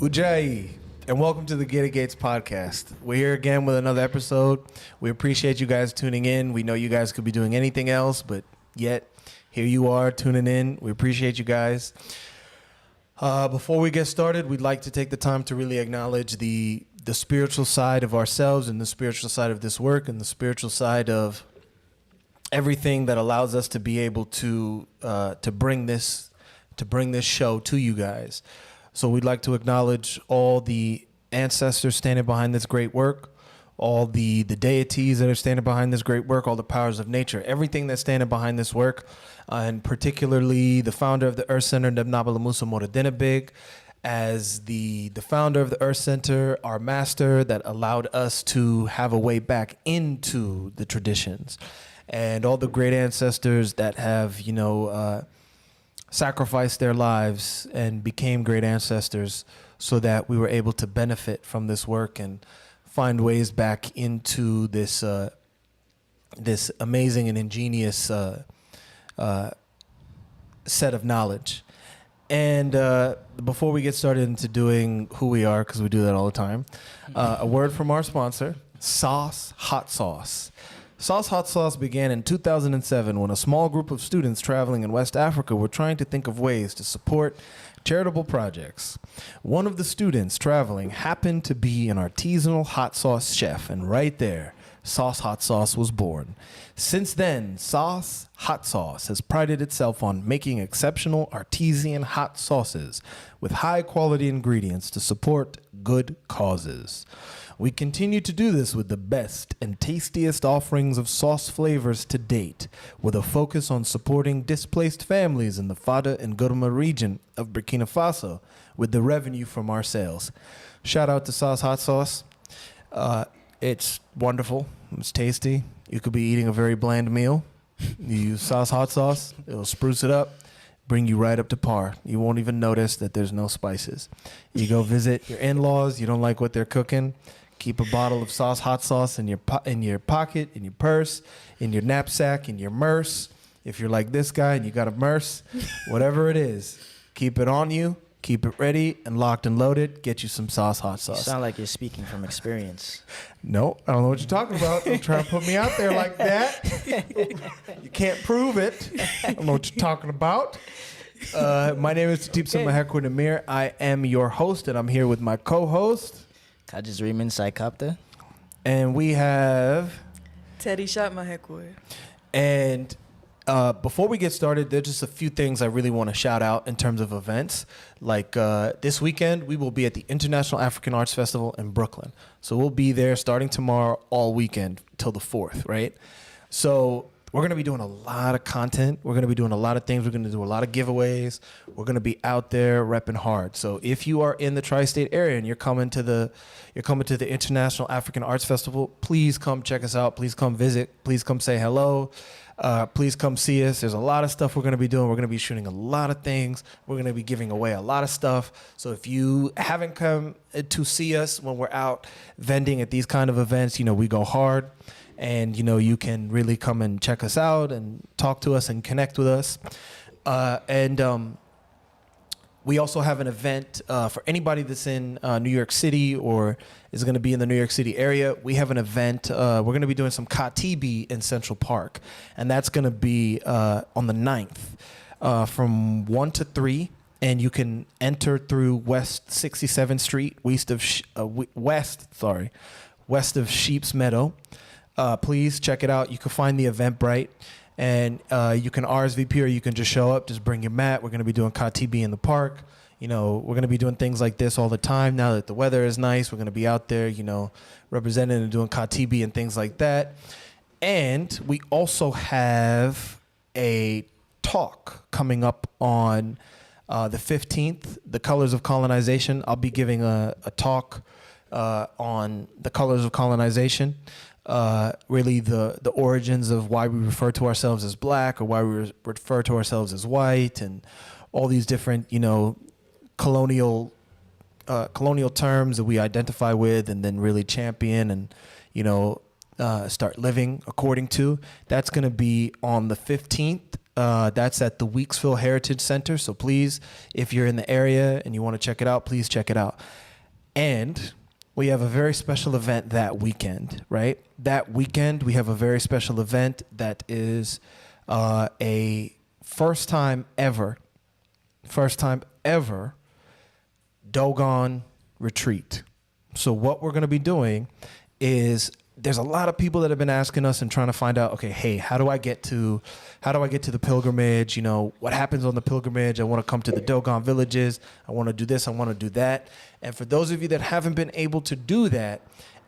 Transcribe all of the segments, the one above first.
Ujai, and welcome to the Get It Gates podcast. We're here again with another episode. We appreciate you guys tuning in. We know you guys could be doing anything else, but yet here you are tuning in. We appreciate you guys. Before we get started, we'd like to take the time to really acknowledge the spiritual side of ourselves and the spiritual side of this work and the spiritual side of everything that allows us to be able to bring this show to you guys. So we'd like to acknowledge all the ancestors standing behind this great work, all the deities that are standing behind this great work, all the powers of nature, everything that's standing behind this work, and particularly the founder of the Earth Center, Nebnabala Musa Moradinabig, as the founder of the Earth Center, our master that allowed us to have a way back into the traditions, and all the great ancestors that have, sacrificed their lives and became great ancestors so that we were able to benefit from this work and find ways back into this this amazing and ingenious set of knowledge. And before we get started into doing who we are, because we do that all the time, a word from our sponsor, Sauce Hot Sauce. Sauce Hot Sauce began in 2007 when a small group of students traveling in West Africa were trying to think of ways to support charitable projects. One of the students traveling happened to be an artisanal hot sauce chef, and right there, Sauce Hot Sauce was born. Since then, Sauce Hot Sauce has prided itself on making exceptional artisan hot sauces with high-quality ingredients to support good causes. We continue to do this with the best and tastiest offerings of sauce flavors to date, with a focus on supporting displaced families in the Fada and Gourma region of Burkina Faso with the revenue from our sales. Shout out to Sauce Hot Sauce. It's wonderful. It's tasty. You could be eating a very bland meal. You use Sauce Hot Sauce. It'll spruce it up, bring you right up to par. You won't even notice that there's no spices. You go visit your in-laws. You don't like what they're cooking. Keep a bottle of Sauce Hot Sauce in your pocket, in your purse, in your knapsack, in your merce. If you're like this guy and you got a merce, whatever it is, keep it on you, keep it ready and locked and loaded. Get you some Sauce Hot Sauce. You sound like you're speaking from experience. No, I don't know what you're talking about. Don't try to put me out there like that. You can't prove it. I don't know what you're talking about. My name is Teryshaat Maaheqwurr. I am your host, and I'm here with my co-host. Kebtah. And we have Teryshaat Maaheqwurr. And before we get started, there's just a few things I really want to shout out in terms of events. Like this weekend, we will be at the International African Arts Festival in Brooklyn. So we'll be there starting tomorrow all weekend till the 4th, right? So we're going to be doing a lot of content. We're going to be doing a lot of things. We're going to do a lot of giveaways. We're going to be out there repping hard. So if you are in the tri-state area and you're coming to the International African Arts Festival, please come check us out. Please come visit. Please come say hello. Please come see us. There's a lot of stuff we're going to be doing. We're going to be shooting a lot of things. We're going to be giving away a lot of stuff. So if you haven't come to see us when we're out vending at these kind of events, we go hard. And, you can really come and check us out and talk to us and connect with us. We also have an event for anybody that's in New York City or is going to be in the New York City area. We have an event. We're going to be doing some Katibi in Central Park. And that's going to be on the 9th from 1 to 3. And you can enter through West 67th Street, west of Sheep's Meadow. Please check it out. You can find the Eventbrite, and you can RSVP or you can just show up. Just bring your mat. We're going to be doing Katibi in the park. We're going to be doing things like this all the time. Now that the weather is nice, we're going to be out there, representing and doing Katibi and things like that. And we also have a talk coming up on the 15th, The Colors of Colonization. I'll be giving a talk on the colors of colonization. Really the origins of why we refer to ourselves as black or why we refer to ourselves as white and all these different, colonial terms that we identify with and then really champion and, start living according to. That's going to be on the 15th That's at the Weeksville Heritage Center. So please, if you're in the area and you want to check it out, please check it out. And we have a very special event that weekend, right? That weekend, we have a very special event that is a first time ever Dogon retreat. So what we're going to be doing is there's a lot of people that have been asking us and trying to find out, okay, hey, how do I get to the pilgrimage? You know, what happens on the pilgrimage? I want to come to the Dogon villages. I want to do this. I want to do that. And for those of you that haven't been able to do that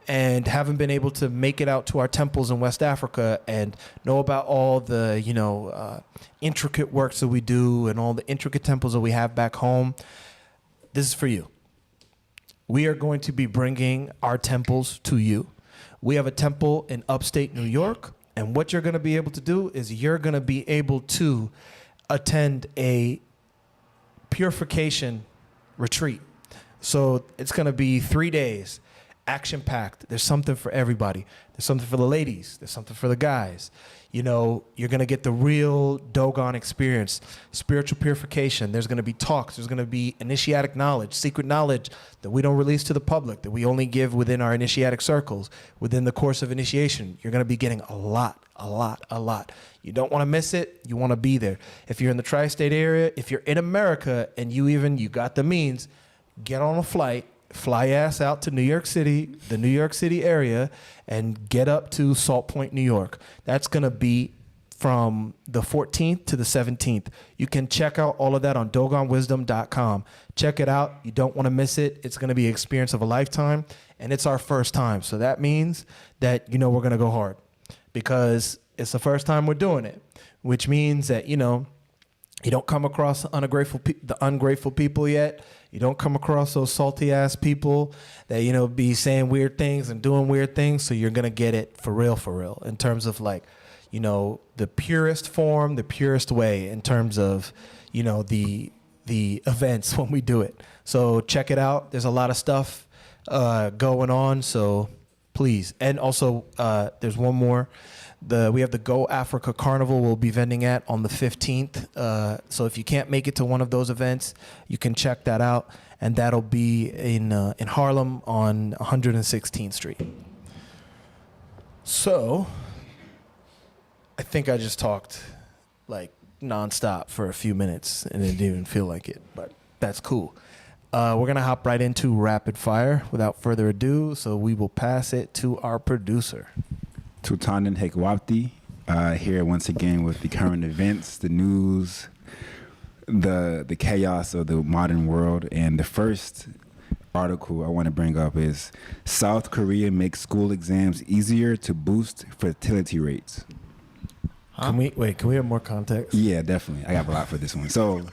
and haven't been able to make it out to our temples in West Africa and know about all the, intricate works that we do and all the intricate temples that we have back home, this is for you. We are going to be bringing our temples to you. We have a temple in upstate New York, and what you're going to be able to do is you're going to be able to attend a purification retreat. So it's going to be 3 days, action-packed. There's something for everybody. There's something for the ladies. There's something for the guys. You know, you're going to get the real Dogon experience, spiritual purification. There's going to be talks. There's going to be initiatic knowledge, secret knowledge that we don't release to the public, that we only give within our initiatic circles. Within the course of initiation, you're going to be getting a lot. You don't want to miss it. You want to be there. If you're in the tri-state area, if you're in America and you got the means, get on a flight, fly ass out to New York City, the New York City area, and get up to Salt Point, New York. That's going to be from the 14th to the 17th. You can check out all of that on dogonwisdom.com. Check it out. You don't want to miss it. It's going to be an experience of a lifetime, and it's our first time. So that means that, we're going to go hard because it's the first time we're doing it, which means that, you don't come across the ungrateful people yet. You don't come across those salty ass people that, be saying weird things and doing weird things. So you're going to get it for real, in terms of the purest form, the purest way in terms of, the events when we do it. So check it out. There's a lot of stuff going on. So please. And also there's one more. We have the Go Africa Carnival we'll be vending at on the 15th. So if you can't make it to one of those events, you can check that out. And that'll be in Harlem on 116th Street. So I think I just talked nonstop for a few minutes and it didn't even feel like it, but that's cool. We're going to hop right into rapid fire without further ado. So we will pass it to our producer. Teryshaat Maaheqwurr, here once again with the current events, the news, the chaos of the modern world. And the first article I want to bring up is South Korea makes school exams easier to boost fertility rates. Huh? Can we have more context? Yeah, definitely. I got a lot for this one. So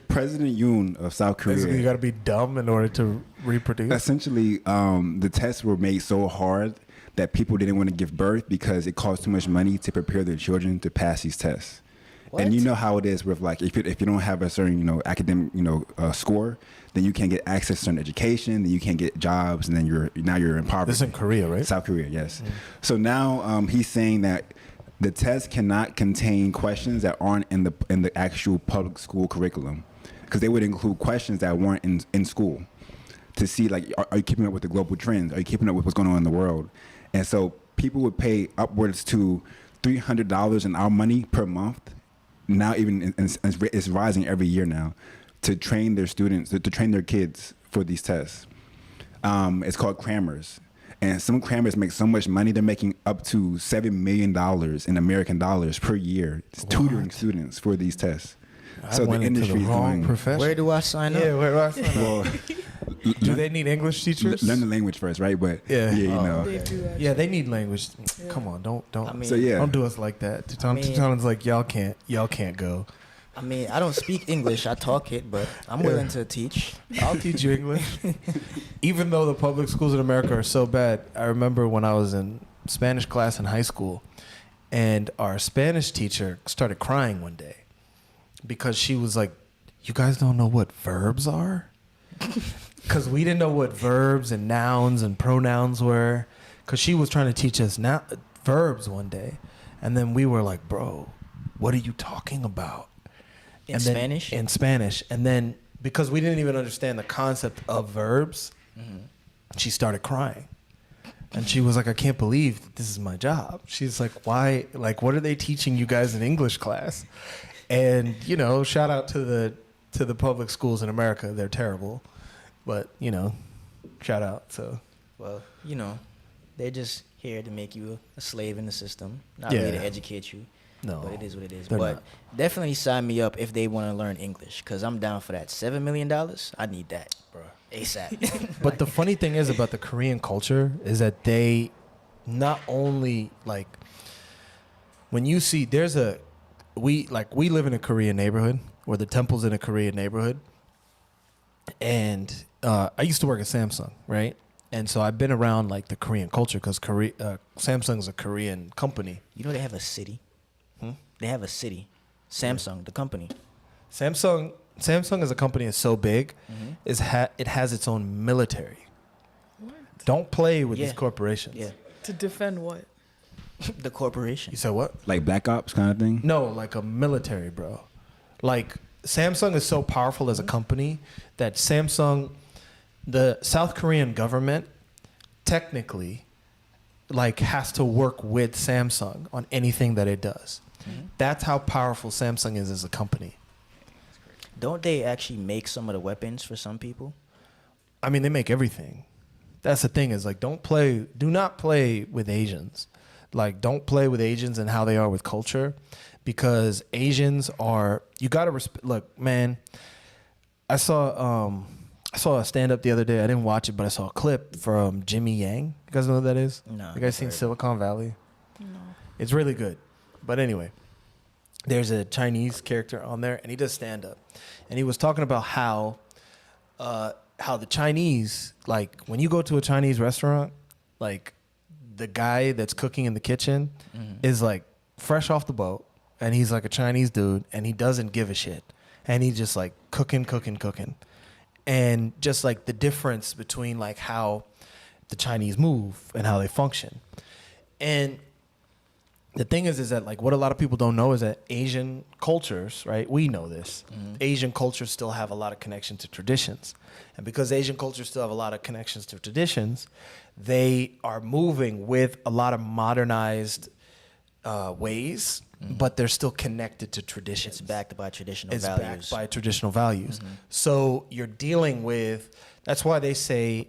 President Yoon of South Korea. Basically, you got to be dumb in order to reproduce. Essentially, the tests were made so hard that people didn't want to give birth because it cost too much money to prepare their children to pass these tests. What? And you know how it is with if you don't have a certain academic score, then you can't get access to certain education, then you can't get jobs, and then you're in poverty. This is in Korea, right? South Korea, yes. Mm. So now he's saying that the test cannot contain questions that aren't in the actual public school curriculum, because they would include questions that weren't in school to see are you keeping up with the global trends? Are you keeping up with what's going on in the world? And so people would pay upwards to $300 in our money per month. Now even it's rising every year now to train their students, to train their kids for these tests. It's called crammers. And some crammers make so much money, they're making up to $7 million in American dollars per year tutoring students for these tests. So the industry is going. Profession. Where do I sign up? Yeah, where do I sign up? Well, Do they need English teachers? learn the language first, right? But Yeah. you know. They do actually. Yeah, they need language. Yeah. Come on, don't. I mean, So yeah. Don't do us like that. Tutan's like, y'all can't go. I mean, I don't speak English. I talk it, but I'm willing to teach. I'll teach you English. Even though the public schools in America are so bad, I remember when I was in Spanish class in high school, and our Spanish teacher started crying one day because she was like, "You guys don't know what verbs are?" Because we didn't know what verbs and nouns and pronouns were. Because she was trying to teach us verbs one day, and then we were like, "Bro, what are you talking about? In Spanish? In Spanish. And then because we didn't even understand the concept of verbs, she started crying. And she was like, I can't believe that this is my job. She's like, why? Like, what are they teaching you guys in English class? And, you know, shout out to the public schools in America. They're terrible. But, you know, shout out. So, Well, you know, they're just here to make you a slave in the system, not Yeah. really to educate you. no. But it is what it is. They're But not. definitely sign me up if they want to learn English, because I'm down for that. $7 million? I need that. ASAP. But the funny thing is about the Korean culture is that they not only like when you see we live in a Korean neighborhood where the temple's in a Korean neighborhood, and I used to work at Samsung, right? And so I've been around like the Korean culture because Samsung's a Korean company. You know they have a city? They have a city. Samsung, the company. Samsung as a company is so big, it has its own military. What? Don't play with Yeah. these corporations. Yeah. To defend what? The corporation. You said what? Like Black Ops kind of thing. No, like a military, bro. Like Samsung is so powerful as a company that the South Korean government technically like has to work with Samsung on anything that it does. That's how powerful Samsung is as a company. Don't they actually make some of the weapons for some people? I mean, they make everything. That's the thing is like, do not play with Asians. Like, don't play with Asians and how they are with culture, because Asians are, you got to look, man, I saw a stand-up the other day. I didn't watch it, but I saw a clip from Jimmy Yang. You guys know who that is? No. You guys seen never. Silicon Valley? No. It's really good. But anyway, there's a Chinese character on there, and he does stand-up. And he was talking about how the Chinese, like, when you go to a Chinese restaurant, like, the guy that's cooking in the kitchen is, like, fresh off the boat, and he's, like, a Chinese dude, and he doesn't give a shit. And he's just, like, cooking. And just, like, the difference between, like, how the Chinese move and how they function. And the thing is that like what a lot of people don't know is that Asian cultures, right? We know this. Asian cultures still have a lot of connection to traditions. And because Asian cultures still have a lot of connections to traditions, they are moving with a lot of modernized ways, but they're still connected to traditions. It's backed by traditional It's values. backed by traditional values. So you're dealing with, that's why they say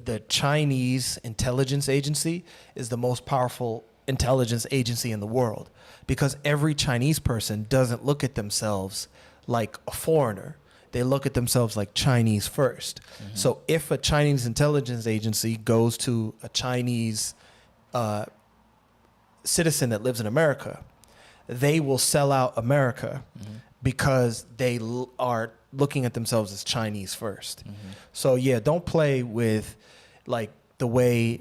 the Chinese intelligence agency is the most powerful intelligence agency in the world, because every Chinese person doesn't look at themselves like a foreigner. They look at themselves like Chinese first. So if a Chinese intelligence agency goes to a Chinese citizen that lives in America, they will sell out America because they are looking at themselves as Chinese first. So yeah, don't play with like the way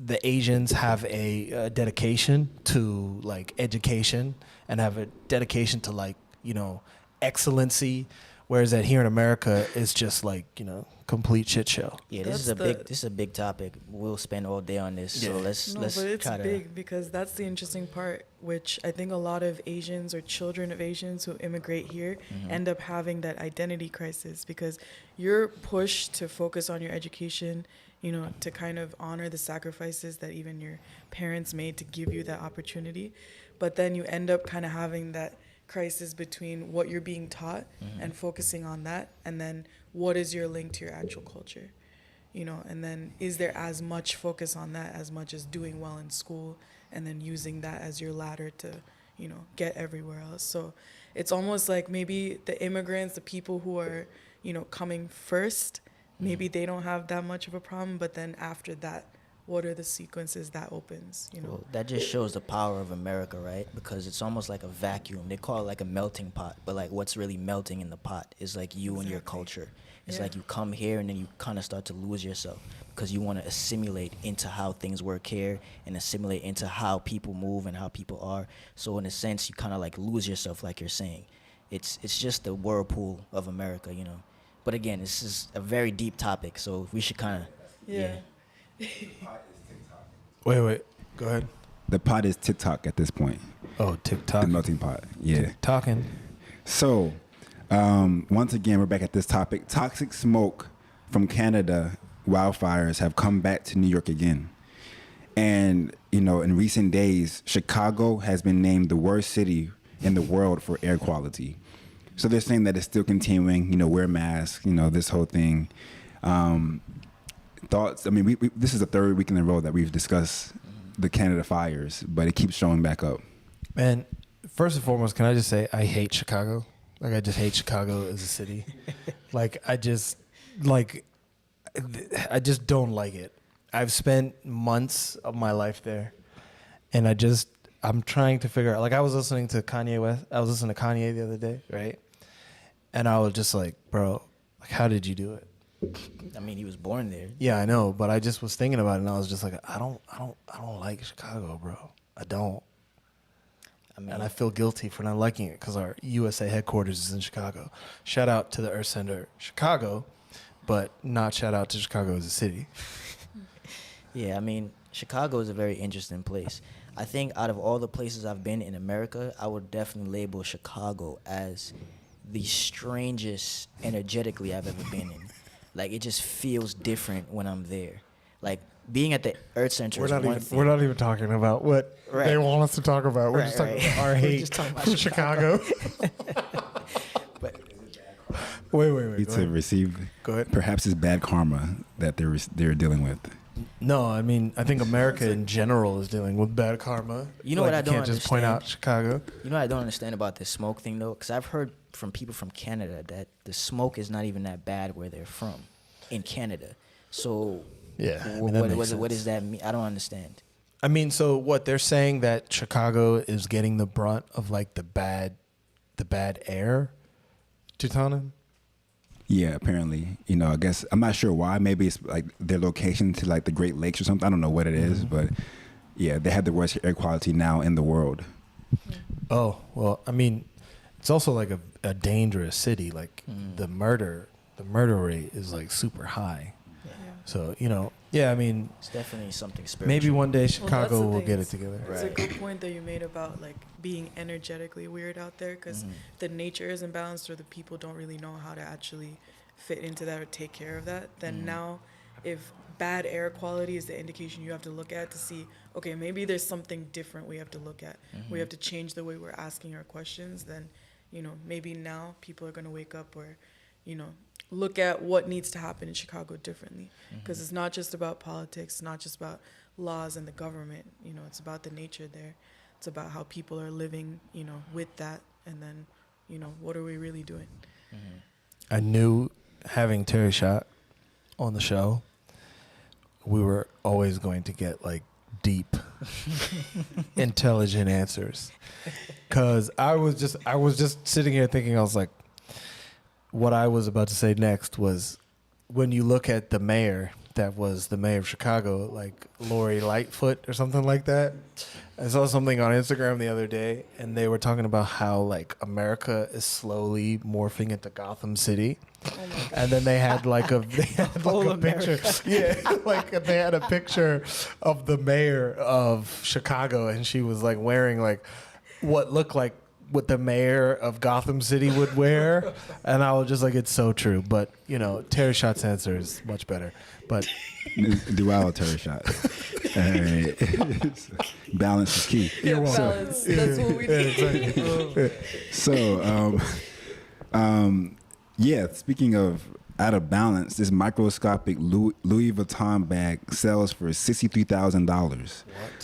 the Asians have a dedication to like education and have a dedication to like, you know, excellency, whereas that here in America it's just like, you know, complete shit show. Yeah, this is a big topic. We'll spend all day on this. So Yeah. let's But it's try to big because that's the interesting part, which I think a lot of Asians or children of Asians who immigrate here end up having that identity crisis, because you're pushed to focus on your education, you know, to kind of honor the sacrifices that even your parents made to give you that opportunity. But then you end up kind of having that crisis between what you're being taught and focusing on that, and then what is your link to your actual culture, you know, and then is there as much focus on that as much as doing well in school and then using that as your ladder to, you know, get everywhere else. So it's almost like maybe the immigrants, the people who are, you know, coming first, maybe they don't have that much of a problem, but then after that, what are the sequences that opens, you know? Well, that just shows the power of America, right? Because it's almost like a vacuum. They call it like a melting pot, but like what's really melting in the pot is like you and your culture. It's like you come here and then you kind of start to lose yourself because you want to assimilate into how things work here and assimilate into how people move and how people are. So in a sense, you kind of like lose yourself, like you're saying. It's just the whirlpool of America, you know? But again, this is a very deep topic, so we should kind of, Yeah. Wait, go ahead. The pot is TikTok at this point. Oh, TikTok. The melting pot. Yeah. Talking. So, once again, we're back at this topic. Toxic smoke from Canada wildfires have come back to New York again. And, in recent days, Chicago has been named the worst city in the world for air quality. So they're saying that it's still continuing, wear masks, this whole thing. Thoughts? I mean, this is the third week in a row that we've discussed the Canada fires, but it keeps showing back up. And first and foremost, can I just say I hate Chicago? Like, I just hate Chicago as a city. I just don't like it. I've spent months of my life there, and I'm trying to figure out. Like, I was listening to Kanye West. I was listening to Kanye the other day, right? And I was just like, bro, how did you do it? I mean, he was born there. Yeah, I know, but I just was thinking about it, and I was just like, I don't like Chicago, bro. I don't. And I feel guilty for not liking it because our USA headquarters is in Chicago. Shout out to the Earth Center, Chicago, but not shout out to Chicago as a city. Yeah, I mean, Chicago is a very interesting place. I think out of all the places I've been in America, I would definitely label Chicago as the strangest energetically I've ever been in. Like, it just feels different when I'm there. Like, being at the Earth Center is one thing. We're not even talking about what they want us to talk about. We're just talking about our hate for Chicago. But wait. To receive, Go ahead. Perhaps it's bad karma that they're dealing with. No, I mean, I think America in general is dealing with bad karma. You know what I don't can't just point out Chicago. You know what I don't understand about this smoke thing, though? Because I've heard from people from Canada that the smoke is not even that bad where they're from, in Canada. So Yeah, what does that mean? I don't understand. I mean, so what they're saying that Chicago is getting the brunt of like the bad air, Tutana? Yeah, apparently. I guess I'm not sure why. Maybe it's like their location to like the Great Lakes or something. I don't know what it is, but yeah, they have the worst air quality now in the world. Oh, well, I mean, it's also like a dangerous city. Like the murder rate is like super high. So, I mean, It's definitely something spiritual. maybe one day Well, Chicago that's the will thing. get it together. It's a good point that you made about like being energetically weird out there because the nature isn't balanced or the people don't really know how to actually fit into that or take care of that. Then now, if bad air quality is the indication you have to look at to see, okay, maybe there's something different we have to look at. We have to change the way we're asking our questions. Then, maybe now people are going to wake up or, look at what needs to happen in Chicago differently. Because it's not just about politics, it's not just about laws and the government. It's about the nature there. It's about how people are living, with that. And then, what are we really doing? I knew having Teryshaat on the show, we were always going to get like deep, intelligent answers. Because I was just sitting here thinking, I was like, what I was about to say next was when you look at the mayor that was the mayor of Chicago, like Lori Lightfoot or something like that. I saw something on Instagram the other day, and they were talking about how like America is slowly morphing into Gotham City. Oh my God. And then they had like a picture. Yeah, like they had a picture of the mayor of Chicago, and she was like wearing like what looked like what the mayor of Gotham City would wear. And I was just like, it's so true. But, Teryshaat's answer is much better. But Dual Teryshaat. Balance is key. Yeah, balance. That's what we need. exactly. So, speaking of out of balance, this microscopic Louis Vuitton bag sells for $63,000. What?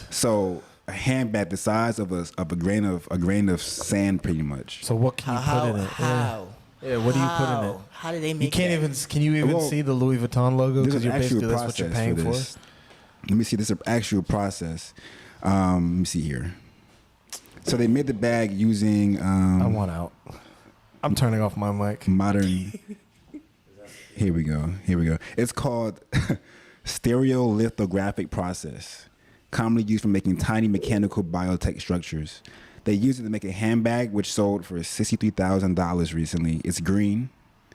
So a handbag the size of a grain of sand, pretty much. So what can you put in it? How? Yeah, what do you put in it? How did they make You can't that? even. Can you even see the Louis Vuitton logo? There's Because an you're actual basically that's what you're paying for. this. Let me see. This is an actual process. Let me see here. So they made the bag using. I want out. I'm turning off my mic. Modern. Here we go. It's called stereolithographic process, commonly used for making tiny mechanical biotech structures. They used it to make a handbag, which sold for $63,000 recently. It's green.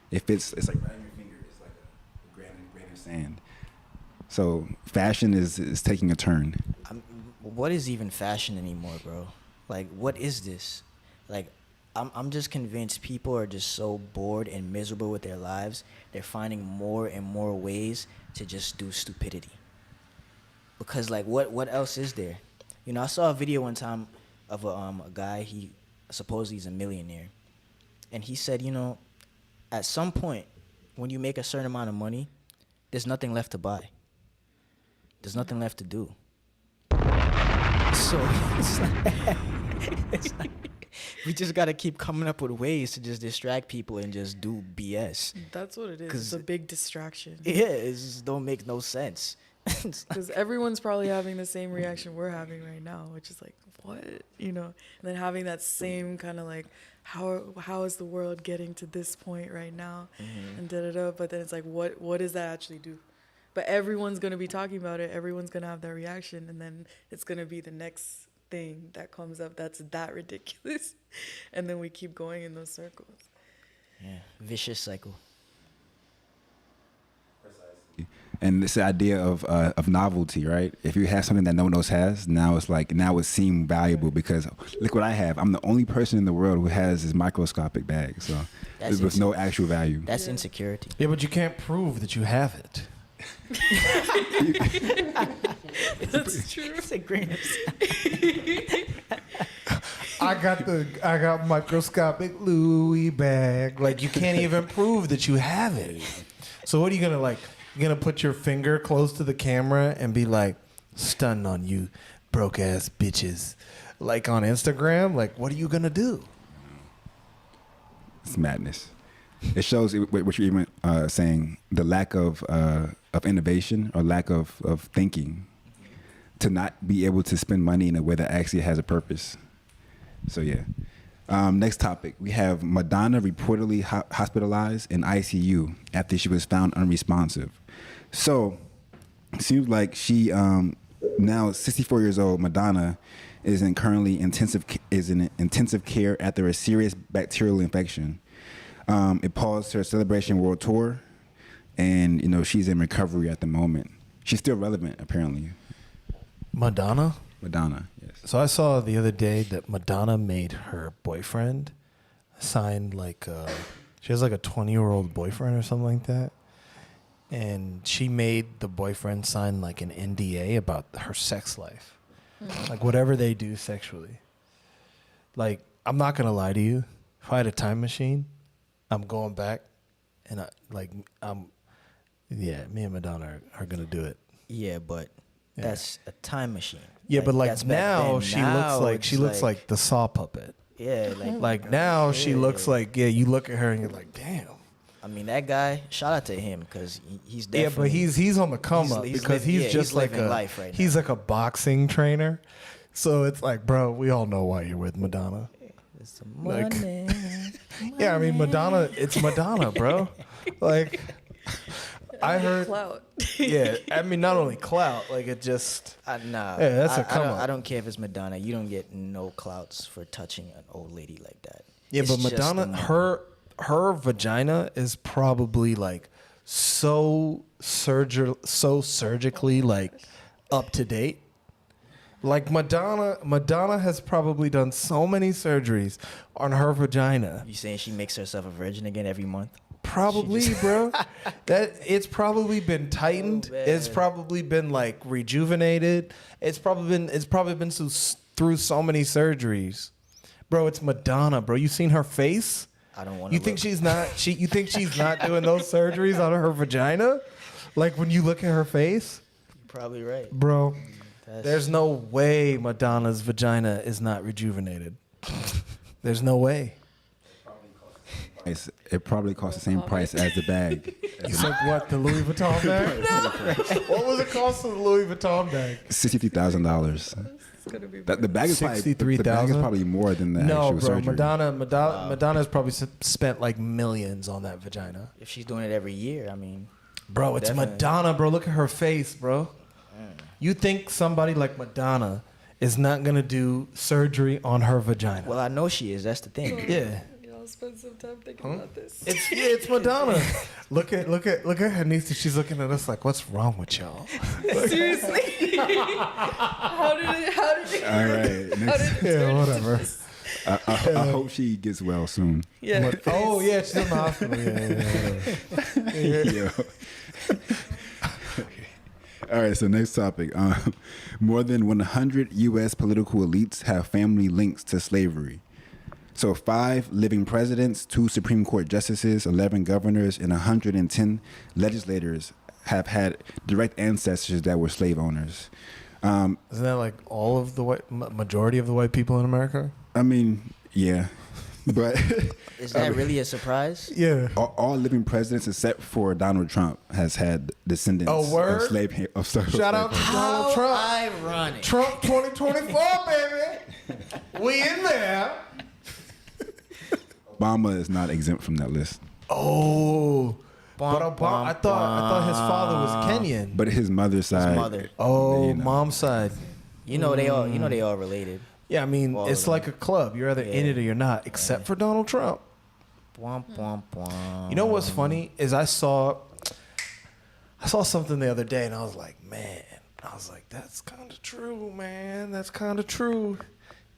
It fits. It's like right on your finger. It's like a grain of sand. So fashion is taking a turn. what is even fashion anymore, bro? Like, what is this? Like, I'm just convinced people are just so bored and miserable with their lives. They're finding more and more ways to just do stupidity. Because, like, what else is there? You know, I saw a video one time of a guy, he supposedly he's a millionaire. And he said, you know, at some point, when you make a certain amount of money, there's nothing left to buy. There's nothing left to do. So it's like we just gotta keep coming up with ways to just distract people and just do BS. That's what it is. It's a big distraction. Yeah, it just don't make no sense. Because everyone's probably having the same reaction we're having right now, which is like, what? You know, and then having that same kind of like, how is the world getting to this point right now? Mm-hmm. And da-da-da. But then it's like, what does that actually do? But everyone's going to be talking about it. Everyone's going to have that reaction. And then it's going to be the next thing that comes up that's that ridiculous. And then we keep going in those circles. Yeah, vicious cycle. And this idea of novelty, right? If you have something that no one else has, now it seems valuable because look what I have. I'm the only person in the world who has this microscopic bag, so with no actual value. That's insecurity. Yeah, but you can't prove that you have it. That's true. It's a grain of I got microscopic Louis bag. Like you can't even prove that you have it. So what are you gonna like? You're gonna put your finger close to the camera and be like, "Stunning on you, broke ass bitches," like on Instagram. Like, what are you gonna do? It's madness. It shows what you're even saying, the lack of innovation or lack of thinking to not be able to spend money in a way that actually has a purpose. So yeah. Next topic, we have Madonna reportedly hospitalized in ICU after she was found unresponsive. So it seems like she now 64 years old. Madonna is in intensive care after a serious bacterial infection. It paused her Celebration World Tour, and you know she's in recovery at the moment. She's still relevant, apparently. Madonna, yes. So I saw the other day that Madonna made her boyfriend sign she has like a 20-year-old boyfriend or something like that. And she made the boyfriend sign like an NDA about her sex life. Like whatever they do sexually. Like, I'm not going to lie to you. If I had a time machine, I'm going back and me and Madonna are going to do it. Yeah, but that's a time machine. Yeah, but like that's now back then. she looks like the Saw puppet. Yeah, Like now she looks like, you look at her and you're like, damn. I mean, that guy, shout out to him because he's definitely. Yeah, but he's on the come up because he's like life right he's now. like a boxing trainer. So it's like, bro, we all know why you're with Madonna. It's the Like- money. Yeah, I mean Madonna, it's Madonna, bro. Like I heard Clout. yeah, I mean not only clout, like it just Nah. Yeah, that's a come up. I don't care if it's Madonna. You don't get no clouts for touching an old lady like that. Yeah, It's but just Madonna, the money. her vagina is probably like so surgically like up to date. Like Madonna has probably done so many surgeries on her vagina. You saying she makes herself a virgin again every month? Probably, bro. That it's probably been tightened. Oh, man. It's probably been like rejuvenated. It's probably been through so many surgeries. Bro, it's Madonna, bro. You seen her face? I don't want to. You think she's not you think she's not doing those surgeries on her vagina? Like when you look at her face? You're probably right. Bro, That's- there's no way Madonna's vagina is not rejuvenated. There's no way. It probably costs the same price as the bag. You said what, the Louis Vuitton bag? What was it cost for the Louis Vuitton bag? $63,000. It's gonna be The bag is probably $63,000? probably more than the No, actual bro. surgery. Madonna's probably spent like millions on that vagina. If she's doing it every year, I mean, Bro, it's Definitely. Madonna, bro. Look at her face, bro. You think somebody like Madonna is not gonna do surgery on her vagina? well, I know she is. That's the thing. Yeah. spend some time thinking about this. It's Madonna. Look at her niece. She's looking at us like, what's wrong with y'all? Seriously. How did it? All right. Next. Yeah, whatever. I hope she gets well soon. Yeah. Oh yeah, she's in the hospital. Yeah. Yeah. All right, so next topic. More than 100 U.S. political elites have family links to slavery. So 5 living presidents, 2 Supreme Court justices, 11 governors, and 110 legislators have had direct ancestors that were slave owners. Isn't that like all of the majority of the white people in America? I mean, yeah. But Is that really a surprise? Yeah. all living presidents except for Donald Trump has had descendants Oh, word? of slave. Shout out to Donald Trump. Ironic. Trump 2024, baby. We in there. Obama is not exempt from that list. Oh. But Obama, I thought his father was Kenyan. But his mother's side. mother. Oh, you know. mom's side. They all related. Yeah, I mean, All it's of them. like a club. You're either in it or you're not, except for Donald Trump. You know what's funny is I saw something the other day and I was like, that's kind of true, man. That's kind of true.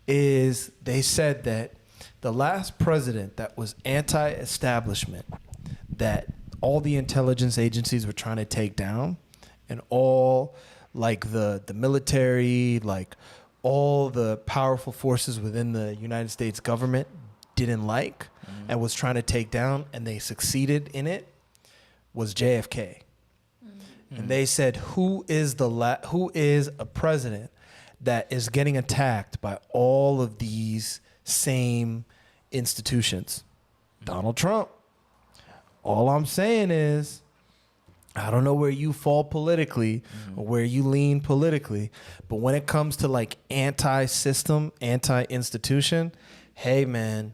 Is they said that the last president that was anti-establishment, that all the intelligence agencies were trying to take down, and all like the military, like all the powerful forces within the United States government didn't like and was trying to take down, and they succeeded in it, was JFK. And they said, who is a president that is getting attacked by all of these same institutions? Donald Trump. All I'm saying is, I don't know where you fall politically or where you lean politically, but when it comes to like anti-system, anti-institution, hey man,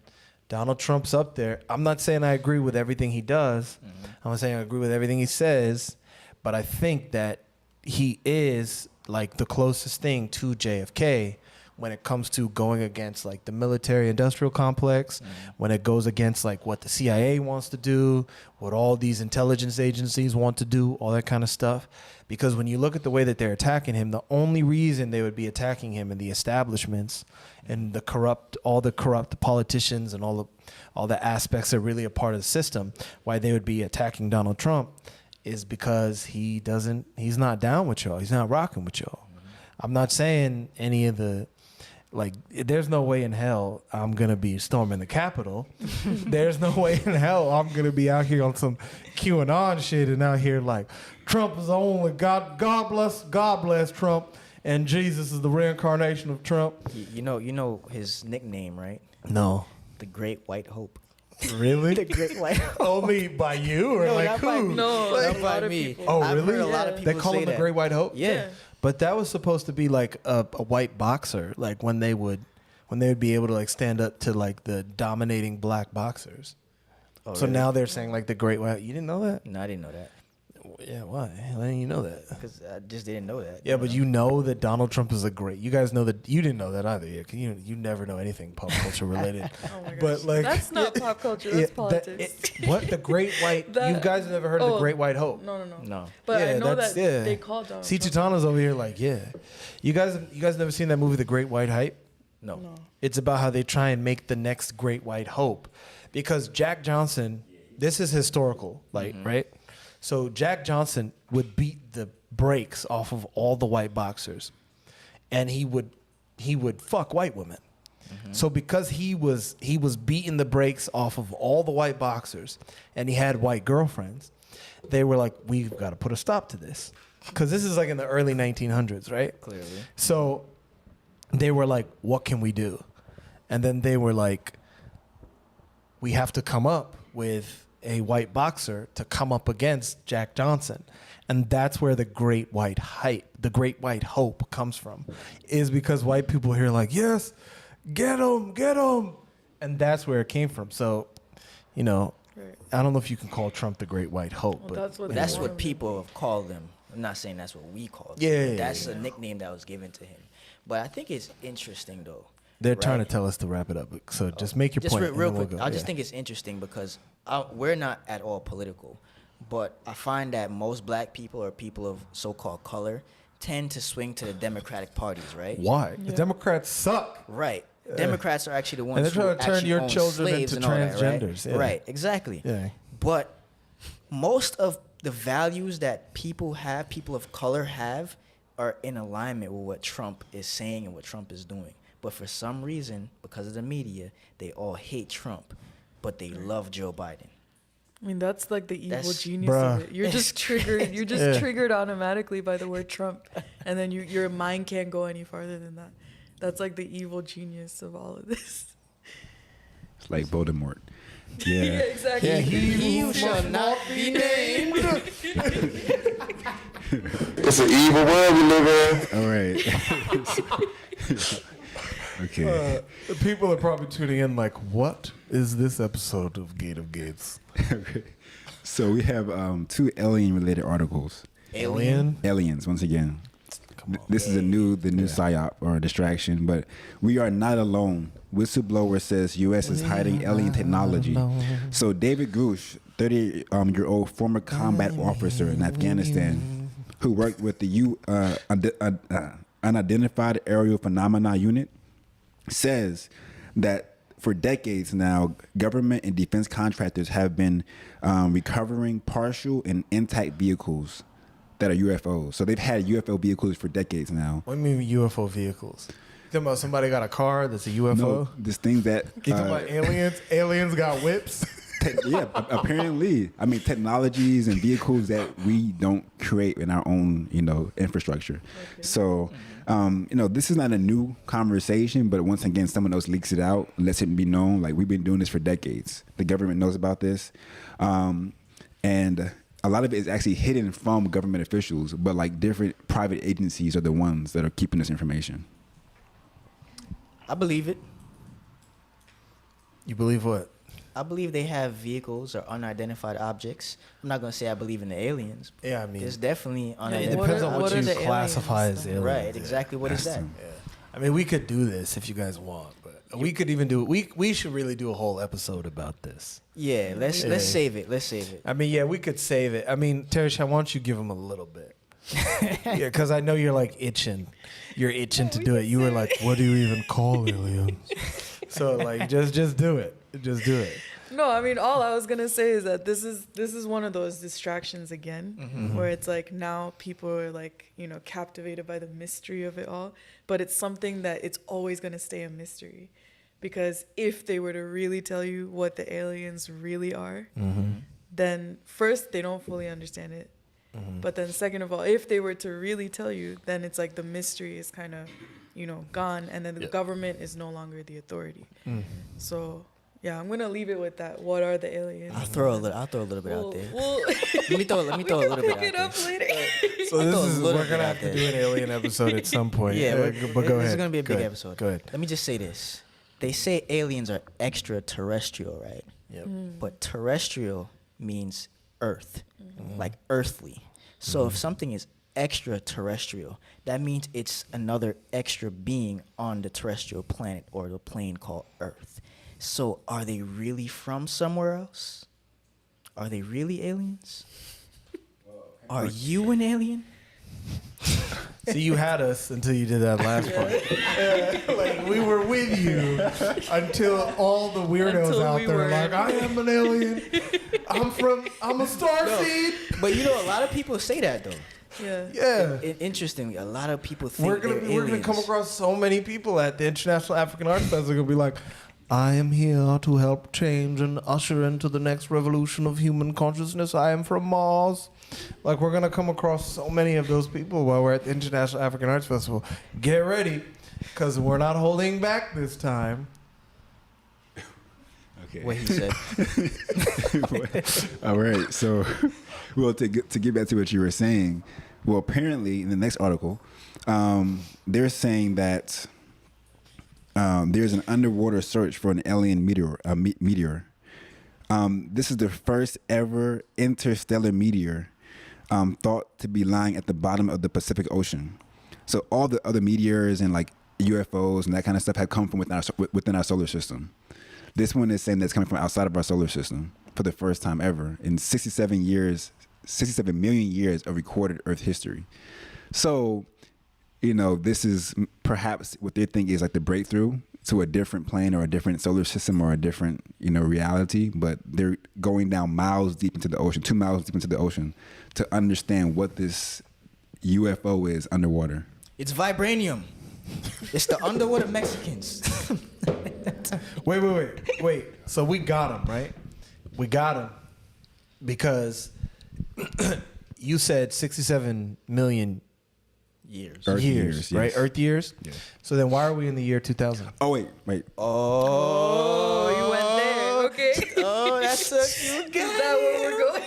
Donald Trump's up there. I'm not saying I agree with everything he does. I'm not saying I agree with everything he says, but I think that he is like the closest thing to JFK when it comes to going against like the military industrial complex, when it goes against like what the CIA wants to do, what all these intelligence agencies want to do, all that kind of stuff. Because when you look at the way that they're attacking him, the only reason they would be attacking him in the establishments and all the corrupt politicians and all the aspects that are really a part of the system, why they would be attacking Donald Trump is because he's not down with y'all. He's not rocking with y'all. I'm not saying any of the, like, there's no way in hell I'm going to be storming the Capitol. There's no way in hell I'm going to be out here on some QAnon shit and out here like, Trump is the only God bless Trump, and Jesus is the reincarnation of Trump. You know his nickname, right? No. The Great White Hope. Really? The Great White Hope. Only by you or No, like not who? by me. No, Not a by lot of me. people. Oh, I've really? heard a lot of people They call say him the that. Great White Hope? Yeah. But that was supposed to be like a white boxer, like when they would be able to like stand up to like the dominating black boxers. Oh, So really? now they're saying like the Great White. You didn't know that? No, I didn't know that. Yeah, why? Why didn't you know that? Because I just didn't know that. Yeah, but you know that Donald Trump is a great. You guys know that you didn't know that either. Yeah, 'cause you never know anything pop culture related. Oh my gosh. But like That's not pop culture. That's politics. What the Great White? You guys have never heard of the Great White Hope? No. No. But Yeah, I know that's- that yeah. they called Donald See, Trump. Chitana's over here like, yeah. You guys never seen that movie, The Great White Hype? No. It's about how they try and make the next Great White Hope, because Jack Johnson. This is historical, like right. So Jack Johnson would beat the brakes off of all the white boxers, and he would fuck white women. So because he was beating the brakes off of all the white boxers, and he had white girlfriends, they were like, we've got to put a stop to this, because this is like in the early 1900s, right? Clearly. So they were like, what can we do? And then they were like, we have to come up with a white boxer to come up against Jack Johnson. And that's where the Great White Hype, the Great White Hope comes from, is because white people here are like, yes, get him. And that's where it came from. So, you know, Right. I don't know if you can call Trump the Great White Hope. Well, but that's what That's they what want. people have called him. I'm not saying that's what we called him. Yeah, That's yeah. a nickname that was given to him. But I think it's interesting, though, They're trying to Right. tell us to wrap it up. So just make your Just point. real and then we'll quick, go. I just Yeah. think it's interesting because we're not at all political, but I find that most black people or people of so-called color tend to swing to the Democratic parties, right? Why? The Yeah. Democrats suck. Right. Democrats are actually the ones And they're who trying to turn actually your own children slaves into and all that, right? transgenders, yeah. Right, exactly. Yeah. But most of the values that people of color have, are in alignment with what Trump is saying and what Trump is doing. But for some reason, because of the media, they all hate Trump, but they love Joe Biden. I mean, that's like the evil That's- genius Bruh. of it. You're just triggered. You're just Yeah. triggered automatically by the word Trump, and then your mind can't go any farther than that. That's like the evil genius of all of this. It's like Voldemort. Yeah. exactly. Yeah, He who shall not be named. It's an evil world we live in. All right. Okay. The people are probably tuning in like, what is this episode of Gate of Gates? Okay. So we have 2 alien-related articles. Alien? Aliens, once again. Come on. This is the new psyop or distriction, but we are not alone. Whistleblower says U.S. is hiding alien technology. So David Grush, 30-year-old former combat officer in Afghanistan, who worked with the Unidentified Aerial Phenomena Unit, says that for decades now, government and defense contractors have been recovering partial and intact vehicles that are UFOs. So they've had UFO vehicles for decades now. What do you mean UFO vehicles? You talking about somebody got a car that's a UFO? No, this thing that You talking about aliens? Aliens got whips? apparently, I mean, technologies and vehicles that we don't create in our own, infrastructure. Okay. So, this is not a new conversation, but once again, someone else leaks it out, lets it be known. Like, we've been doing this for decades. The government knows about this. And a lot of it is actually hidden from government officials, but like different private agencies are the ones that are keeping this information. I believe it. You believe what? I believe they have vehicles or unidentified objects. I'm not gonna say I believe in the aliens. Yeah, I mean, There's definitely it unidentified depends on what what are you the classify aliens, as though? aliens. Right, yeah. exactly. What is that? Yeah. I mean, we could do this if you guys want, but we could even do. We should really do a whole episode about this. Yeah, let's Yeah. save it. Let's save it. I mean, yeah, we could save it. I mean, Teryshaat, why don't you give him a little bit? Yeah, because I know you're like itching. You're itching to do it. You were like, what do you even call aliens? So like, just do it. Just do it. No, I mean, all I was gonna say is that this is one of those distractions again, where it's like now people are like, captivated by the mystery of it all, but it's something that it's always gonna stay a mystery, because if they were to really tell you what the aliens really are, then first they don't fully understand it, but then second of all, if they were to really tell you, then it's like the mystery is kind of, gone, and then the government is no longer the authority. So. Yeah, I'm gonna leave it with that. What are the aliens? I'll throw a little bit out there. Let Let me throw a little bit pick out it there. up later. So I'll throw a this is little we're bit gonna out have to there. do an alien episode at some point. Yeah, but go this ahead. is gonna be a Go big ahead. episode. Go ahead. Let me just say this: they say aliens are extraterrestrial, right? Yep. But terrestrial means Earth, like earthly. So if something is extraterrestrial, that means it's another extra being on the terrestrial planet or the plane called Earth. So are they really from somewhere else? Are they really aliens? Are you an alien? See, you had us until you did that last part. Like we were with you until all the weirdos Until out we there were. are like, I am an alien. I'm a starseed. But a lot of people say that though. Yeah. Yeah. Interestingly, a lot of people think We're gonna they're come aliens. across so many people at the International African Arts Festival. Gonna be like, I am here to help change and usher into the next revolution of human consciousness. I am from Mars. Like we're gonna come across so many of those people while we're at the International African Arts Festival. Get ready, because we're not holding back this time. Okay. What he said. All right. So, well, to get back to what you were saying, well, apparently in the next article, they're saying that there's an underwater search for an alien meteor. This is the first ever interstellar meteor thought to be lying at the bottom of the Pacific Ocean. So all the other meteors and like UFOs and that kind of stuff had come from within our solar system. This one is saying that's coming from outside of our solar system for the first time ever in 67 million years of recorded Earth history. So, this is perhaps what they think is like the breakthrough to a different plane or a different solar system or a different, reality. But they're going down miles deep into the ocean, 2 miles deep into the ocean, to understand what this UFO is underwater. It's vibranium. It's the underwater Mexicans. Wait. So we got him, right? We got him because you said 67 million Years. Earth years, yes. right? Earth years? Yeah. So then why are we in the year 2000? Oh, wait. Oh, You went there. Okay. Oh, that's so cute. Is that where we're going?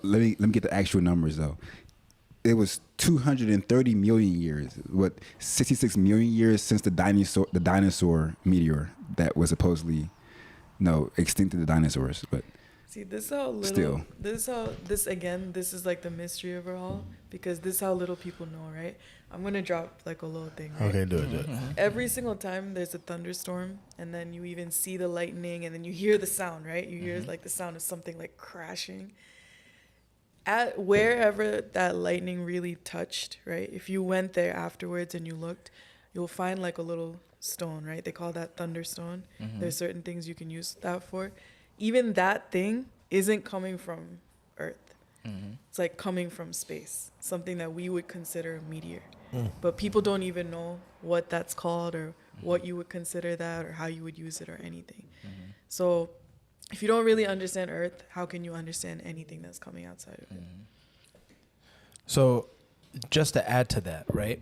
Let me get the actual numbers though. It was 230 million years. 66 million years since the dinosaur meteor that was supposedly extincted the dinosaurs. But See, this is how little. Still. This is like the mystery of it all, because this is how little people know, right? I'm gonna drop like a little thing. Right? Okay, do it. Every single time there's a thunderstorm, and then you even see the lightning, and then you hear the sound, right? You hear like the sound of something like crashing. At wherever that lightning really touched, right? If you went there afterwards and you looked, you'll find like a little stone, right? They call that Thunderstone. There's certain things you can use that for. Even that thing isn't coming from Earth. It's like coming from space, something that we would consider a meteor. But people don't even know what that's called or what you would consider that or how you would use it or anything. So if you don't really understand Earth, how can you understand anything that's coming outside of it? So just to add to that, right,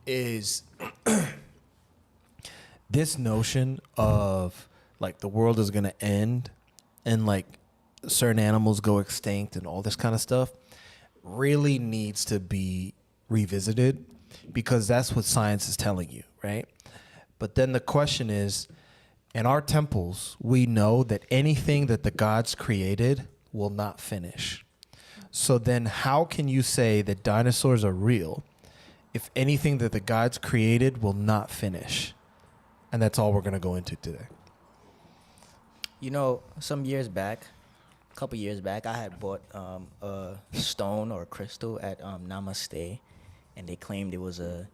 is this notion of like the world is going to end and like certain animals go extinct and all this kind of stuff really needs to be revisited, because that's what science is telling you, right? But then the question is, in our temples, we know that anything that the gods created will not finish. So then how can you say that dinosaurs are real if anything that the gods created will not finish? And that's all we're going to go into today. Some years back, a couple years back, I had bought a stone or a crystal at Namaste, and they claimed it was a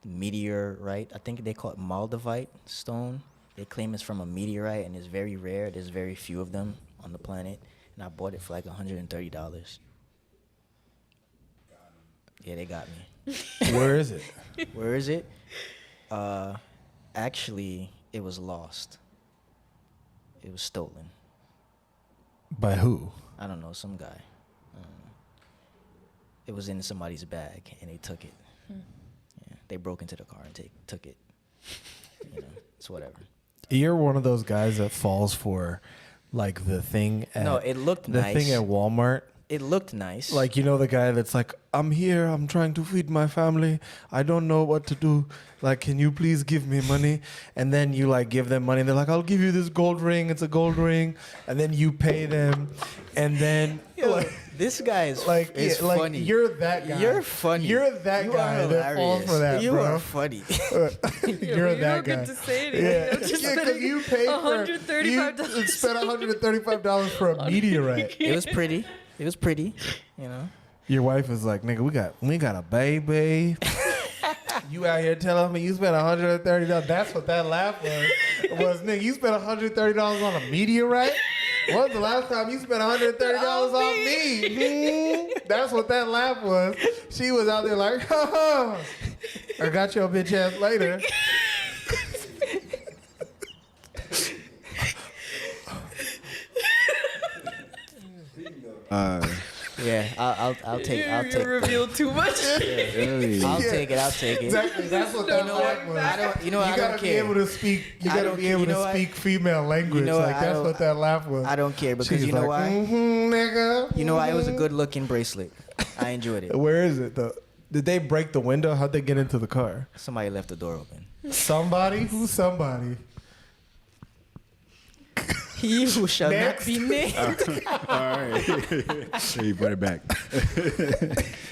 meteorite. I think they call it Moldavite stone. They claim it's from a meteorite, and it's very rare. There's very few of them on the planet, and I bought it for like $130. Yeah, they got me. Where is it? Where is it? Actually, it was lost. It was stolen. By who? I don't know, some guy. It was in somebody's bag, and they took it. Yeah, they broke into the car and took it. It's whatever. You're one of those guys that falls for like the thing at No, it looked nice. the thing at Walmart. It looked nice. Like, the guy that's like, I'm here, I'm trying to feed my family, I don't know what to do. Like, can you please give me money? And then you like give them money. They're like, I'll give you this gold ring. It's a gold ring. And then you pay them. And then this guy is funny. funny. You're that guy. You're funny. You're that You guy are that falls for that, you bro. are funny. You're you that don't guy. get to say anything. Yeah, I'm just because you paid $135. You spent $135 for a meteorite. It was pretty. Your wife is like, nigga, we got a baby. You out here telling me you spent $130. That's what that laugh was. Nigga, you spent $130 on a meteorite? When's the last time you spent $130 on me? That's what that laugh was. She was out there like, ha. I got your bitch ass later. Yeah, I'll take. You revealed too much. I'll take it. Exactly. That's what that laugh was. I don't. You I gotta don't be care. able to speak. You gotta be able to speak female language. That's what that laugh was. I don't care because She's you know like, why? Nigga. You know why? It was a good looking bracelet. I enjoyed it. Where is it though? Did they break the window? How'd they get into the car? Somebody left the door open. Somebody? Who's somebody? He who shall not be named. All right. So you brought it back.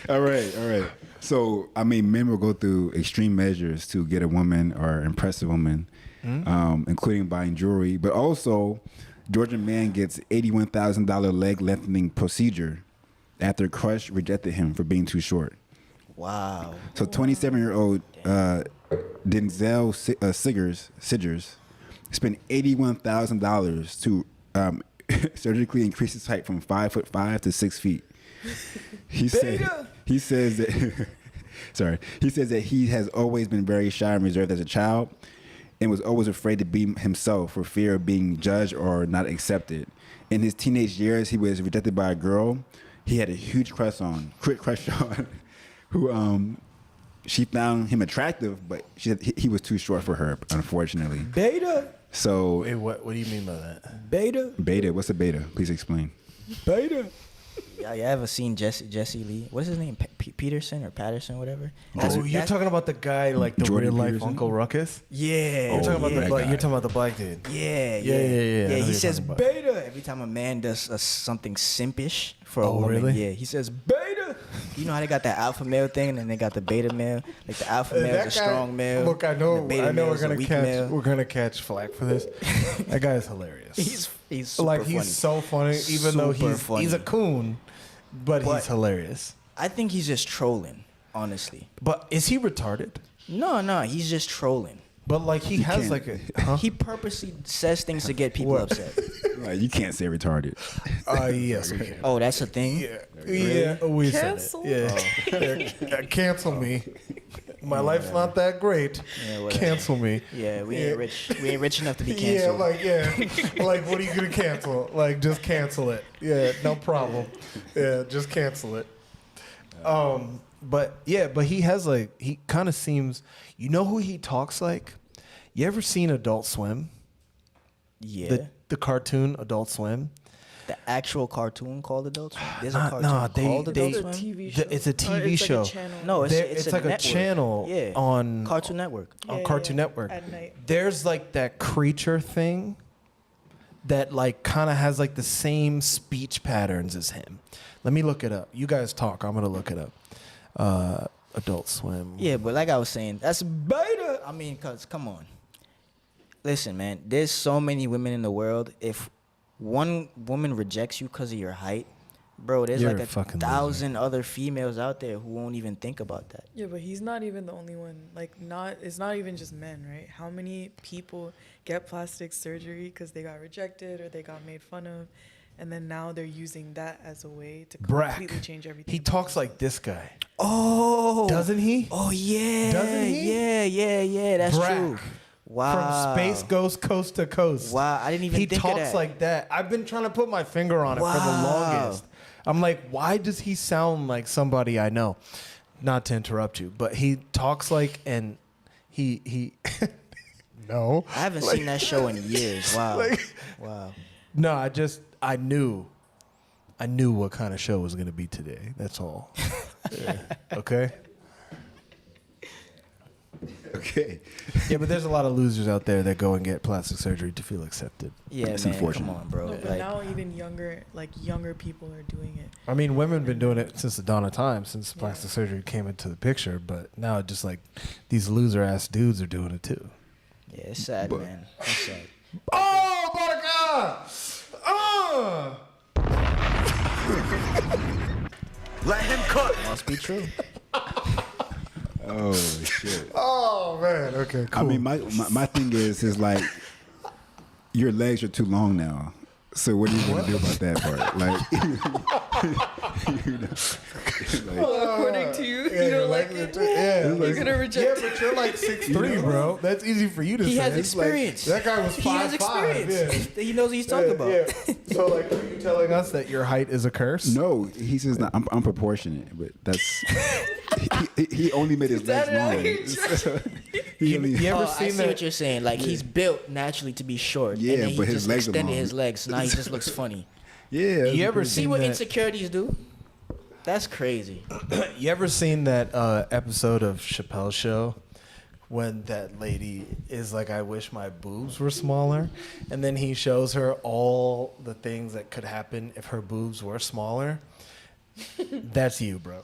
All right. So, I mean, men will go through extreme measures to get a woman or impress a woman, including buying jewelry. But also, Georgian man gets $81,000 leg lengthening procedure after crush rejected him for being too short. Wow. So 27-year-old Denzel Sidgers spent $81,000 to surgically increase his height from 5'5" to 6 feet. He says that he has always been very shy and reserved as a child, and was always afraid to be himself for fear of being judged or not accepted. In his teenage years, he was rejected by a girl he had a huge crush on, who she found him attractive, but she said he was too short for her, unfortunately. Beta. So Wait, what do you mean by that? Beta. What's a beta? Please explain. Beta. Yeah, you ever seen Jesse Lee? What's his name? Peterson or Patterson, whatever. You're talking about the guy like the Jordan real life Peterson? Uncle Ruckus? Yeah. You're talking about yeah. the black. You're talking about the black dude. Yeah. Yeah. I know He who you're says talking about. beta every time a man does something simpish for a woman. Really? Yeah, he says beta. You know how they got that alpha male thing, and then they got the beta male. Like the alpha male is a strong male. Look, I know we're we're gonna catch flack for this. That guy is hilarious. He's super like funny. he's so funny, even though Super he's funny. a coon, but he's hilarious. I think he's just trolling, honestly. But is he retarded? No, he's just trolling. But like he has can't- like a huh? He purposely says things to get people What? upset. Like, you can't say retarded. Yes, we can. Oh, that's a thing? Yeah, we Cancel? said it. Yeah. Cancel me. My life's not that great. Yeah, whatever. Cancel me. Yeah, we ain't rich. We ain't rich enough to be Yeah, canceled. like what are you gonna cancel? Like just cancel it. Yeah, no problem. Yeah, just cancel it. But he has like he kind of seems. You know who he talks like? You ever seen Adult Swim? Yeah. The cartoon Adult Swim. The actual cartoon called Adult Swim? There's a Nah, cartoon nah, called they- Adult It's a Swim? TV show. It's a TV it's show. Like a channel. No, it's It's like a network. channel Yeah. on Cartoon Network. on Yeah, Cartoon yeah, Network. at night. There's like that creature thing that like kind of has like the same speech patterns as him. Let me look it up. You guys talk. I'm gonna look it up. Adult Swim. Yeah, but like I was saying, that's beta. I mean, cause come on. Listen, man, there's so many women in the world. If one woman rejects you because of your height, bro, there's You're like a a fucking 1,000 other females out there who won't even think about that. Yeah, but he's not even the only one. Like, it's not even just men, right? How many people get plastic surgery because they got rejected or they got made fun of, and then now they're using that as a way to completely Brack. change everything. He talks like this guy. Oh, Doesn't he? Oh yeah, Doesn't he? Yeah. That's Brack. true. Wow. From space goes coast to coast. Wow, I didn't even He think of talks that. like that. I've been trying to put my finger on it for the Wow. longest. I'm like, why does he sound like somebody I know? Not to interrupt you, but he talks like, and he no. I haven't seen that show in years. Wow. Wow. No, I knew what kind of show it was going to be today. That's all. Yeah. Okay? Okay. Yeah, but there's a lot of losers out there that go and get plastic surgery to feel accepted. Yeah, It's man. unfortunate. Oh, Come on, bro. No, but Like, now even younger people are doing it. I mean, women have been doing it since the dawn of time, since plastic surgery came into the picture, but now just like these loser ass dudes are doing it too. yeah, it's sad, But- man. It's sad. Oh my God! Oh! Let him cook. Must be true. Oh shit. Oh man. Okay. Cool. I mean, my thing is like your legs are too long now. So what are you gonna do about that part? Like, you know, According to you, Yeah, you your don't like legs it. are yeah. You're gonna reject Yeah, but you're like 6'3", bro. That's easy for you to say. He has It's like, experience. that guy was 5'5". He has experience. He knows what he's talking about. Yeah. So like, are you telling us that your height is a curse? no, he says that I'm proportionate, but that's he only made his legs long. He only- You ever I seen see that? what you're saying. Like he's built naturally to be short. Yeah, and then he but his just legs are extended long. his legs. So now he just looks funny. Yeah. You ever See seen what that? insecurities do? That's crazy. You ever seen that episode of Chappelle's Show when that lady is like, I wish my boobs were smaller. And then he shows her all the things that could happen if her boobs were smaller. That's you, bro.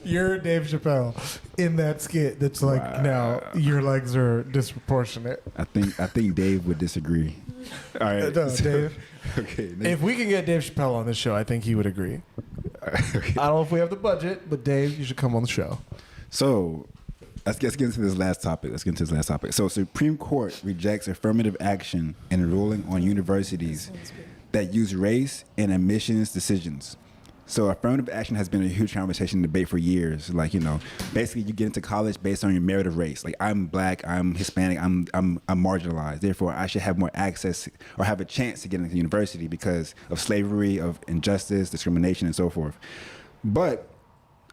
You're Dave Chappelle in that skit that's like, now your legs are disproportionate. I think Dave would disagree. All right. No, Dave. Okay. If we can get Dave Chappelle on this show, I think he would agree. Okay. I don't know if we have the budget, but Dave, you should come on the show. So let's get into this last topic. So Supreme Court rejects affirmative action in ruling on universities that use race in admissions decisions. So affirmative action has been a huge conversation debate for years. Like, you know, basically you get into college based on your merit of race. Like, I'm black, I'm Hispanic, I'm marginalized. Therefore, I should have more access or have a chance to get into university because of slavery, of injustice, discrimination, and so forth. But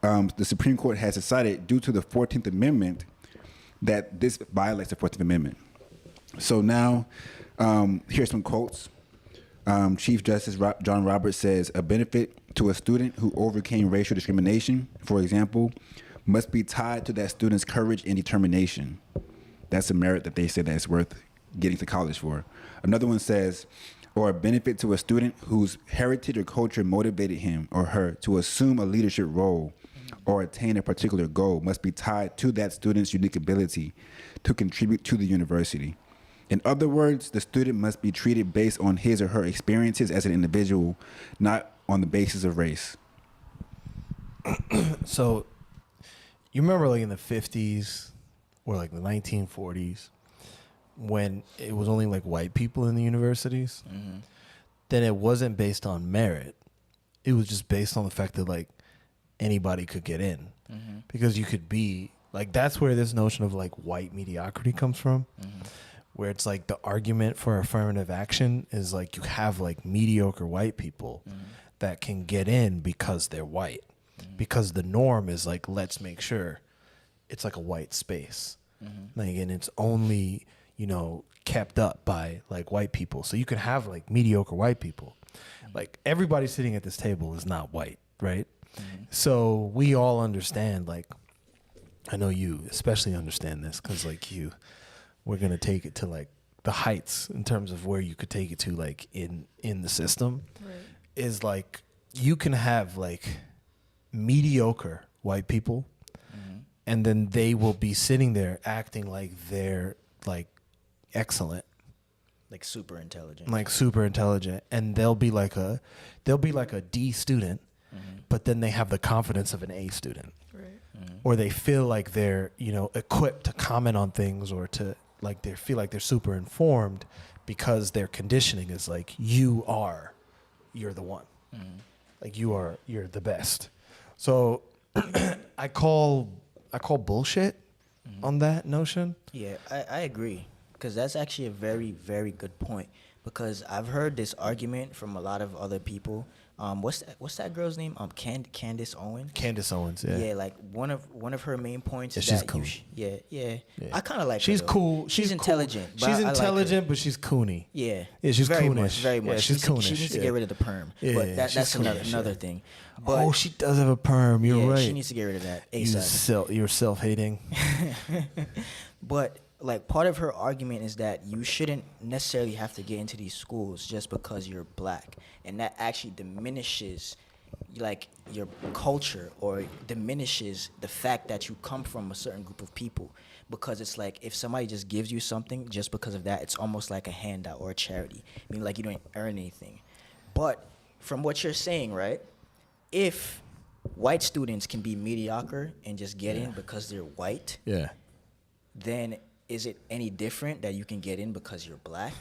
the Supreme Court has decided, due to the 14th Amendment, that this violates the 14th Amendment. So now, here's some quotes. Chief Justice John Roberts says, a benefit to a student who overcame racial discrimination, for example, must be tied to that student's courage and determination. That's a merit that they say that it's worth getting to college for. Another one says, or a benefit to a student whose heritage or culture motivated him or her to assume a leadership role or attain a particular goal must be tied to that student's unique ability to contribute to the university. In other words, the student must be treated based on his or her experiences as an individual, not on the basis of race. So, you remember like in the 50s or like the 1940s when it was only like white people in the universities? Mm-hmm. Then it wasn't based on merit. It was just based on the fact that like anybody could get in. Mm-hmm. Because you could be, like, that's where this notion of like white mediocrity comes from. Mm-hmm. Where it's like the argument for affirmative action is like you have like mediocre white people that can get in because they're white. Because the norm is like, let's make sure it's like a white space. Like, and it's only, you know, kept up by like white people. So you can have like mediocre white people. Like everybody sitting at this table is not white, right? So we all understand, like, I know you especially understand this because like we're going to take it to like the heights in terms of where you could take it to like in the system. Right. Is like you can have like mediocre white people and then they will be sitting there acting like they're like excellent. Like super intelligent. And they'll be like a D student, but then they have the confidence of an A student. Right. Or they feel like they're, you know, equipped to comment on things or to like they feel like they're super informed because their conditioning is like you're the one. Like you're the best. So I call bullshit on that notion. Yeah, I agree, because that's actually a very, very good point, because I've heard this argument from a lot of other people. What's that girl's name? Candace Owens. Candace Owens, yeah. Yeah, like one of her main points is she's that cool. Yeah. I kind of like she's her, though. cool. She's intelligent. Cool. She's intelligent, but she's coony. Yeah, she's very coonish. much, very much. Yeah, she's coonish. She needs to get rid of the perm. Yeah, but that's another thing. But she does have a perm. You're right. She needs to get rid of that ASAP. You're self-hating. But like part of her argument is that you shouldn't necessarily have to get into these schools just because you're black, and that actually diminishes like your culture or diminishes the fact that you come from a certain group of people, because it's like if somebody just gives you something just because of that, it's almost like a handout or a charity. I mean, like you don't earn anything. But from what you're saying, right, if white students can be mediocre and just get in because they're white, then is it any different that you can get in because you're black?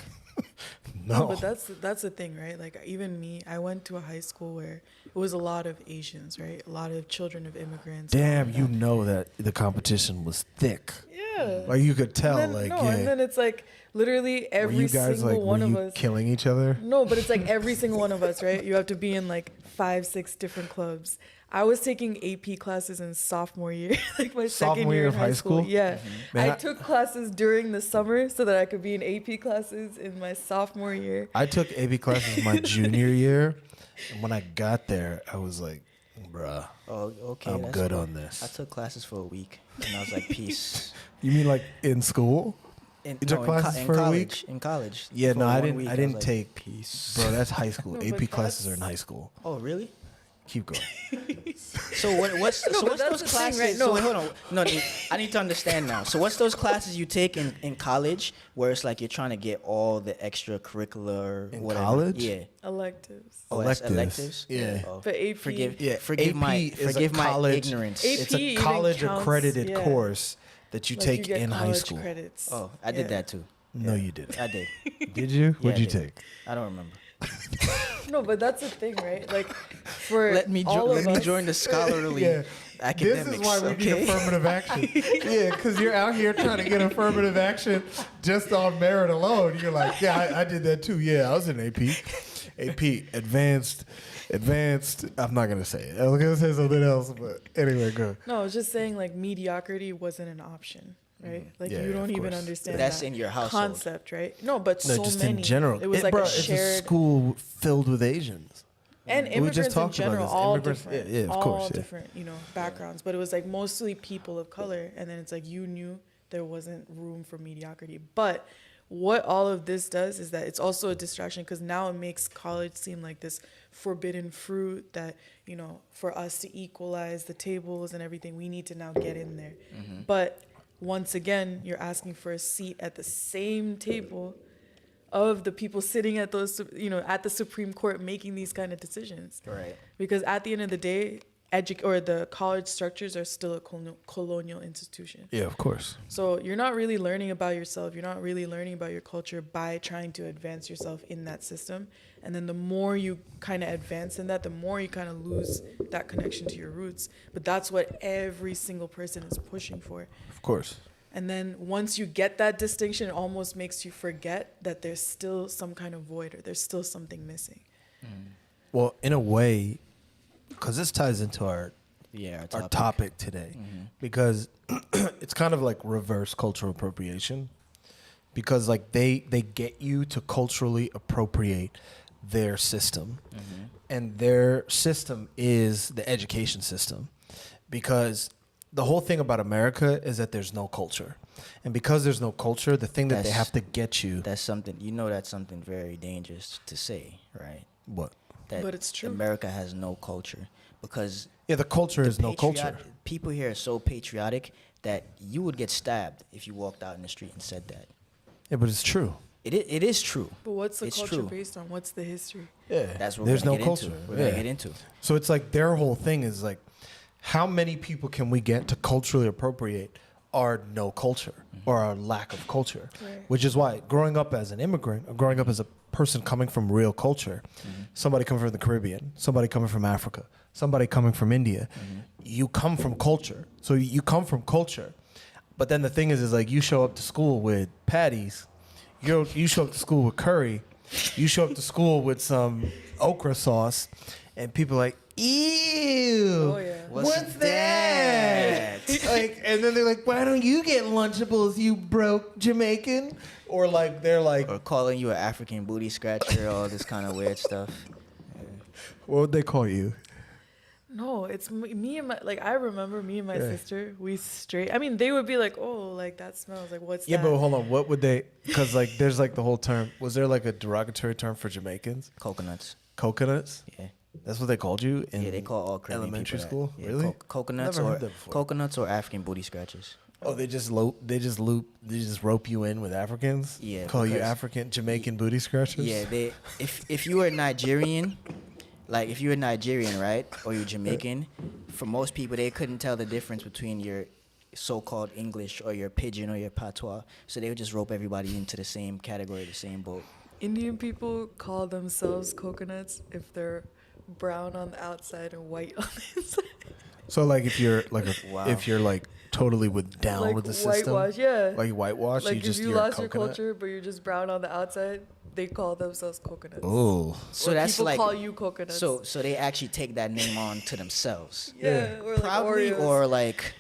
No, but that's the thing, right? Like even me, I went to a high school where it was a lot of Asians, right? A lot of children of immigrants. Damn, you know that the competition was thick. Yeah, like you could tell. And then, and then it's like literally every single one of us killing each other. No, but it's like every single one of us, right? You have to be in like 5-6 different clubs. I was taking AP classes in sophomore year, like my second year of high school. Yeah. Man, I took classes during the summer so that I could be in AP classes in my sophomore year. I took AP classes my junior year. And when I got there, I was like, Bruh, Oh, okay. I'm that's good cool. on this. I took classes for a week, and I was like, peace. You mean like in school? You took classes in for a college. week? In college. Yeah, For no, I 1 didn't. week, I was didn't like, take. peace. Bro, that's high school. No, AP but classes are in that's- high school. Oh, really? Keep going. So what's No, so but what's that's those the thing, classes? right? So No. wait, hold on. No, I need to understand now. So what's those classes you take in college where it's like you're trying to get all the extracurricular In whatever? college? Yeah. Electives. Oh, that's electives. Yeah. Oh. But AP. Forgive Yeah, forgive AP my is a forgive my college- ignorance. AP It's a even college counts, accredited yeah. course that you Like, take get in high college school. Credits. Oh, I did Yeah. that too. No, you didn't. I did. Did you? Yeah, What'd you I did. take? I don't remember. No, but that's the thing, right? Like, for Let me all of let me us, join the scholarly Yeah. academics. This is why we okay? need affirmative action. Yeah, because you're out here trying to get affirmative action just on merit alone. You're like, yeah, I did that too. Yeah, I was in AP. AP, advanced. I'm not going to say it. I was going to say something else, but anyway, go. No, I was just saying, like, mediocrity wasn't an option, right? Like, Yeah, you don't of even course. understand That's that in your household. concept, right? No, but No, so just many. in general. It was like bro, a it's shared... a school filled with Asians. And We immigrants just in talked about general, this. all Immigrants- different, yeah, of all course, yeah. different, backgrounds. But it was like mostly people of color, and then it's like you knew there wasn't room for mediocrity. But what all of this does is that it's also a distraction because now it makes college seem like this forbidden fruit that for us to equalize the tables and everything, we need to now get in there. But once again, you're asking for a seat at the same table of the people sitting at those, at the Supreme Court making these kind of decisions. Right. Because at the end of the day, the college structures are still a colonial institution. Yeah, of course. So you're not really learning about yourself. You're not really learning about your culture by trying to advance yourself in that system. And then the more you kind of advance in that, the more you kind of lose that connection to your roots. But that's what every single person is pushing for. Of course. And then once you get that distinction, it almost makes you forget that there's still some kind of void or there's still something missing. Well, in a way, because this ties into our topic today, because it's kind of like reverse cultural appropriation, because like they get you to culturally appropriate their system, and their system is the education system, because the whole thing about America is that there's no culture, and because there's no culture, the thing that they have to get you. That's something that's something very dangerous to say, right? What? That But it's true. America has no culture because Yeah, the culture is no culture. People here are so patriotic that you would get stabbed if you walked out in the street and said that. Yeah, but it's true. It is true. But what's the It's culture true. based on? What's the history? Yeah, That's what there's we're no gonna get culture. into. We're gonna get into. So it's like their whole thing is like, how many people can we get to culturally appropriate our no culture or our lack of culture? Right. Which is why growing up as an immigrant or growing up as a person coming from real culture, somebody coming from the Caribbean, somebody coming from Africa, somebody coming from India, you come from culture. So you come from culture. But then the thing is like you show up to school with patties, you show up to school with curry, you show up to school with some okra sauce, and people are like, ew, Oh, yeah. what's that? Like, and then they're like, why don't you get Lunchables, you broke Jamaican? Or like, they're like, Or calling you an African booty scratcher, all this kind of weird stuff. what would they call you? No, it's me and my, I remember me and my sister, they would be like, oh, like that smells, like what's Yeah, that? but hold on, what would they, because like, there's like the whole term, was there like a derogatory term for Jamaicans? Coconuts. Coconuts? Yeah. That's what they called you in Yeah, they call all Caribbean elementary people school? that. Yeah, Really? coconuts Never or heard that before. coconuts or African booty scratchers. Oh, they just rope you in with Africans? Yeah, Call you because- African Jamaican booty scratchers? Yeah, if you were Nigerian, if you were Nigerian, right, or you're Jamaican, for most people they couldn't tell the difference between your so-called English or your pidgin or your patois, so they would just rope everybody into the same category, the same boat. Indian people call themselves coconuts if they're brown on the outside and white on the inside. So like if you're like Wow. if you're like totally down Like with the system, whitewash, yeah. like whitewash, Like you just if you you're a lost your coconut? culture, but you're just brown on the outside, they call themselves coconuts. Oh, So Or that's people like call you coconuts. So they actually take that name on to themselves, yeah, or like proudly Oreos. or like,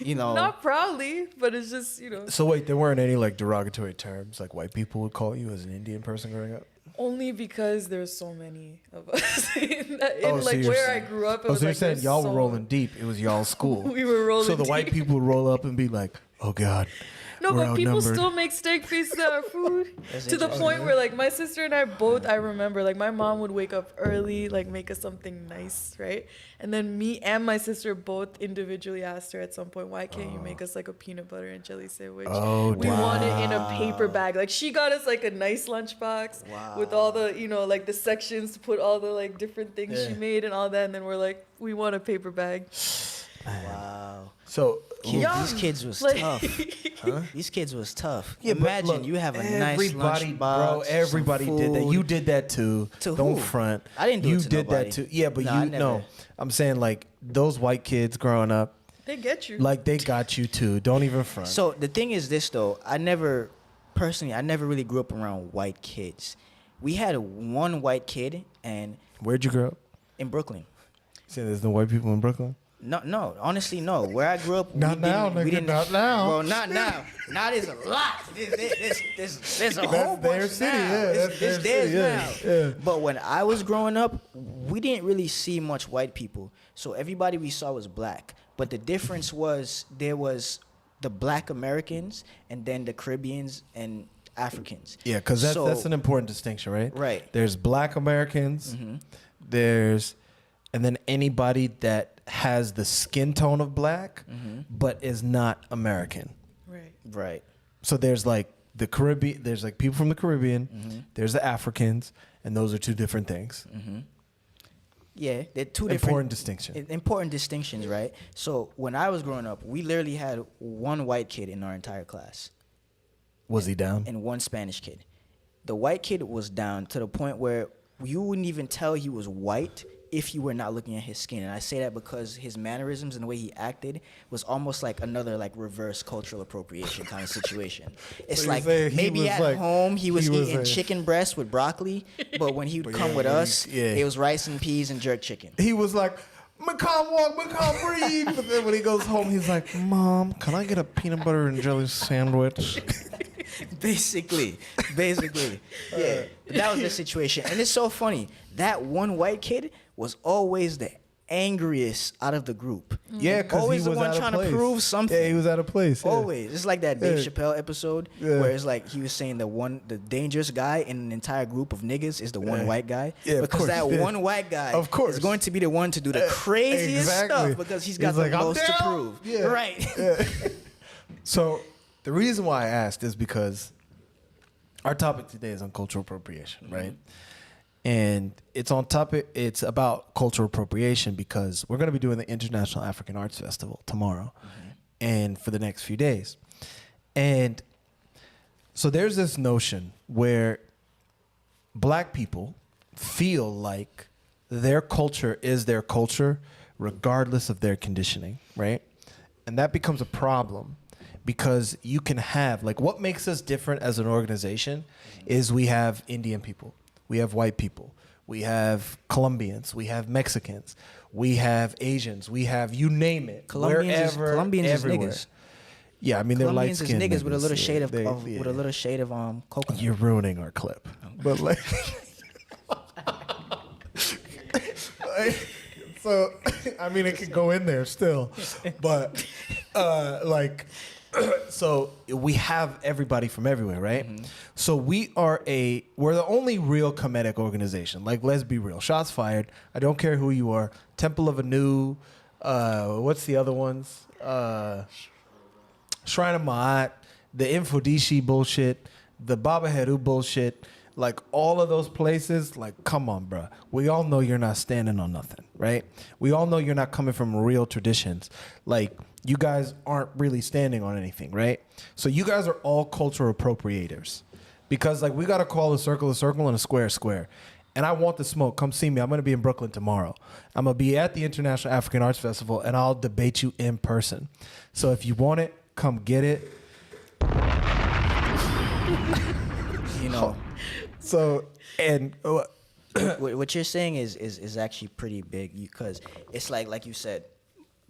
Not proudly, but it's just so wait, there weren't any like derogatory terms like white people would call you as an Indian person growing up? Only because there's so many of us in Oh, so like you're where I saying- grew up. It Oh, was so you're like saying there's y'all so were rolling deep. It was y'all's school. We were rolling So the white deep. people would roll up and be like, oh, God. No, we're but people outnumbered. still make steak faces at our food That's to the interesting. point where like my sister and I both, I remember like my mom would wake up early, like make us something nice, right? And then me and my sister both individually asked her at some point, why can't you make us like a peanut butter and jelly sandwich? Oh, we damn. want it in a paper bag. Like she got us like a nice lunchbox with all the, you know, like the sections to put all the like different things she made and all that. And then we're like, we want a paper bag. Wow. So, These kids was Like- tough. These kids was tough. yeah, but Imagine look, you have a nice everybody, lunchbox. bro, everybody some did that. food. You did that too. To Don't who? front. I didn't do you it to did nobody. that too. Yeah, but No, I you never. know. I'm saying like those white kids growing up, They get you. like they got you too. Don't even front. So the thing is this though, I never really grew up around white kids. We had one white kid and Where'd you grow up? in Brooklyn. See, there's no white people in Brooklyn. No, honestly, no. Where I grew up, Not now, nigga, not now. Well, not now. Now there's a lot. There's a whole That's their bunch city, now. yeah, It's that's their theirs city, yeah, now. yeah. But when I was growing up, we didn't really see much white people. So everybody we saw was black. But the difference was there was the black Americans and then the Caribbeans and Africans. Yeah, because that's an important distinction, right? Right. There's black Americans. And then anybody that has the skin tone of black, but is not American. Right. Right. So there's like the Caribbean, there's like people from the Caribbean, there's the Africans, and those are two different things. Yeah, they're two Important different distinction. Important distinctions, right? So when I was growing up, we literally had one white kid in our entire class Was he down? and one Spanish kid. The white kid was down to the point where you wouldn't even tell he was white if you were not looking at his skin. And I say that because his mannerisms and the way he acted was almost like another like reverse cultural appropriation kind of situation. It's So like you're saying he maybe was at like- home he was eating a- chicken breast with broccoli, but when he would come with us, it was rice and peas and jerk chicken. He was like, McCall walk, McCall breathe. But then when he goes home, he's like, Mom, can I get a peanut butter and jelly sandwich? Basically. Yeah. That was the situation. And it's so funny. That one white kid was always the angriest out of the group. Yeah, because he Always was the one out of trying to place. prove something. Yeah, he was out of place. Yeah. Always. It's like that Dave Yeah. Chappelle episode Yeah. where it's like he was saying the dangerous guy in an entire group of niggas is the one Yeah. white guy. Yeah, of because course. that Yeah. one white guy Of course. is going to be the one to do the craziest exactly. stuff because he's got He's the like, "I'm most to down." prove. Yeah. Right. Yeah. So the reason why I asked is because our topic today is on cultural appropriation, right? And it's about cultural appropriation because we're going to be doing the International African Arts Festival tomorrow and for the next few days. And so there's this notion where black people feel like their culture is their culture regardless of their conditioning, right? And that becomes a problem because you can have, like, what makes us different as an organization is we have Indian people, we have white people, we have Colombians, we have Mexicans, we have Asians, we have, you name it, Colombians is everywhere. niggas. Yeah, I mean, they're Colombians is light-skinned niggas with a little shade of yeah. with a little shade of coconut. You're ruining our clip. But like, so I mean, it could go in there still, but so we have everybody from everywhere, right? So we're the only real Kemetic organization. Like, let's be real. Shots fired. I don't care who you are. Temple of Anu. What's the other ones? Shrine of Ma'at, the Infodishi bullshit, the Baba Heru bullshit, like all of those places, like, come on, bro. We all know you're not standing on nothing, right? We all know you're not coming from real traditions. Like, you guys aren't really standing on anything, right? So you guys are all cultural appropriators because, like, we got to call a circle and a square a square. And I want the smoke. Come see me. I'm going to be in Brooklyn tomorrow. I'm going to be at the International African Arts Festival, and I'll debate you in person. So if you want it, come get it. You know, So, and what you're saying is actually pretty big because it's like you said,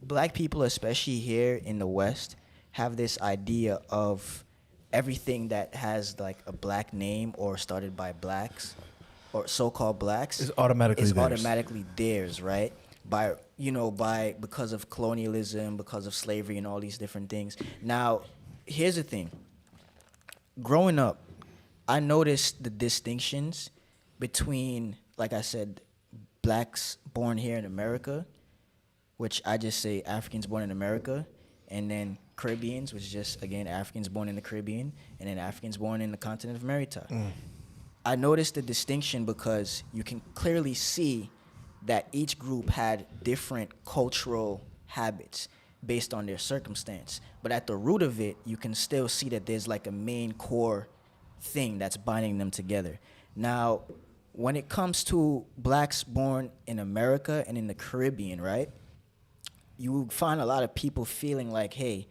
black people, especially here in the West, have this idea of everything that has like a black name or started by blacks or so-called blacks It's automatically is theirs. automatically theirs, right? Because of colonialism, because of slavery, and all these different things. Now, here's the thing. Growing up, I noticed the distinctions between, like I said, blacks born here in America, which I just say Africans born in America, and then Caribbeans, which is just, again, Africans born in the Caribbean, and then Africans born in the continent of America. I noticed the distinction because you can clearly see that each group had different cultural habits based on their circumstance. But at the root of it, you can still see that there's like a main core thing that's binding them together. Now, when it comes to blacks born in America and in the Caribbean, right, you find a lot of people feeling like, hey,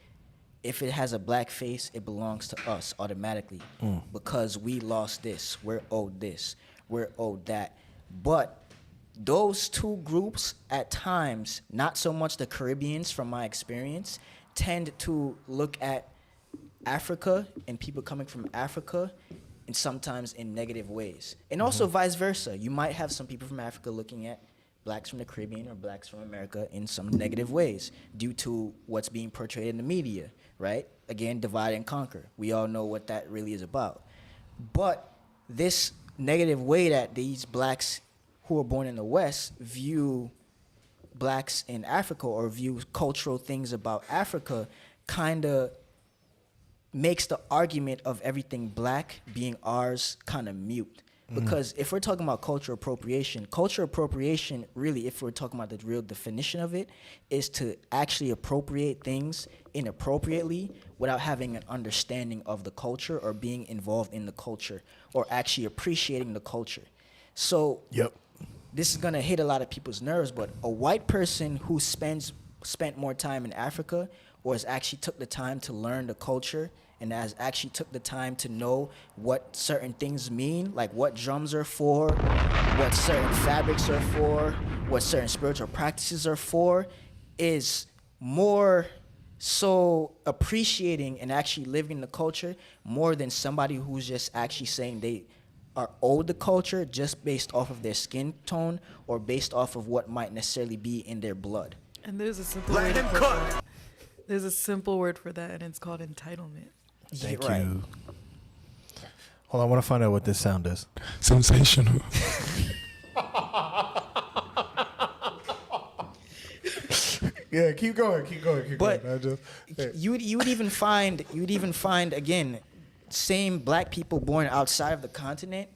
if it has a black face, it belongs to us automatically because we lost this, we're owed this, we're owed that. But those two groups at times, not so much the Caribbeans from my experience, tend to look at Africa and people coming from Africa and sometimes in negative ways. And also vice versa. You might have some people from Africa looking at blacks from the Caribbean or blacks from America in some negative ways due to what's being portrayed in the media, right? Again, divide and conquer. We all know what that really is about. But this negative way that these blacks who are born in the West view blacks in Africa or view cultural things about Africa kind of makes the argument of everything black being ours kind of mute. Because if we're talking about cultural appropriation really, if we're talking about the real definition of it, is to actually appropriate things inappropriately without having an understanding of the culture or being involved in the culture or actually appreciating the culture. So this is going to hit a lot of people's nerves, but a white person who spent more time in Africa or has actually took the time to learn the culture and has actually took the time to know what certain things mean, like what drums are for, what certain fabrics are for, what certain spiritual practices are for, is more so appreciating and actually living the culture more than somebody who's just actually saying they are owed the culture just based off of their skin tone or based off of what might necessarily be in their blood. And there's a simple Let word him for cook. that. There's a simple word for that, and it's called entitlement. Thank Right. you. Hold on, I want to find out what this sound is. Sensational. Yeah, keep going. But you would even find again, same black people born outside of the continent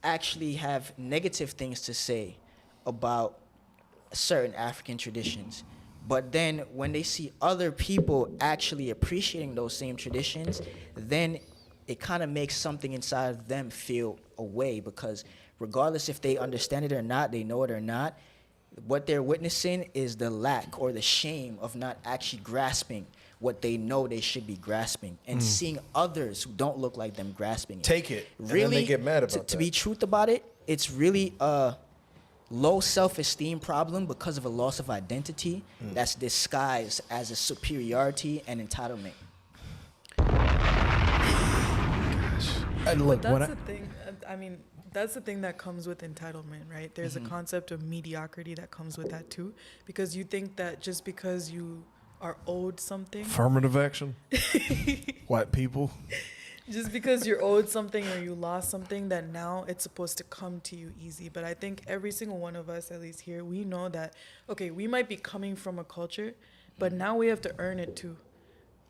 actually have negative things to say about certain African traditions. But then when they see other people actually appreciating those same traditions, then it kind of makes something inside of them feel away, because regardless if they understand it or not, they know it or not, what they're witnessing is the lack or the shame of not actually grasping what they know they should be grasping, and seeing others who don't look like them grasping it. Take it. And then Really, they get mad about to that. be truth about it, it's really a low self-esteem problem because of a loss of identity that's disguised as a superiority and entitlement. And look, But when that's the thing. I mean, that's the thing that comes with entitlement, right? There's a concept of mediocrity that comes with that too, because you think that just because you are owed something, affirmative action, white people. just because you're owed something or you lost something, that now it's supposed to come to you easy. But I think every single one of us, at least here, we know that, okay, we might be coming from a culture, but now we have to earn it too.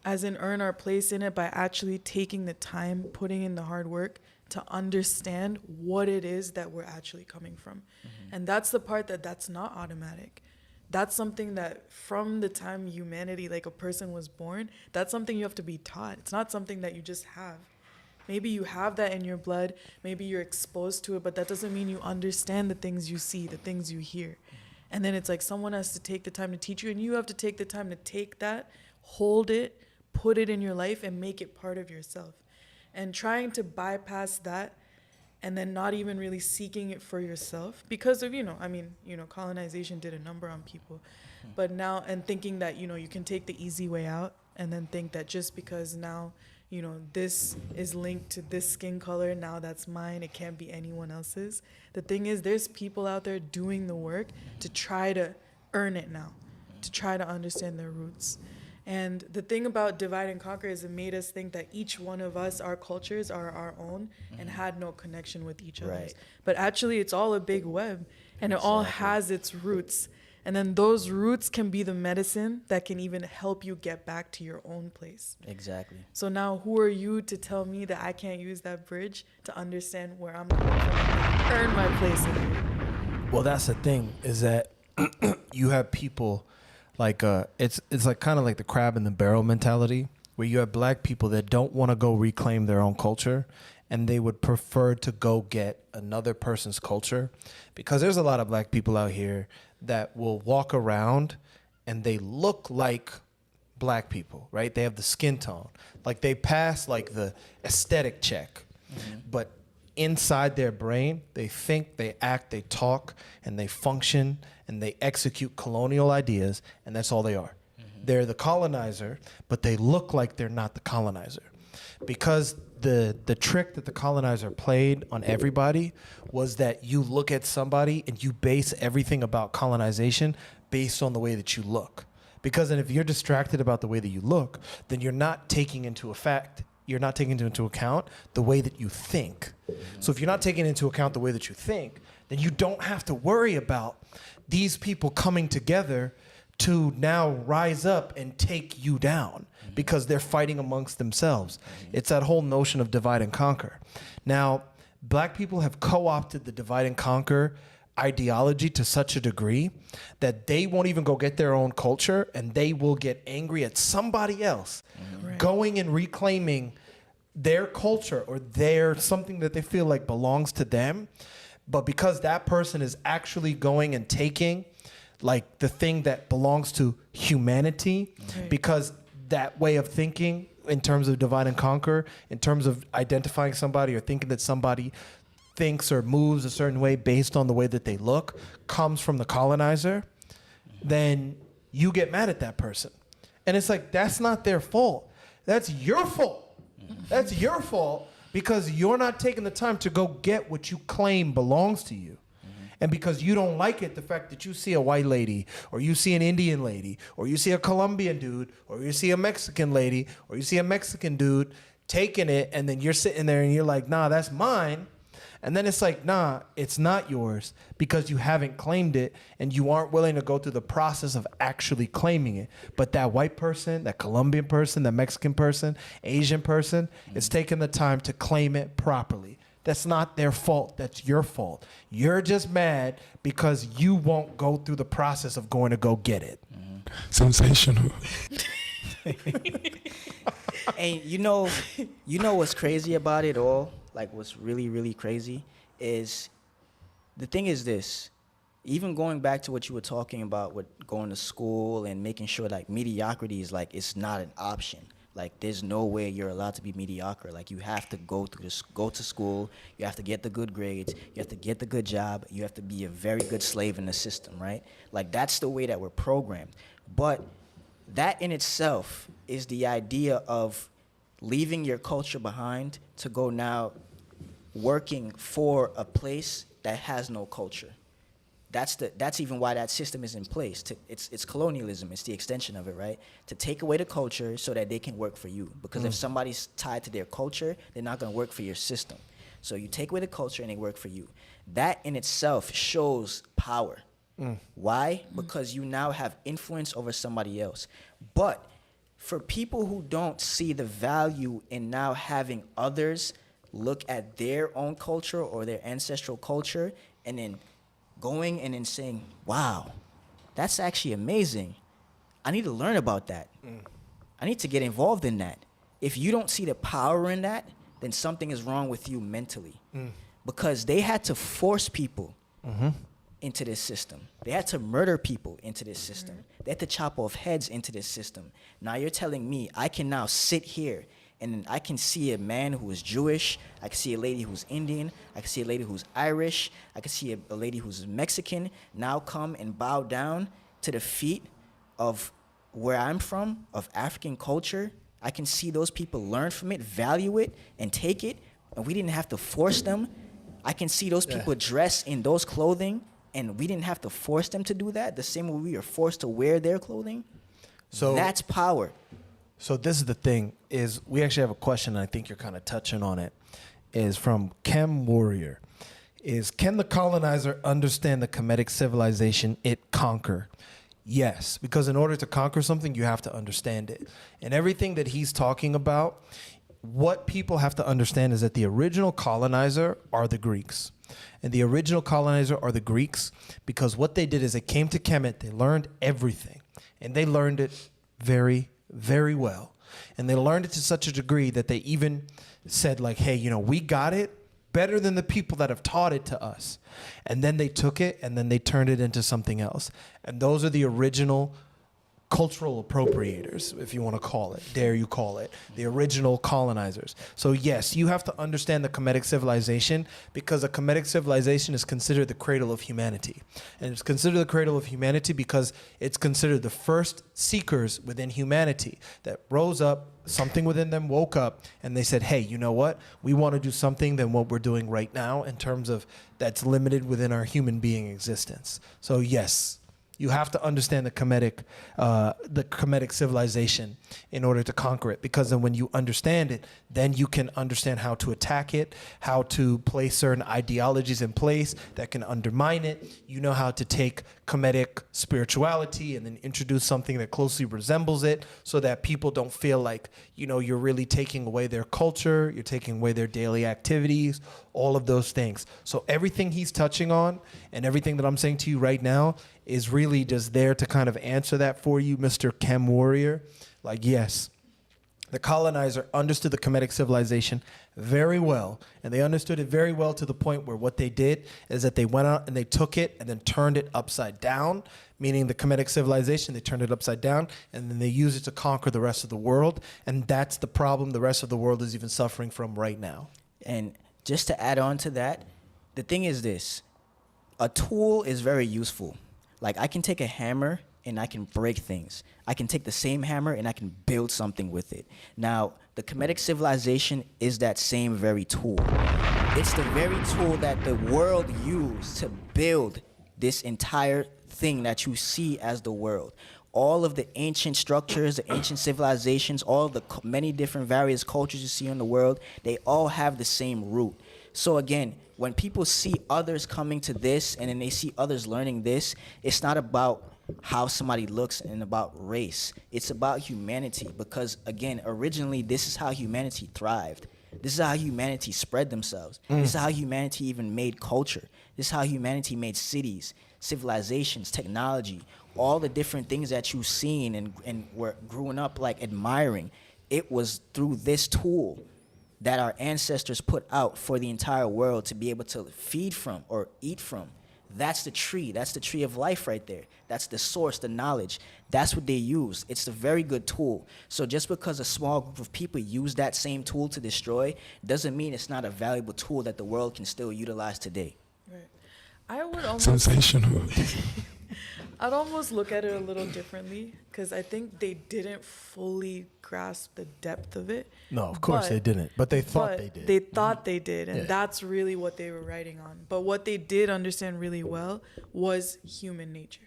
As in earn our place in it by actually taking the time, putting in the hard work to understand what it is that we're actually coming from. And that's the part that's not automatic. That's something that from the time humanity, like a person was born, that's something you have to be taught. It's not something that you just have. Maybe you have that in your blood, maybe you're exposed to it, but that doesn't mean you understand the things you see, the things you hear. And then it's like someone has to take the time to teach you, and you have to take the time to take that, hold it, put it in your life, and make it part of yourself. And trying to bypass that and then not even really seeking it for yourself because of, colonization did a number on people. But now, and thinking that, you can take the easy way out and then think that just because now you know, this is linked to this skin color, now that's mine, it can't be anyone else's. The thing is, there's people out there doing the work to try to earn it now, to try to understand their roots. And the thing about divide and conquer is it made us think that each one of us, our cultures are our own and had no connection with each other's. Right. But actually, it's all a big web, and it all has its roots. And then those roots can be the medicine that can even help you get back to your own place. Exactly. So now who are you to tell me that I can't use that bridge to understand where I'm coming from and earn my place in it? Well, that's the thing, is that you have people like it's like kind of like the crab in the barrel mentality, where you have black people that don't want to go reclaim their own culture, and they would prefer to go get another person's culture, because there's a lot of black people out here that will walk around and they look like black people, right? They have the skin tone, like they pass like the aesthetic check, but inside their brain, they think, they act, they talk, and they function, and they execute colonial ideas, and that's all they are. They're the colonizer, but they look like they're not the colonizer. Because the trick that the colonizer played on everybody was that you look at somebody and you base everything about colonization based on the way that you look. Because then if you're distracted about the way that you look, then you're not taking into account the way that you think. So if you're not taking into account the way that you think, then you don't have to worry about these people coming together to now rise up and take you down, because they're fighting amongst themselves. It's that whole notion of divide and conquer. Now, black people have co-opted the divide and conquer ideology to such a degree that they won't even go get their own culture, and they will get angry at somebody else going and reclaiming their culture or their something that they feel like belongs to them. But because that person is actually going and taking like the thing that belongs to humanity, because that way of thinking in terms of divide and conquer, in terms of identifying somebody or thinking that somebody thinks or moves a certain way based on the way that they look, comes from the colonizer, then you get mad at that person. And it's like, that's not their fault. That's your fault. That's your fault, because you're not taking the time to go get what you claim belongs to you. And because you don't like it, the fact that you see a white lady, or you see an Indian lady, or you see a Colombian dude, or you see a Mexican lady, or you see a Mexican dude taking it, and then you're sitting there and you're like, nah, that's mine. And then it's like, nah, it's not yours, because you haven't claimed it and you aren't willing to go through the process of actually claiming it. But that white person, that Colombian person, that Mexican person, Asian person is taking the time to claim it properly. That's not their fault. That's your fault. You're just mad because you won't go through the process of going to go get it. Sensational. And you know what's crazy about it all? Like, what's really, really crazy is, the thing is this, even going back to what you were talking about with going to school and making sure like mediocrity is like, it's not an option. Like, there's no way you're allowed to be mediocre. Like, you have to go to school, you have to get the good grades, you have to get the good job, you have to be a very good slave in the system, right? Like, that's the way that we're programmed. But that in itself is the idea of leaving your culture behind to go now working for a place that has no culture. That's even why that system is in place. It's colonialism. It's the extension of it, right? To take away the culture so that they can work for you. Because if somebody's tied to their culture, they're not going to work for your system. So you take away the culture and they work for you. That in itself shows power. Why? Because you now have influence over somebody else. But for people who don't see the value in now having others look at their own culture or their ancestral culture and then going and then saying, wow, that's actually amazing. I need to learn about that. I need to get involved in that. If you don't see the power in that, then something is wrong with you mentally. Because they had to force people into this system. They had to murder people into this system. They had to chop off heads into this system. Now you're telling me I can now sit here and I can see a man who is Jewish, I can see a lady who's Indian, I can see a lady who's Irish, I can see a lady who's Mexican now come and bow down to the feet of where I'm from, of African culture, I can see those people learn from it, value it, and take it, and we didn't have to force them. I can see those people dress in those clothing, and we didn't have to force them to do that, the same way we are forced to wear their clothing. So that's power. So this is the thing, is we actually have a question, and I think you're kind of touching on it, is from Chem Warrior. Is, can the colonizer understand the Kemetic civilization it conquer? Yes, because in order to conquer something, you have to understand it. And everything that he's talking about, what people have to understand is that the original colonizer are the Greeks. And the original colonizer are the Greeks because what they did is they came to Kemet, they learned everything. And they learned it very, very well. And they learned it to such a degree that they even said, like, hey, you know, we got it better than the people that have taught it to us. And then they took it and then they turned it into something else. And those are the original cultural appropriators, if you want to call it, dare you call it, the original colonizers. So yes, you have to understand the Kemetic civilization because a Kemetic civilization is considered the cradle of humanity. And it's considered the cradle of humanity because it's considered the first seekers within humanity that rose up, something within them woke up, and they said, hey, you know what? We want to do something than what we're doing right now in terms of that's limited within our human being existence. So yes, you have to understand the Kemetic civilization in order to conquer it, because then when you understand it, then you can understand how to attack it, how to place certain ideologies in place that can undermine it. You know how to take Kemetic spirituality and then introduce something that closely resembles it so that people don't feel like, you know, you're really taking away their culture, you're taking away their daily activities, all of those things. So everything he's touching on and everything that I'm saying to you right now is really just there to kind of answer that for you, Mr. Chem Warrior. Like, yes, the colonizer understood the Kemetic civilization very well, and they understood it very well to the point where what they did is that they went out and they took it and then turned it upside down, meaning the Kemetic civilization, they turned it upside down, and then they used it to conquer the rest of the world, and that's the problem the rest of the world is even suffering from right now. And just to add on to that, the thing is this, a tool is very useful. Like, I can take a hammer and I can break things. I can take the same hammer and I can build something with it. Now, the Kemetic civilization is that same very tool. It's the very tool that the world used to build this entire thing that you see as the world. All of the ancient structures, the ancient civilizations, all of the many different various cultures you see in the world, they all have the same root. So again, when people see others coming to this and then they see others learning this, it's not about how somebody looks and about race. It's about humanity because, again, originally this is how humanity thrived. This is how humanity spread themselves. This is how humanity even made culture. This is how humanity made cities, civilizations, technology, all the different things that you've seen and were growing up like admiring. It was through this tool that our ancestors put out for the entire world to be able to feed from or eat from. That's the tree. That's the tree of life right there. That's the source, the knowledge. That's what they use. It's a very good tool. So just because a small group of people use that same tool to destroy doesn't mean it's not a valuable tool that the world can still utilize today. Right. I would almost Sensational. I'd almost look at it a little differently because I think they didn't fully grasp the depth of it. No, of course they didn't, but they thought they did. They thought they did, and Yeah. that's really what they were writing on. But what they did understand really well was human nature.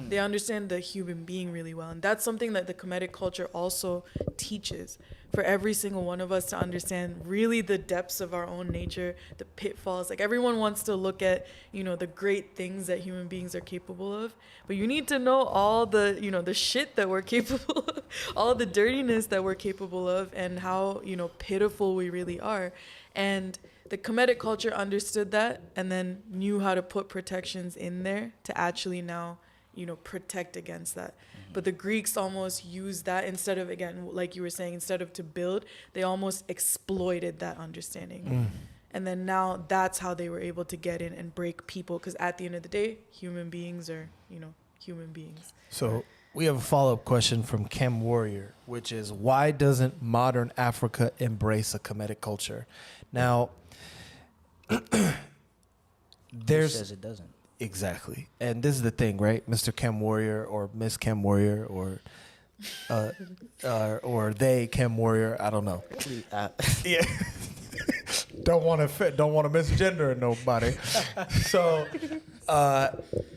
They understand the human being really well, and that's something that the Kemetic culture also teaches for every single one of us to understand really the depths of our own nature, the pitfalls. Like, everyone wants to look at, you know, the great things that human beings are capable of, but you need to know all the, you know, the shit that we're capable of, all the dirtiness that we're capable of, and how, you know, pitiful we really are. And the Kemetic culture understood that and then knew how to put protections in there to actually now, you know, protect against that. But the Greeks almost used that instead of, again, like you were saying, instead of to build, they almost exploited that understanding. And then now that's how they were able to get in and break people, because at the end of the day, human beings are, you know, human beings. So we have a follow-up question from Chem Warrior, which is, why doesn't modern Africa embrace a Kemetic culture? Now, Who there's... says it doesn't? Exactly. And this is the thing, right? Mr. Chem Warrior or Miss Chem Warrior or or they, Chem Warrior. I don't know. Yeah. don't want to misgender nobody. So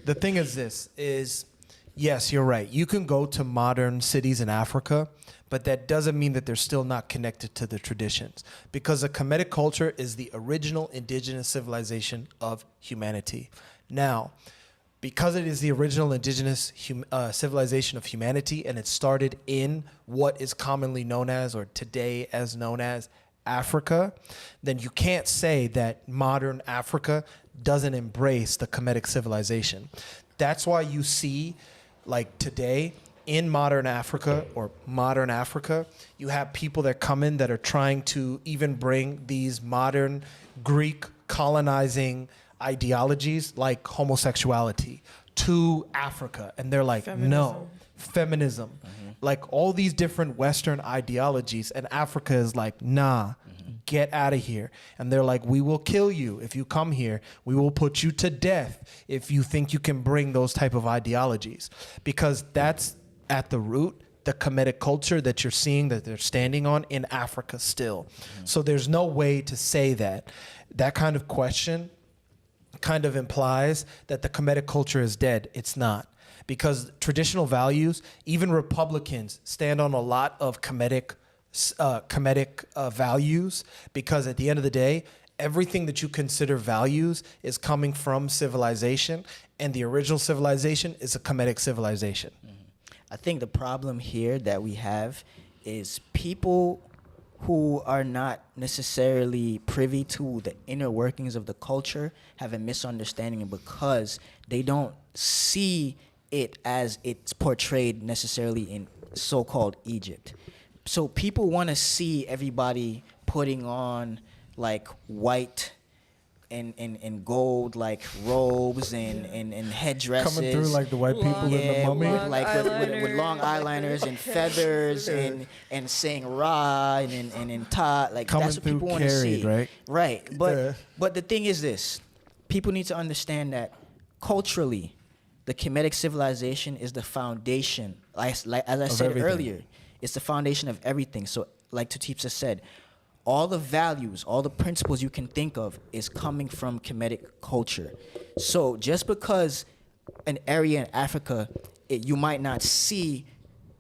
the thing is this is, yes, you're right. You can go to modern cities in Africa, but that doesn't mean that they're still not connected to the traditions, because the Kemetic culture is the original indigenous civilization of humanity. Now, because it is the original indigenous civilization of humanity, and it started in what is commonly known as, or today as known as, Africa, then you can't say that modern Africa doesn't embrace the Kemetic civilization. That's why you see, like today, in modern Africa, you have people that come in that are trying to even bring these modern Greek colonizing ideologies like homosexuality to Africa. And they're like, no, feminism. Like all these different Western ideologies, and Africa is like, nah, get out of here. And they're like, we will kill you if you come here. We will put you to death if you think you can bring those type of ideologies. Because that's at the root, the Kemetic culture that you're seeing that they're standing on in Africa still. So there's no way to say that. That kind of question kind of implies that the Kemetic culture is dead. It's not. Because traditional values, even Republicans stand on a lot of Kemetic values, because at the end of the day, everything that you consider values is coming from civilization, and the original civilization is a Kemetic civilization. I think the problem here that we have is people who are not necessarily privy to the inner workings of the culture have a misunderstanding because they don't see it as it's portrayed necessarily in so-called Egypt. So people want to see everybody putting on like white and gold like robes and headdresses. Coming through like the white people in the Mummy. With long eyeliners and feathers and saying Ra and Ta. Like Coming that's what people want to carried, see. right? Right. But the thing is this. People need to understand that culturally, the Kemetic civilization is the foundation. As I said everything. earlier, it's the foundation of everything. So like Tutipsa said, all the values, all the principles you can think of is coming from Kemetic culture. So just because an area in Africa, you might not see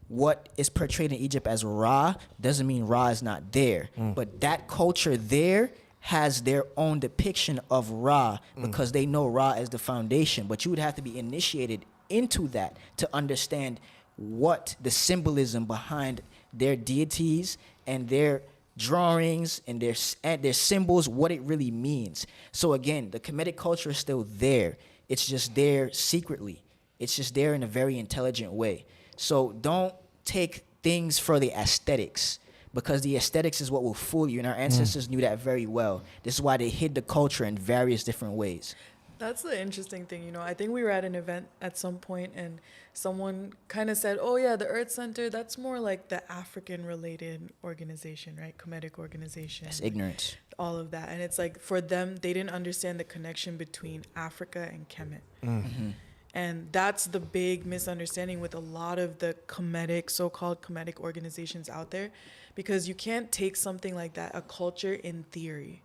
what is portrayed in Egypt as Ra, doesn't mean Ra is not there. But that culture there has their own depiction of Ra because they know Ra as the foundation. But you would have to be initiated into that to understand what the symbolism behind their deities and their drawings and their symbols, what it really means. So again, the Kemetic culture is still there. It's just there secretly. It's just there in a very intelligent way. So don't take things for the aesthetics, because the aesthetics is what will fool you, and our ancestors knew that very well. This is why they hid the culture in various different ways. That's the interesting thing, you know. I think we were at an event at some point and someone kind of said, oh yeah, the Earth Center, that's more like the African related organization, right? Kemetic organization. It's ignorance. All of that. And it's like for them, they didn't understand the connection between Africa and Kemet. And that's the big misunderstanding with a lot of the Kemetic, so-called Kemetic organizations out there, because you can't take something like that, a culture in theory.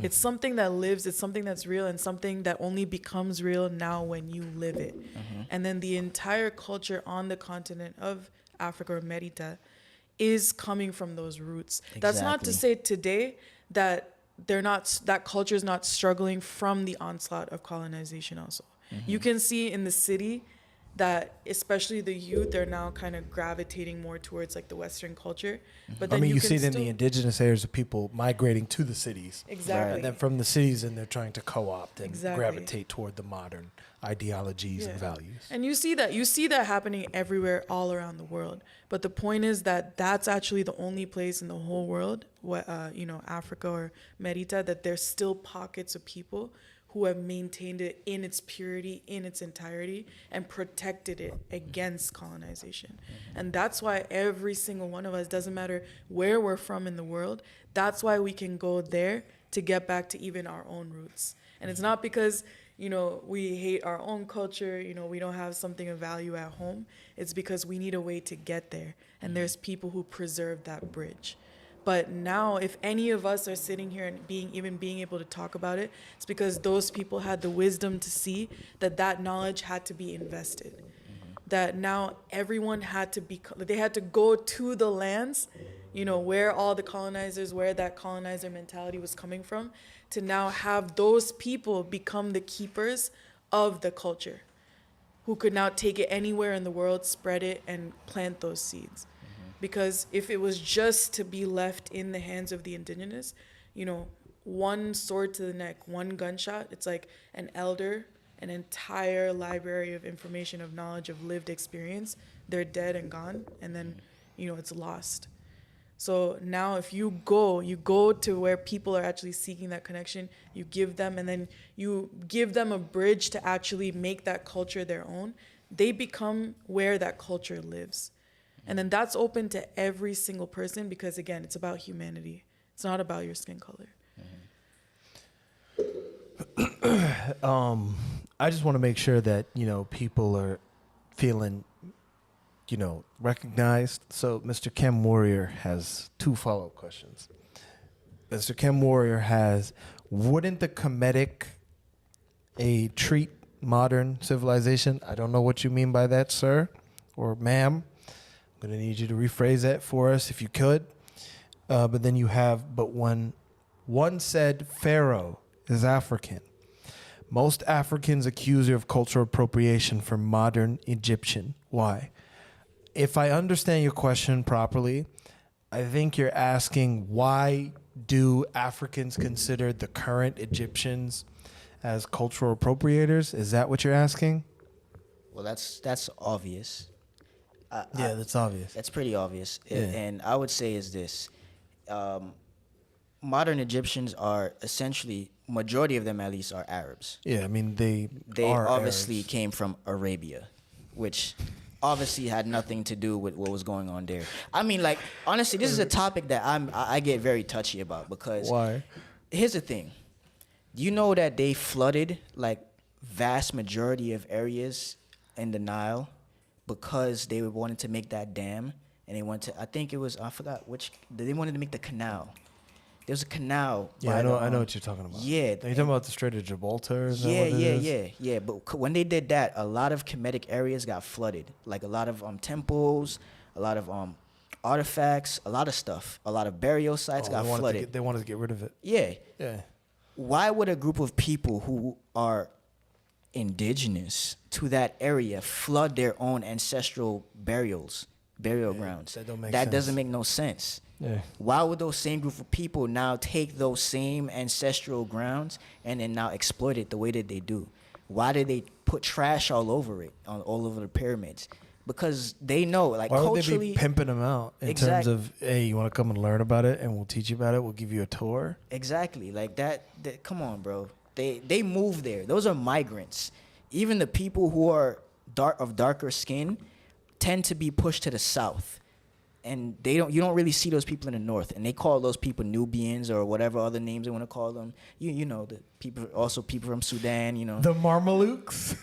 It's something that lives, it's something that's real, and something that only becomes real now when you live it. And then the entire culture on the continent of Africa, or Merita, is coming from those roots. That's not to say today that that culture is not struggling from the onslaught of colonization also. You can see in the city that especially the youth are now kind of gravitating more towards like the Western culture. But then you see it in the indigenous areas of people migrating to the cities. Exactly. And then from the cities, and they're trying to co-opt and Exactly. gravitate toward the modern ideologies and values. And you see that happening everywhere, all around the world. But the point is that that's actually the only place in the whole world, Africa or Merita, that there's still pockets of people who have maintained it in its purity, in its entirety, and protected it against colonization. And that's why every single one of us, doesn't matter where we're from in the world, that's why we can go there to get back to even our own roots. And it's not because we hate our own culture, we don't have something of value at home. It's because we need a way to get there. And there's people who preserve that bridge. But now, if any of us are sitting here and being able to talk about it, it's because those people had the wisdom to see that knowledge had to be invested. That now everyone they had to go to the lands, where all the colonizers, where that colonizer mentality was coming from, to now have those people become the keepers of the culture, who could now take it anywhere in the world, spread it, and plant those seeds. Because if it was just to be left in the hands of the indigenous, one sword to the neck, one gunshot, it's like an entire library of information, of knowledge, of lived experience, they're dead and gone, and then, it's lost. So now if you go to where people are actually seeking that connection, you give them, and then you give them a bridge to actually make that culture their own, they become where that culture lives. And then that's open to every single person because, again, it's about humanity. It's not about your skin color. I just want to make sure that, people are feeling, recognized. So Mr. Chem Warrior has 2 follow-up questions. Mr. Chem Warrior has, wouldn't the Kemetic treat modern civilization? I don't know what you mean by that, sir or ma'am. I'm going to need you to rephrase that for us if you could. But then you have, but when one said Pharaoh is African, most Africans accuse you of cultural appropriation for modern Egyptian. Why? If I understand your question properly, I think you're asking why do Africans consider the current Egyptians as cultural appropriators? Is that what you're asking? Well, that's obvious. That's obvious. That's pretty obvious. Yeah. And I would say is this. Modern Egyptians are essentially, majority of them at least, are Arabs. Yeah, I mean, they are obviously Arabs. came from Arabia, which obviously had nothing to do with what was going on there. I mean, like, honestly, this is a topic that I get very touchy about because... Why? Here's the thing. You know that they flooded, like, vast majority of areas in the Nile because they wanted to make that dam, and they wanted to, I think it was, I forgot which, they wanted to make the canal. There's a canal. Yeah, I know what you're talking about. Yeah. Are you talking about the Strait of Gibraltar? Is that Yeah, what it is? yeah. But when they did that, a lot of Kemetic areas got flooded. Like a lot of temples, a lot of artifacts, a lot of stuff. A lot of burial sites got flooded. They wanted to get rid of it. Yeah. Yeah. Why would a group of people who are indigenous to that area flood their own ancestral burial grounds? That don't make That sense. doesn't make no sense. Yeah. Why would those same group of people now take those same ancestral grounds and then now exploit it the way that they do? Why did they put trash all over it, all over the pyramids? Because they know, like, Why would culturally, they be pimping them out in terms of, hey, you want to come and learn about it, and we'll teach you about it. We'll give you a tour. exactly like that. Come on, bro. They move there. Those are migrants. Even the people who are darker skin tend to be pushed to the south. And you don't really see those people in the north, and they call those people Nubians or whatever other names they want to call them. You know, the people, also people from Sudan. You know, The Marmaluks.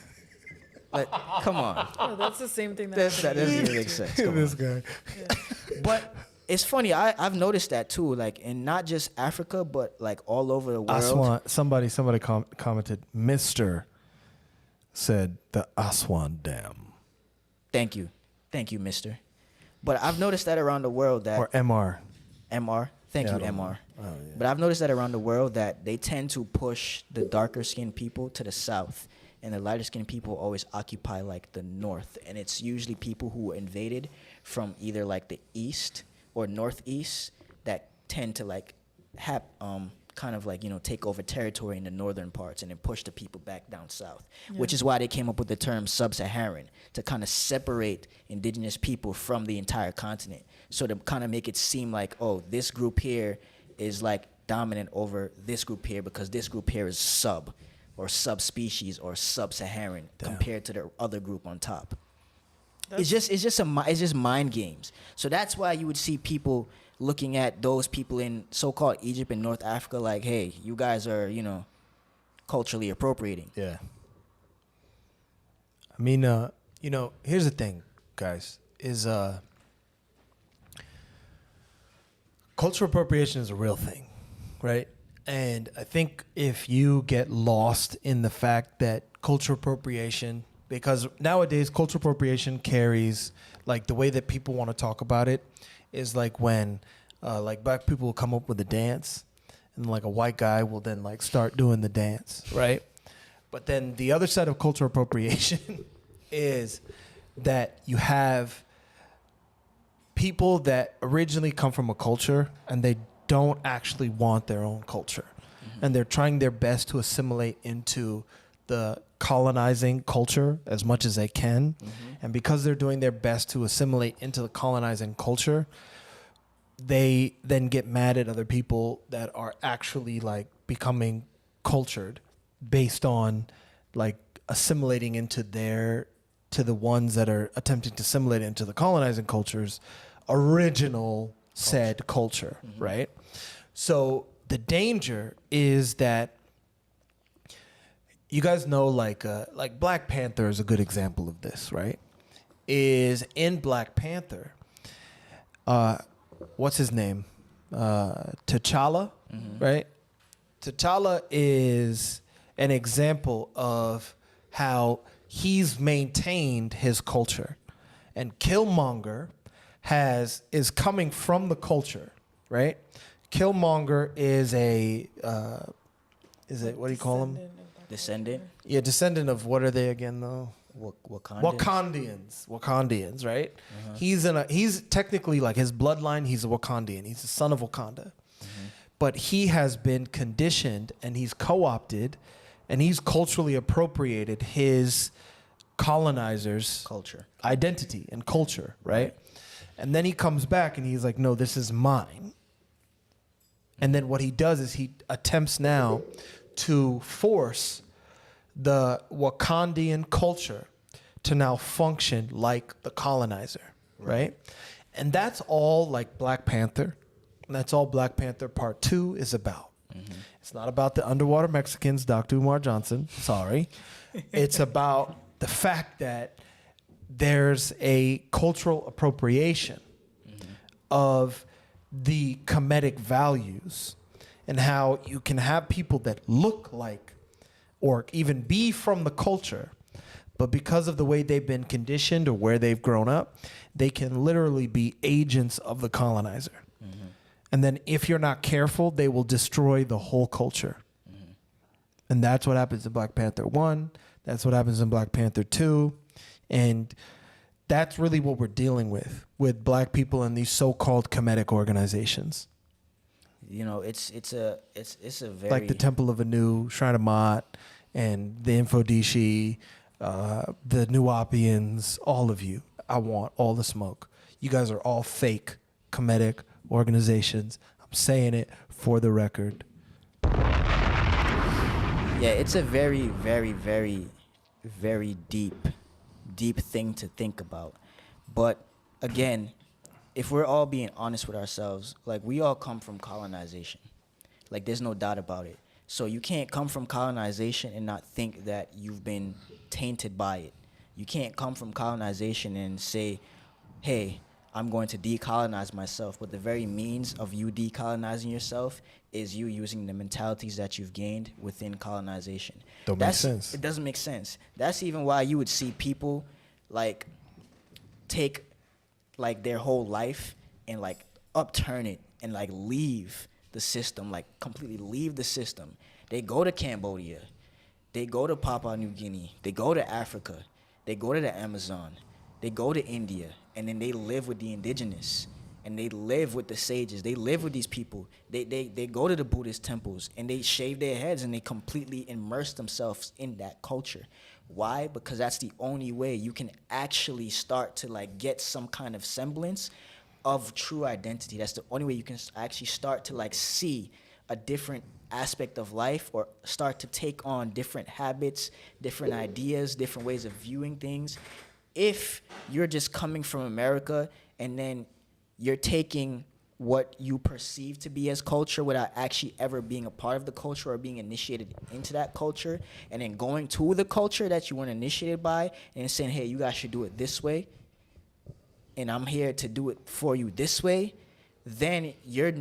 like, come on, Oh, that's the same thing that happened in doesn't even Egypt, make sense. too. Come This on. guy. But it's funny. I've noticed that too, like in not just Africa, but like all over the world. Aswan. Somebody commented. Mr. said the Aswan Dam Thank you, Mister. But I've noticed that around the world that or MR. MR. Thank Yeah, I you, don't MR. know. Oh, yeah. But I've noticed that around the world that they tend to push the darker skinned people to the south, and the lighter skinned people always occupy like the north. And it's usually people who were invaded from either like the east or northeast that tend to like have kind of like, you know, take over territory in the northern parts and then push the people back down south, which is why they came up with the term sub-Saharan, to kind of separate indigenous people from the entire continent. So to kind of make it seem like, oh, this group here is like dominant over this group here because this group here is subspecies or sub-Saharan compared to the other group on top. It's just mind games. So that's why you would see people looking at those people in so-called Egypt and North Africa like, hey, you guys are, you know, culturally appropriating. Yeah. I mean, you know, here's the thing, guys, is cultural appropriation is a real thing, right? And I think if you get lost in the fact that cultural appropriation, because nowadays cultural appropriation carries, like, the way that people want to talk about it is like when like black people will come up with a dance and like a white guy will then like start doing the dance, right? But then the other side of cultural appropriation is that you have people that originally come from a culture and they don't actually want their own culture. And they're trying their best to assimilate into the colonizing culture as much as they can. And because they're doing their best to assimilate into the colonizing culture, they then get mad at other people that are actually like becoming cultured based on like assimilating into to the ones that are attempting to assimilate into the colonizing culture's original said culture, right? So the danger is that you guys know like Black Panther is a good example of this, right? Is in Black Panther, what's his name? T'Challa, right? T'Challa is an example of how he's maintained his culture, and Killmonger is coming from the culture, right? Killmonger is what do you call him? Descendant. Yeah, descendant of, what are they again though? Wakandans. Wakandans, right? He's technically, like, his bloodline, he's a Wakandian. He's the son of Wakanda. But he has been conditioned and he's co-opted and he's culturally appropriated his colonizers' Culture. identity and culture, right? And then he comes back and he's like, no, this is mine. And then what he does is he attempts now to force the Wakandian culture to now function like the colonizer, right? And that's all like Black Panther. And that's all Black Panther Part 2 is about. It's not about the underwater Mexicans, Dr. Umar Johnson. Sorry. It's about the fact that there's a cultural appropriation of the Kemetic values and how you can have people that look like or even be from the culture, but because of the way they've been conditioned or where they've grown up, they can literally be agents of the colonizer. And then if you're not careful, they will destroy the whole culture. And that's what happens in Black Panther 1. That's what happens in Black Panther 2. And that's really what we're dealing with Black people in these so-called Kemetic organizations. You know, it's a very, like the Temple of Anu, Shrine of Ma'at, and the Infodishi, the Nuwapians, all of you. I want all the smoke. You guys are all fake Kemetic organizations. I'm saying it for the record. Yeah, it's a very, very, very, very deep thing to think about. But again, if we're all being honest with ourselves, like, we all come from colonization. Like, there's no doubt about it. So you can't come from colonization and not think that you've been tainted by it. You can't come from colonization and say, hey, I'm going to decolonize myself. But the very means of you decolonizing yourself is you using the mentalities that you've gained within colonization. Don't make sense. It doesn't make sense. That's even why you would see people, like, take, like, their whole life and, like, upturn it and, like, leave the system, like, completely leave the system. They go to Cambodia. They go to Papua New Guinea. They go to Africa. They go to the Amazon. They go to India. And then they live with the indigenous. And they live with the sages. They live with these people. They go to the Buddhist temples. And they shave their heads and they completely immerse themselves in that culture. Why? Because that's the only way you can actually start to, like, get some kind of semblance of true identity. That's the only way you can actually start to, like, see a different aspect of life, or start to take on different habits, different ideas, different ways of viewing things. If you're just coming from America and then you're taking what you perceive to be as culture without actually ever being a part of the culture or being initiated into that culture, and then going to the culture that you weren't initiated by and saying, hey, you guys should do it this way, and I'm here to do it for you this way, then you're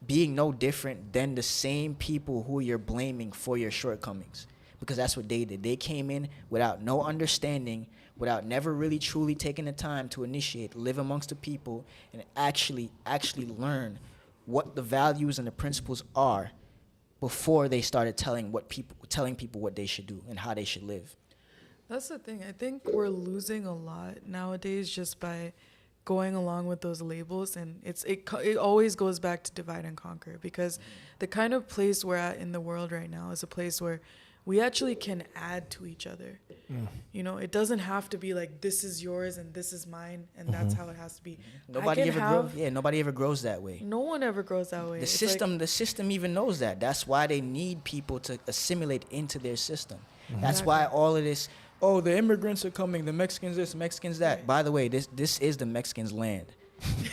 being no different than the same people who you're blaming for your shortcomings. Because that's what they did. They came in without no understanding, without never really truly taking the time to initiate, live amongst the people, and actually learn what the values and the principles are before they started telling people what they should do and how they should live. That's the thing. I think we're losing a lot nowadays just by going along with those labels, and it always goes back to divide and conquer, because the kind of place we're at in the world right now is a place where we actually can add to each other. You know, it doesn't have to be like, this is yours and this is mine and that's how it has to be. Nobody ever grows that way. No one ever grows that way. The system even knows that. That's why they need people to assimilate into their system. That's why all of this, oh, the immigrants are coming, the Mexicans this, Mexicans that. Right. By the way, this is the Mexicans' land.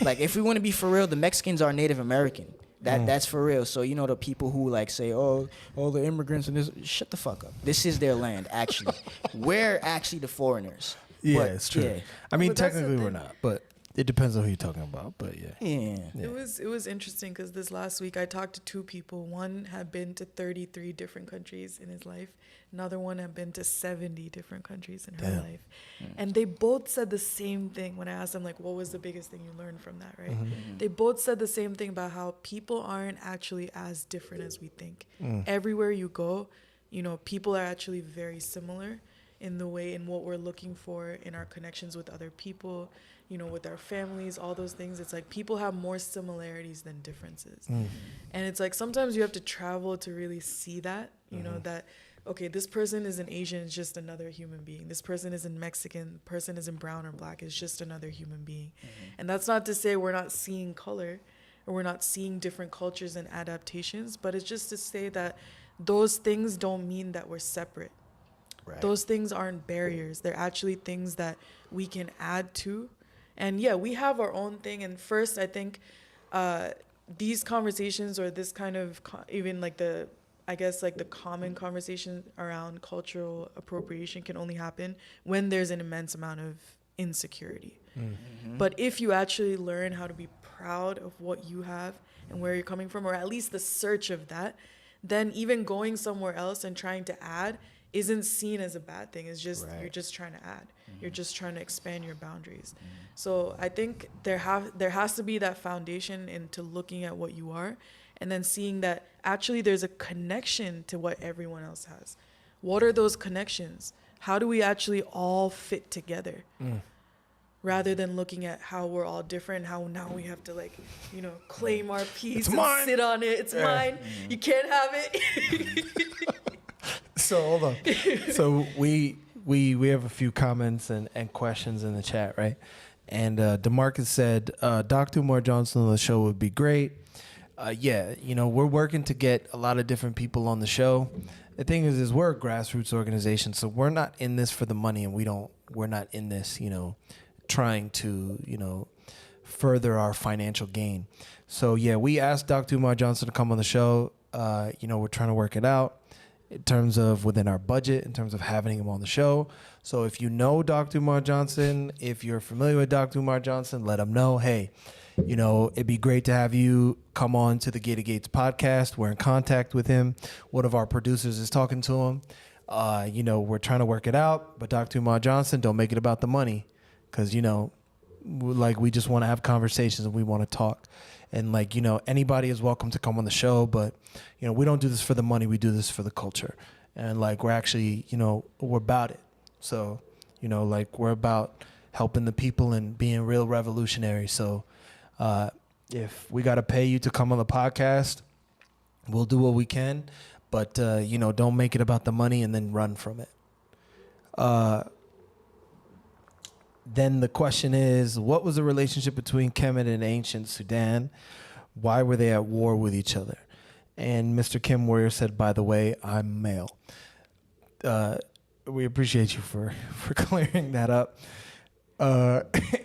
Like, if we want to be for real, the Mexicans are Native American. That's for real. So, you know, the people who like say, oh, all the immigrants and this, shut the fuck up. This is their land, actually. We're actually the foreigners. Yeah, but, it's true. Yeah. I mean, technically we're not, but it depends on who you're talking about. But yeah. It was interesting because this last week I talked to two people. One had been to 33 different countries in his life. Another one had been to 70 different countries in her life. And they both said the same thing when I asked them, like, what was the biggest thing you learned from that, right? They both said the same thing about how people aren't actually as different as we think. Everywhere you go, you know, people are actually very similar in the way, in what we're looking for in our connections with other people, you know, with our families, all those things. It's like people have more similarities than differences. And it's like sometimes you have to travel to really see that, you know, that, okay, this person isn't Asian, it's just another human being. This person isn't Mexican, the person isn't brown or black, it's just another human being. And that's not to say we're not seeing color or we're not seeing different cultures and adaptations, but it's just to say that those things don't mean that we're separate. Right. Those things aren't barriers. They're actually things that we can add to. And yeah, we have our own thing. And first, I think these conversations, or this kind of even like the common conversation around cultural appropriation can only happen when there's an immense amount of insecurity. But if you actually learn how to be proud of what you have and where you're coming from, or at least the search of that, then even going somewhere else and trying to add isn't seen as a bad thing. It's just you're just trying to add. You're just trying to expand your boundaries. So I think there has to be that foundation into looking at what you are, and then seeing that actually there's a connection to what everyone else has. What are those connections? How do we actually all fit together? Rather than looking at how we're all different, how now we have to, like, you know, claim our piece and sit on it. It's mine. You can't have it. So hold on. So we have a few comments and questions in the chat, right? And DeMarcus said, Dr. Umar Johnson on the show would be great. Yeah, you know, we're working to get a lot of different people on the show. The thing is we're a grassroots organization, so we're not in this for the money, and we're not in this, you know, trying to, you know, further our financial gain. So yeah, we asked Dr. Umar Johnson to come on the show. You know, we're trying to work it out in terms of within our budget, in terms of having him on the show. So if you know Dr. Umar Johnson, if you're familiar with Dr. Umar Johnson, let him know, hey, you know, it'd be great to have you come on to the Gated Gates podcast. We're in contact with him. One of our producers is talking to him. You know, we're trying to work it out, but Dr. Umar Johnson, don't make it about the money, because, you know, like, we just want to have conversations and we want to talk. And, like, you know, anybody is welcome to come on the show, but, you know, we don't do this for the money. We do this for the culture. And, like, we're actually, you know, we're about it. So, you know, like, we're about helping the people and being real revolutionary. So if we got to pay you to come on the podcast, we'll do what we can. But, you know, don't make it about the money and then run from it. Then the question is, what was the relationship between Kemet and ancient Sudan? Why were they at war with each other? And Mr. Kim Warrior said, by the way, I'm male. We appreciate you for clearing that up.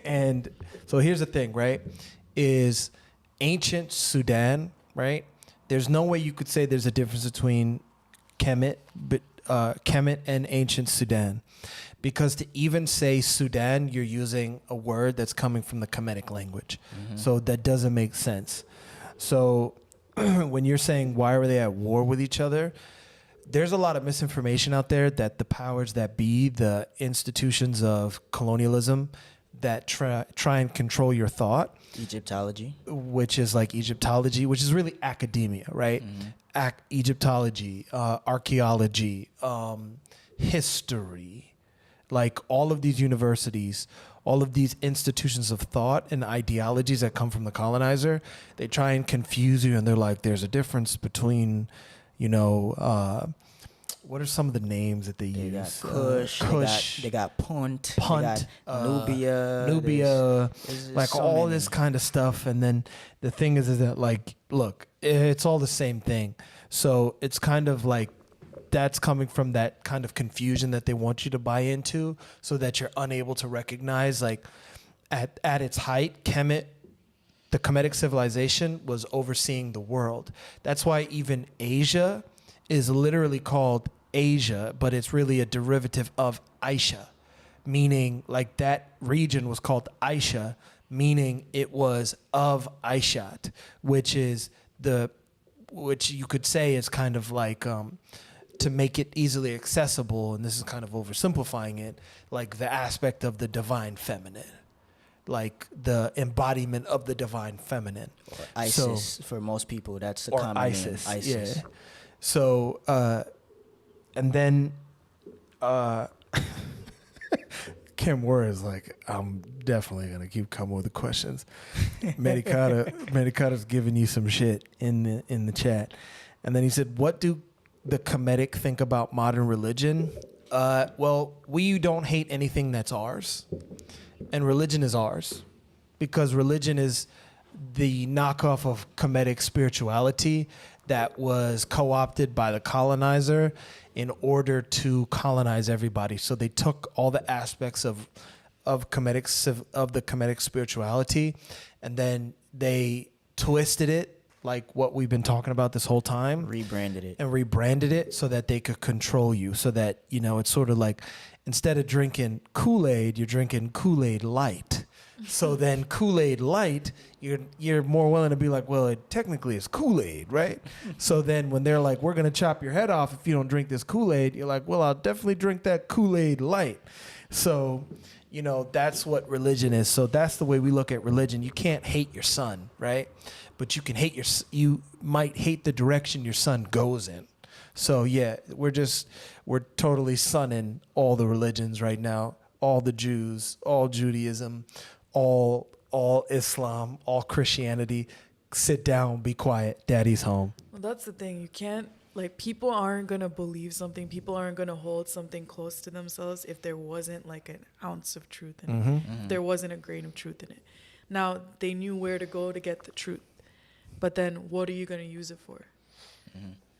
And so here's the thing, right? Is ancient Sudan, right? There's no way you could say there's a difference between Kemet and ancient Sudan. Because to even say Sudan, you're using a word that's coming from the Kemetic language. So that doesn't make sense. So when you're saying why were they at war with each other, there's a lot of misinformation out there that the powers that be, the institutions of colonialism that try and control your thought. Egyptology. Which is like Egyptology, which is really academia, right? Egyptology, archaeology, history, like all of these universities, all of these institutions of thought and ideologies that come from the colonizer, they try and confuse you, and they're like, there's a difference between, you know, what are some of the names that they use? Got Kush, they got Punt, they got Nubia, there's like so all many. this kind of stuff. And then the thing is that, like, look, it's all the same thing. So it's kind of like that's coming from that kind of confusion that they want you to buy into, so that you're unable to recognize, like, at its height, the Kemetic civilization was overseeing the world. That's why even Asia is literally called Asia, but it's really a derivative of Aisha, meaning like that region was called Aisha, meaning it was of Aishat, which you could say is kind of like, to make it easily accessible, and this is kind of oversimplifying it, like the aspect of the divine feminine, like the embodiment of the divine feminine. Or ISIS, for most people, that's the common ISIS, name. ISIS. Yeah. So, and then Maaheqwurr is like, I'm definitely going to keep coming with the questions. Medicata's giving you some shit in the chat. And then he said, what do the Kemetic think about modern religion? Well, we don't hate anything that's ours. And religion is ours. Because religion is the knockoff of Kemetic spirituality that was co-opted by the colonizer in order to colonize everybody. So they took all the aspects of the Kemetic spirituality, and then they twisted it, like what we've been talking about this whole time. Rebranded it so that they could control you. So that, you know, it's sort of like, instead of drinking Kool-Aid, you're drinking Kool-Aid Light. So then Kool-Aid Light, you're more willing to be like, well, it technically is Kool-Aid, right? So then when they're like, we're going to chop your head off if you don't drink this Kool-Aid, you're like, well, I'll definitely drink that Kool-Aid Light. So, you know, that's what religion is. So that's the way we look at religion. You can't hate your son, right? But you can you might hate the direction your son goes in. So yeah, we're totally sunning all the religions right now, all the Jews, all Judaism, all Islam, all Christianity. Sit down, be quiet, daddy's home. Well, that's the thing. You can't, like, people aren't going to believe something. People aren't going to hold something close to themselves if there wasn't like an ounce of truth in it. If there wasn't a grain of truth in it. Now, they knew where to go to get the truth. But then what are you going to use it for?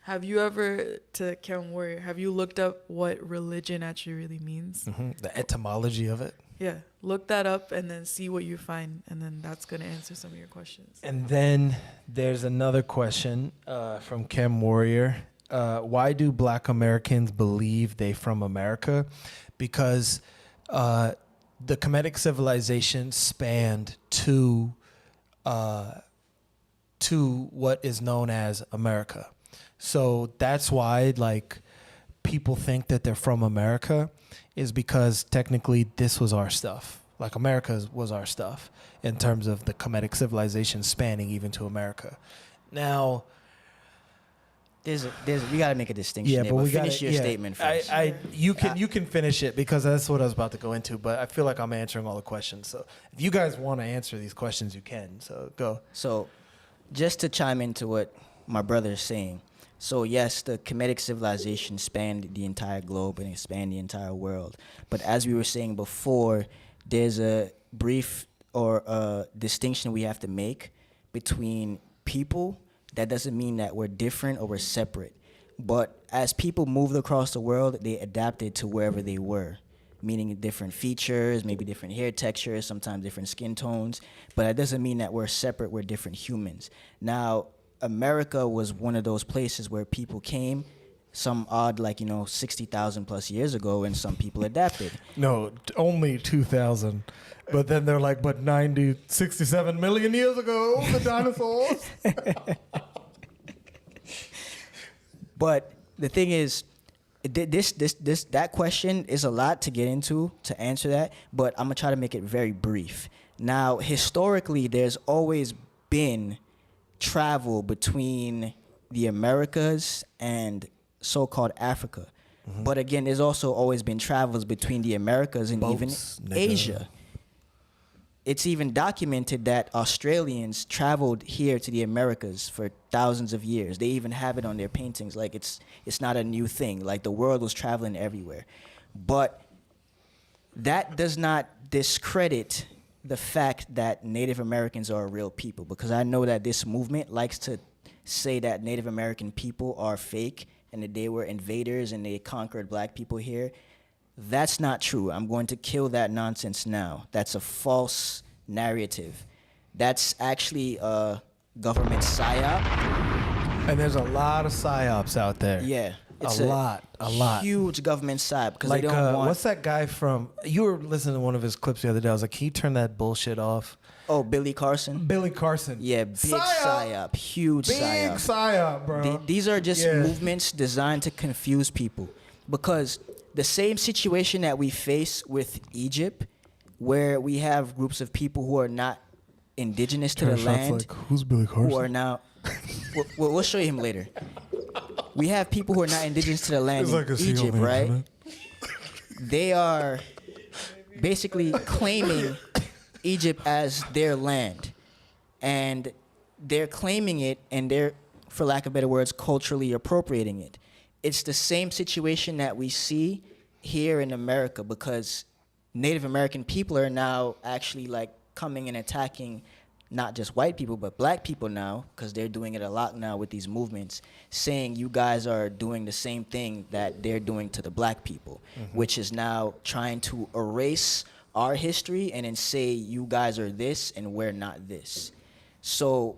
Have you ever, to Maaheqwurr, have you looked up what religion actually really means? The etymology of it. Yeah. Look that up and then see what you find. And then that's going to answer some of your questions. And then there's another question from Maaheqwurr. Why do Black Americans believe they from America? Because the Kemetic civilization spanned to what is known as America. So that's why, like, people think that they're from America, is because technically this was our stuff. Like, America was our stuff in terms of the Kemetic civilization spanning even to America. Now, we got to make a distinction. yeah, there, but we finish your statement first. You can finish it, because that's what I was about to go into. But I feel like I'm answering all the questions. So if you guys want to answer these questions, you can. So go. So, just to chime into what my brother is saying. So yes, the Kemetic civilization spanned the entire globe and it spanned the entire world. But as we were saying before, there's a brief or a distinction we have to make between people. That doesn't mean that we're different or we're separate. But as people moved across the world, they adapted to wherever they were. meaning different features, maybe different hair textures, sometimes different skin tones. But that doesn't mean that we're separate, we're different humans. Now, America was one of those places where people came, some odd, 60,000 plus years ago, and some people adapted. No, only 2,000. But then they're like, but 67 million years ago, the dinosaurs. But the thing is, that question is a lot to get into to answer that, but I'm gonna try to make it very brief. Now, historically, there's always been travel between the Americas and so-called Africa. But again, there's also always been travels between the Americas and Boats, even nigga. Asia. It's even documented that Australians traveled here to the Americas for thousands of years. They even have it on their paintings. Like it's not a new thing. Like the world was traveling everywhere. But that does not discredit the fact that Native Americans are a real people, because I know that this movement likes to say that Native American people are fake and that they were invaders and they conquered black people here. That's not true. I'm going to kill that nonsense now. That's a false narrative. That's actually a government psyop. And there's a lot of psyops out there. Yeah. It's a lot. Huge government psyop because Like, they don't want... what's that guy from? You were listening to one of his clips the other day. I was like, can you turn that bullshit off? Oh, Billy Carson? Billy Carson. Yeah, big psyop. Huge Big psyop. psyop, bro. These are just movements designed to confuse people, because the same situation that we face with Egypt, where we have groups of people who are not indigenous to the land, like, who's Billy Carson? who are now... we'll show you him later. We have people who are not indigenous to the land in Egypt, right? They are basically claiming Egypt as their land. And they're claiming it, and they're, for lack of better words, culturally appropriating it. It's the same situation that we see here in America, because Native American people are now actually like coming and attacking not just white people, but black people now, because they're doing it a lot now with these movements, saying you guys are doing the same thing that they're doing to the black people, which is now trying to erase our history and then say you guys are this and we're not this. So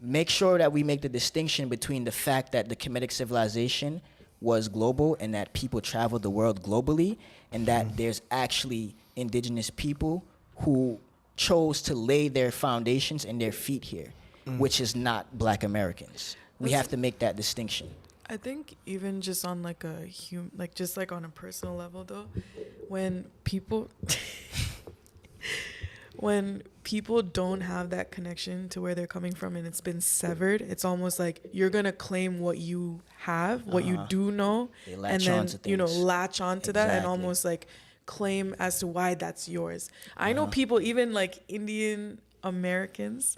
make sure that we make the distinction between the fact that the Kemetic civilization was global and that people traveled the world globally, and that there's actually indigenous people who chose to lay their foundations and their feet here, which is not black Americans. We have to make that distinction. I think even just on like a just like on a personal level though, when people don't have that connection to where they're coming from and it's been severed, it's almost like you're gonna claim what you have, what you do know, and then latch onto that and almost like claim as to why that's yours. I know people, even like Indian Americans,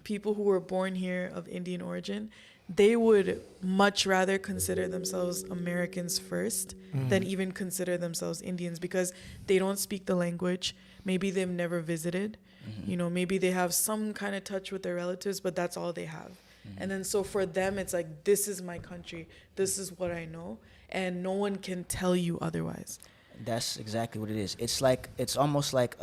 people who were born here of Indian origin, they would much rather consider themselves Americans first than even consider themselves Indians, because they don't speak the language. Maybe they've never visited. You know, maybe they have some kind of touch with their relatives, but that's all they have. And then so for them, it's like, this is my country. This is what I know. And no one can tell you otherwise. That's exactly what it is. It's almost like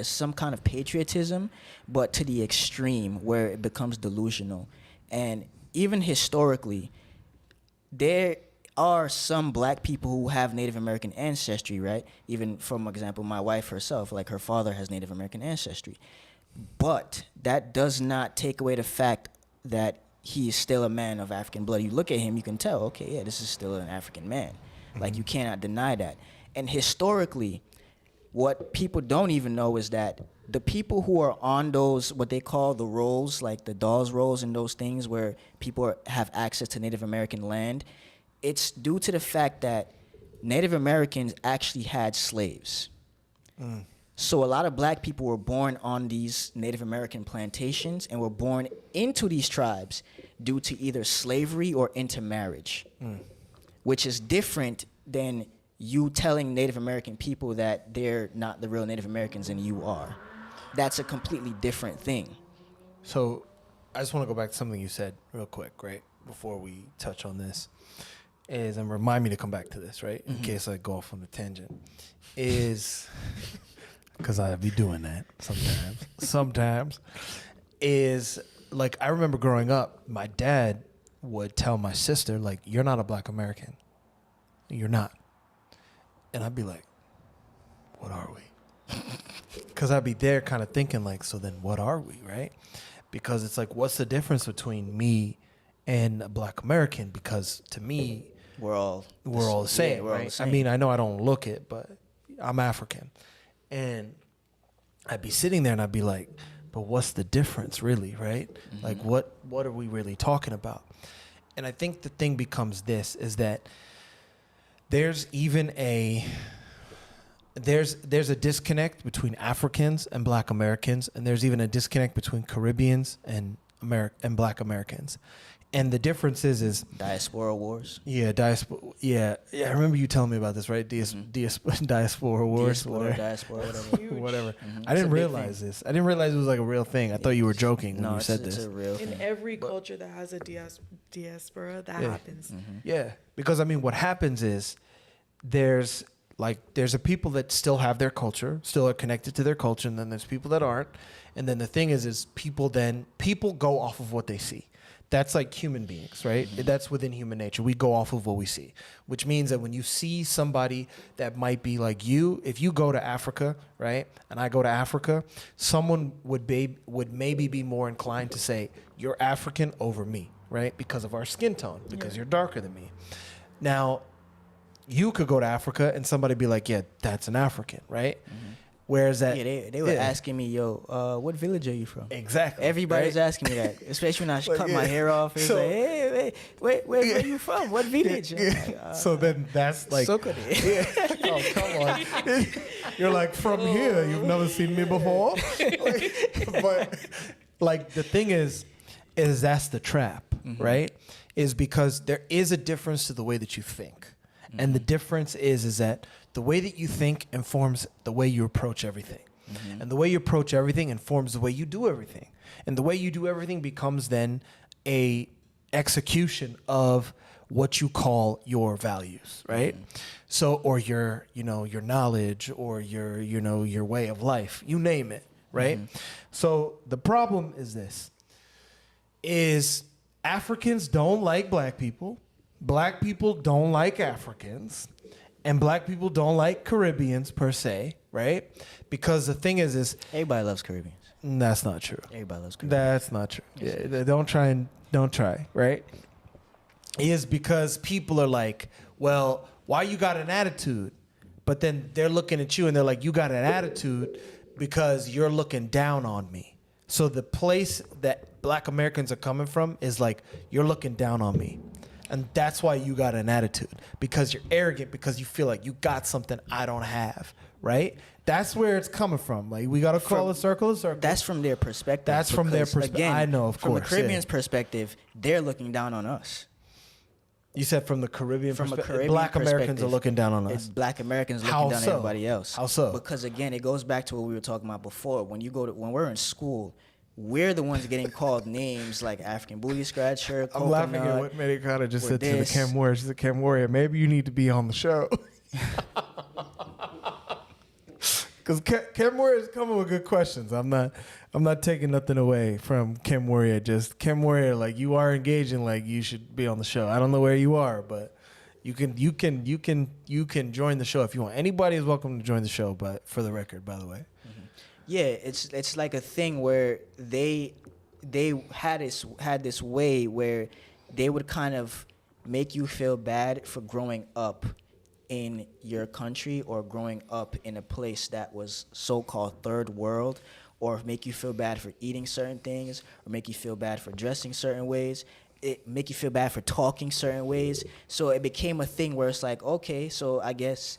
some kind of patriotism, but to the extreme where it becomes delusional. And even historically, there are some black people who have Native American ancestry, right? Even, for example, my wife herself, like her father has Native American ancestry. But that does not take away the fact that he is still a man of African blood. You look at him, you can tell, okay, yeah, this is still an African man. Like, you cannot deny that. And historically, what people don't even know is that the people who are on those, what they call the rolls, like the Dawes rolls and those things where people have access to Native American land, it's due to the fact that Native Americans actually had slaves. So a lot of black people were born on these Native American plantations and were born into these tribes due to either slavery or intermarriage, which is different than you telling Native American people that they're not the real Native Americans and you are. That's a completely different thing. So I just want to go back to something you said real quick, right, before we touch on this. is, and remind me to come back to this, right? In case I go off on the tangent, is because I be doing that sometimes, is like, I remember growing up, my dad would tell my sister, like, you're not a Black American. You're not. And I'd be like, what are we? Because I'd be there kind of thinking like, so then what are we, right? Because it's like, what's the difference between me and a Black American? Because to me, we're all the same, yeah, we're all right? the same. I mean, I know I don't look it, but I'm African. And I'd be sitting there and I'd be like, but what's the difference really, right? Like, what are we really talking about? And I think the thing becomes this, is that there's even there's a disconnect between Africans and Black Americans, and there's even a disconnect between Caribbeans and Black Americans. And the difference is diaspora wars. Yeah, diaspora. Yeah. I remember you telling me about this, right? Diaspora wars. Diaspora, whatever. Whatever. I didn't realize this. I didn't realize it was like a real thing. I thought you were joking when you said this. It's a real In thing. every culture that has a diaspora, that happens. Yeah, because I mean, what happens is there's a people that still have their culture, still are connected to their culture, and then there's people that aren't. And then the thing is people go off of what they see. That's like human beings, right? That's within human nature. We go off of what we see, which means that when you see somebody that might be like you, if you go to Africa, right, and I go to Africa, someone would maybe be more inclined to say, you're African over me, right? Because of our skin tone, because you're darker than me. Now, you could go to Africa and somebody be like, yeah, that's an African, right? Whereas that... Yeah, they were asking me, yo, what village are you from? Exactly. Everybody's asking me that, especially when I cut my hair off. It's like, hey, where are you from? What village? Like, so then that's like... So could it. Oh, come on. You're like, from here, you've never seen me before? But like, the thing is that's the trap, right? Is because there is a difference to the way that you think. And the difference is that the way that you think informs the way you approach everything. And the way you approach everything informs the way you do everything. And the way you do everything becomes then a execution of what you call your values, right? So, or your knowledge, or your way of life, you name it, right? So the problem is this, is Africans don't like Black people. Black people don't like Africans, and Black people don't like Caribbeans per se, right? Because the thing is Everybody loves Caribbeans. that's not true. Everybody loves Caribbeans. That's not true. Yeah, don't try, right? Is because people are like, well, why you got an attitude? But then they're looking at you and they're like, you got an attitude because you're looking down on me. So the place that Black Americans are coming from is like, you're looking down on me. And that's why you got an attitude, because you're arrogant, because you feel like you got something I don't have, right? That's where it's coming from. Like, we got to call a circle a circle. That's from their perspective. That's from their perspective. Again, I know, of course. From the Caribbean's perspective, they're looking down on us. You said from the Caribbean From a perspective. Caribbean Black Americans are perspective, looking down on us. It's Black Americans looking How down so? on everybody else. How so? Because again, it goes back to what we were talking about before. When we're in school, we're the ones getting called names like African booty scratcher, coconut. I'm laughing at what Medicata just said to the this. Cam Warrior. She said, Cam Warrior, maybe you need to be on the show. Because Cam Warrior is coming with good questions. I'm not taking nothing away from Cam Warrior. Just Cam Warrior, like, you are engaging, like, you should be on the show. I don't know where you are, but you can join the show if you want. Anybody is welcome to join the show, but for the record, by the way. Yeah, it's like a thing where they had this way where they would kind of make you feel bad for growing up in your country or growing up in a place that was so-called third world, or make you feel bad for eating certain things, or make you feel bad for dressing certain ways. It make you feel bad for talking certain ways. So it became a thing where it's like, okay, so I guess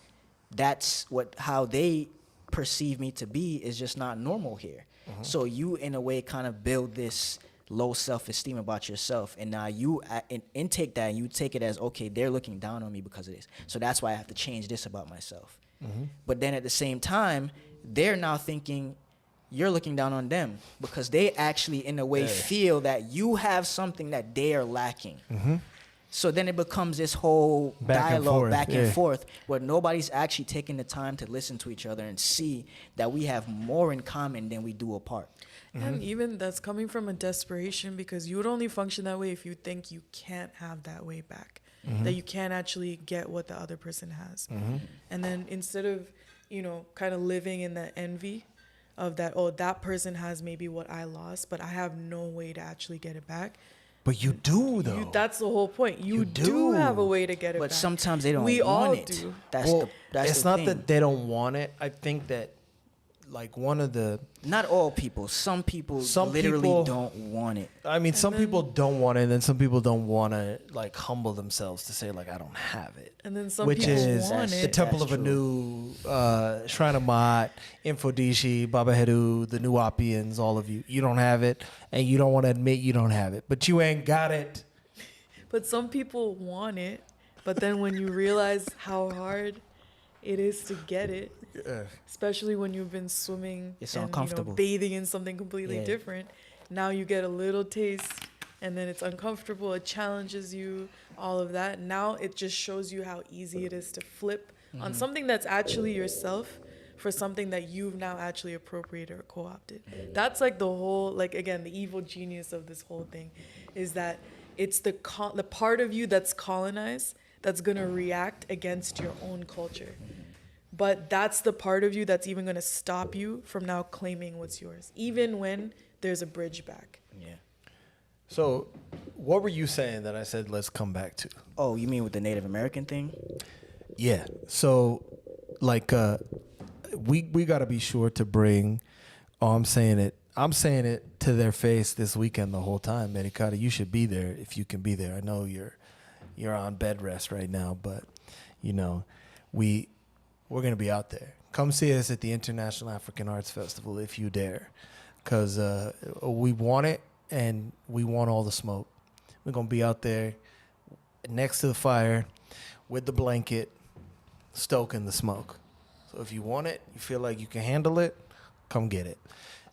that's how they perceive me to be is just not normal here. So you, in a way, kind of build this low self-esteem about yourself, and now you intake that and you take it as, okay, they're looking down on me because of this, so that's why I have to change this about myself. But then at the same time, they're now thinking you're looking down on them because they actually, in a way, feel that you have something that they are lacking. So then it becomes this whole Back and dialogue forth, back yeah. and forth where nobody's actually taking the time to listen to each other and see that we have more in common than we do apart. And even that's coming from a desperation, because you would only function that way if you think you can't have that way back, that you can't actually get what the other person has. And then instead of, you know, kind of living in that envy of that, oh, that person has maybe what I lost, but I have no way to actually get it back. But you do, though. That's the whole point. You do do. have a way to get it But back. sometimes they don't We want all it. do. That's It's the not thing. that they don't want it. I think that, like, one of the... Not all people. Some people Some literally people- don't want it. I mean, some people don't want it, and then some people don't want to, like, humble themselves to say, like, I don't have it. And then some Which people is want the it. Temple That's of Anu, Shrine of Ma'at, Infodishi, Baba Heru, the Nuwapians, all of you. You don't have it, and you don't want to admit you don't have it. But you ain't got it. But some people want it. But then when you realize how hard it is to get it, especially when you've been swimming It's and uncomfortable. bathing in something completely Yeah. different, now you get a little taste, and then it's uncomfortable. It challenges you, all of that. Now it just shows you how easy it is to flip on something that's actually yourself for something that you've now actually appropriated or co-opted. That's like the whole, like, again, the evil genius of this whole thing is that it's the part of you that's colonized that's going to react against your own culture. But that's the part of you that's even going to stop you from now claiming what's yours, even when there's a bridge back. Yeah. So, what were you saying that I said let's come back to? Oh, you mean with the Native American thing? Yeah. So, like, we got to be sure to bring. Oh, I'm saying it to their face this weekend the whole time. Mediocrity, you should be there if you can be there. I know you're on bed rest right now, but you know, we're gonna be out there. Come see us at the International African Arts Festival if you dare, because we want it and we want all the smoke. We're gonna be out there next to the fire with the blanket, stoking the smoke. So if you want it, you feel like you can handle it, come get it.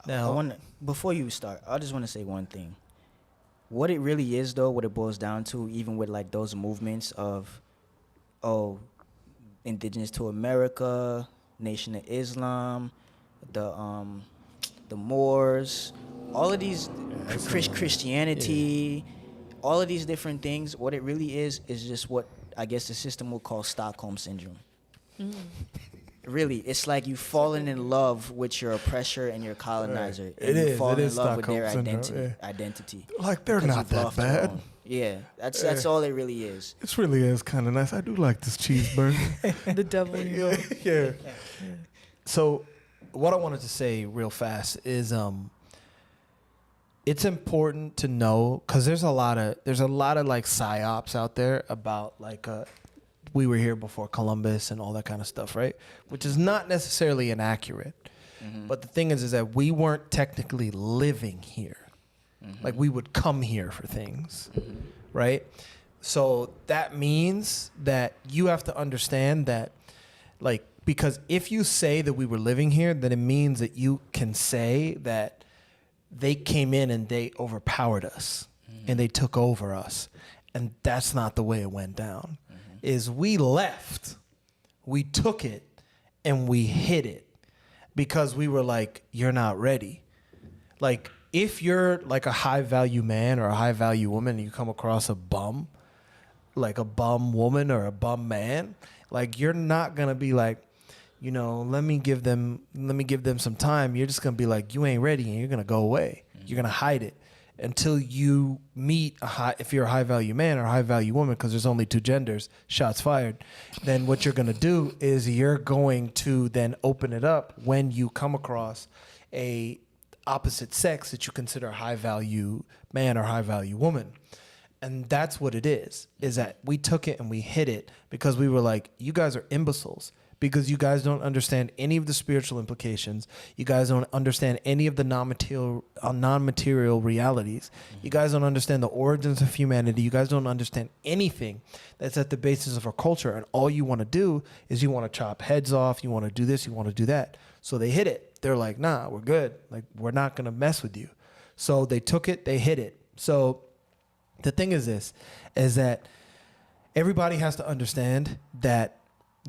Now, Before you start, I just want to say one thing. What it really is, though, what it boils down to, even with like those movements of, oh, indigenous to America, Nation of Islam, the Moors, all of these Christianity, all of these different things. What it really is just what I guess the system will call Stockholm syndrome. Really, it's like you've fallen in love with your oppressor and your colonizer. Right. And It you've is. fallen It in is love with their Stockholm syndrome, identity. like, they're because not you've that lost your bad. own. Yeah, that's all it really is. It really is kind of nice. I do like this cheeseburger. The devil, you know. Yeah. So, what I wanted to say real fast is, it's important to know, because there's a lot of like psyops out there about like we were here before Columbus and all that kind of stuff, right? Which is not necessarily inaccurate. But the thing is that we weren't technically living here. Like, we would come here for things, right? So that means that you have to understand that, like, because if you say that we were living here, then it means that you can say that they came in and they overpowered us and they took over us. And that's not the way it went down. Is we left, we took it, and we hid it because we were like, you're not ready. Like, if you're like a high value man or a high value woman and you come across a bum, like a bum woman or a bum man, like, you're not gonna be like, you know, let me give them some time. You're just gonna be like, you ain't ready, and you're gonna go away. You're gonna hide it until you meet if you're a high value man or a high value woman, because there's only two genders, shots fired. Then what you're gonna do is you're going to then open it up when you come across a opposite sex that you consider a high value man or high value woman. And that's what it is that we took it and we hid it because we were like, you guys are imbeciles, because you guys don't understand any of the spiritual implications. You guys don't understand any of the non-material realities. You guys don't understand the origins of humanity. You guys don't understand anything that's at the basis of our culture. And all you want to do is you want to chop heads off. You want to do this. You want to do that. So they hid it. They're like, nah, we're good. Like, we're not going to mess with you. So they took it. They hid it. So the thing is this, is that everybody has to understand that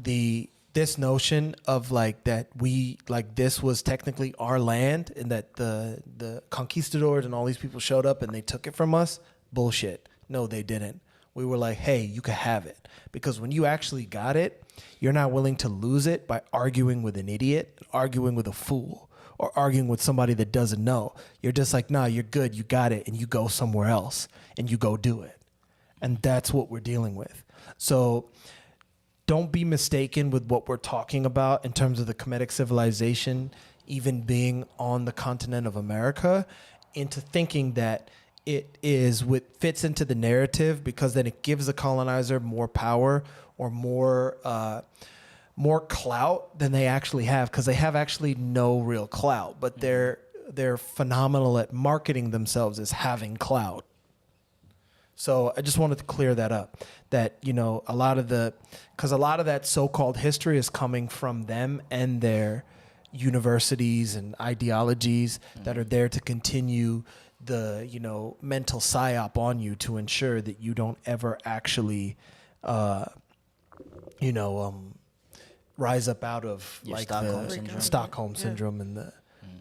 this notion of like that we like this was technically our land and that the conquistadors and all these people showed up and they took it from us. Bullshit. No, they didn't. We were like, hey, you can have it. Because when you actually got it, you're not willing to lose it by arguing with an idiot, arguing with a fool, or arguing with somebody that doesn't know. You're just like, nah, you're good, you got it, and you go somewhere else and you go do it. And that's what we're dealing with. So don't be mistaken with what we're talking about in terms of the Kemetic civilization even being on the continent of America into thinking that it is what fits into the narrative, because then it gives the colonizer more power or more clout than they actually have, because they have actually no real clout, but they're phenomenal at marketing themselves as having clout. So I just wanted to clear that up, that, you know, a lot of that so-called history is coming from them and their universities and ideologies that are there to continue the, you know, mental psyop on you to ensure that you don't ever actually, rise up out of Your like Stockholm the syndrome. Stockholm syndrome and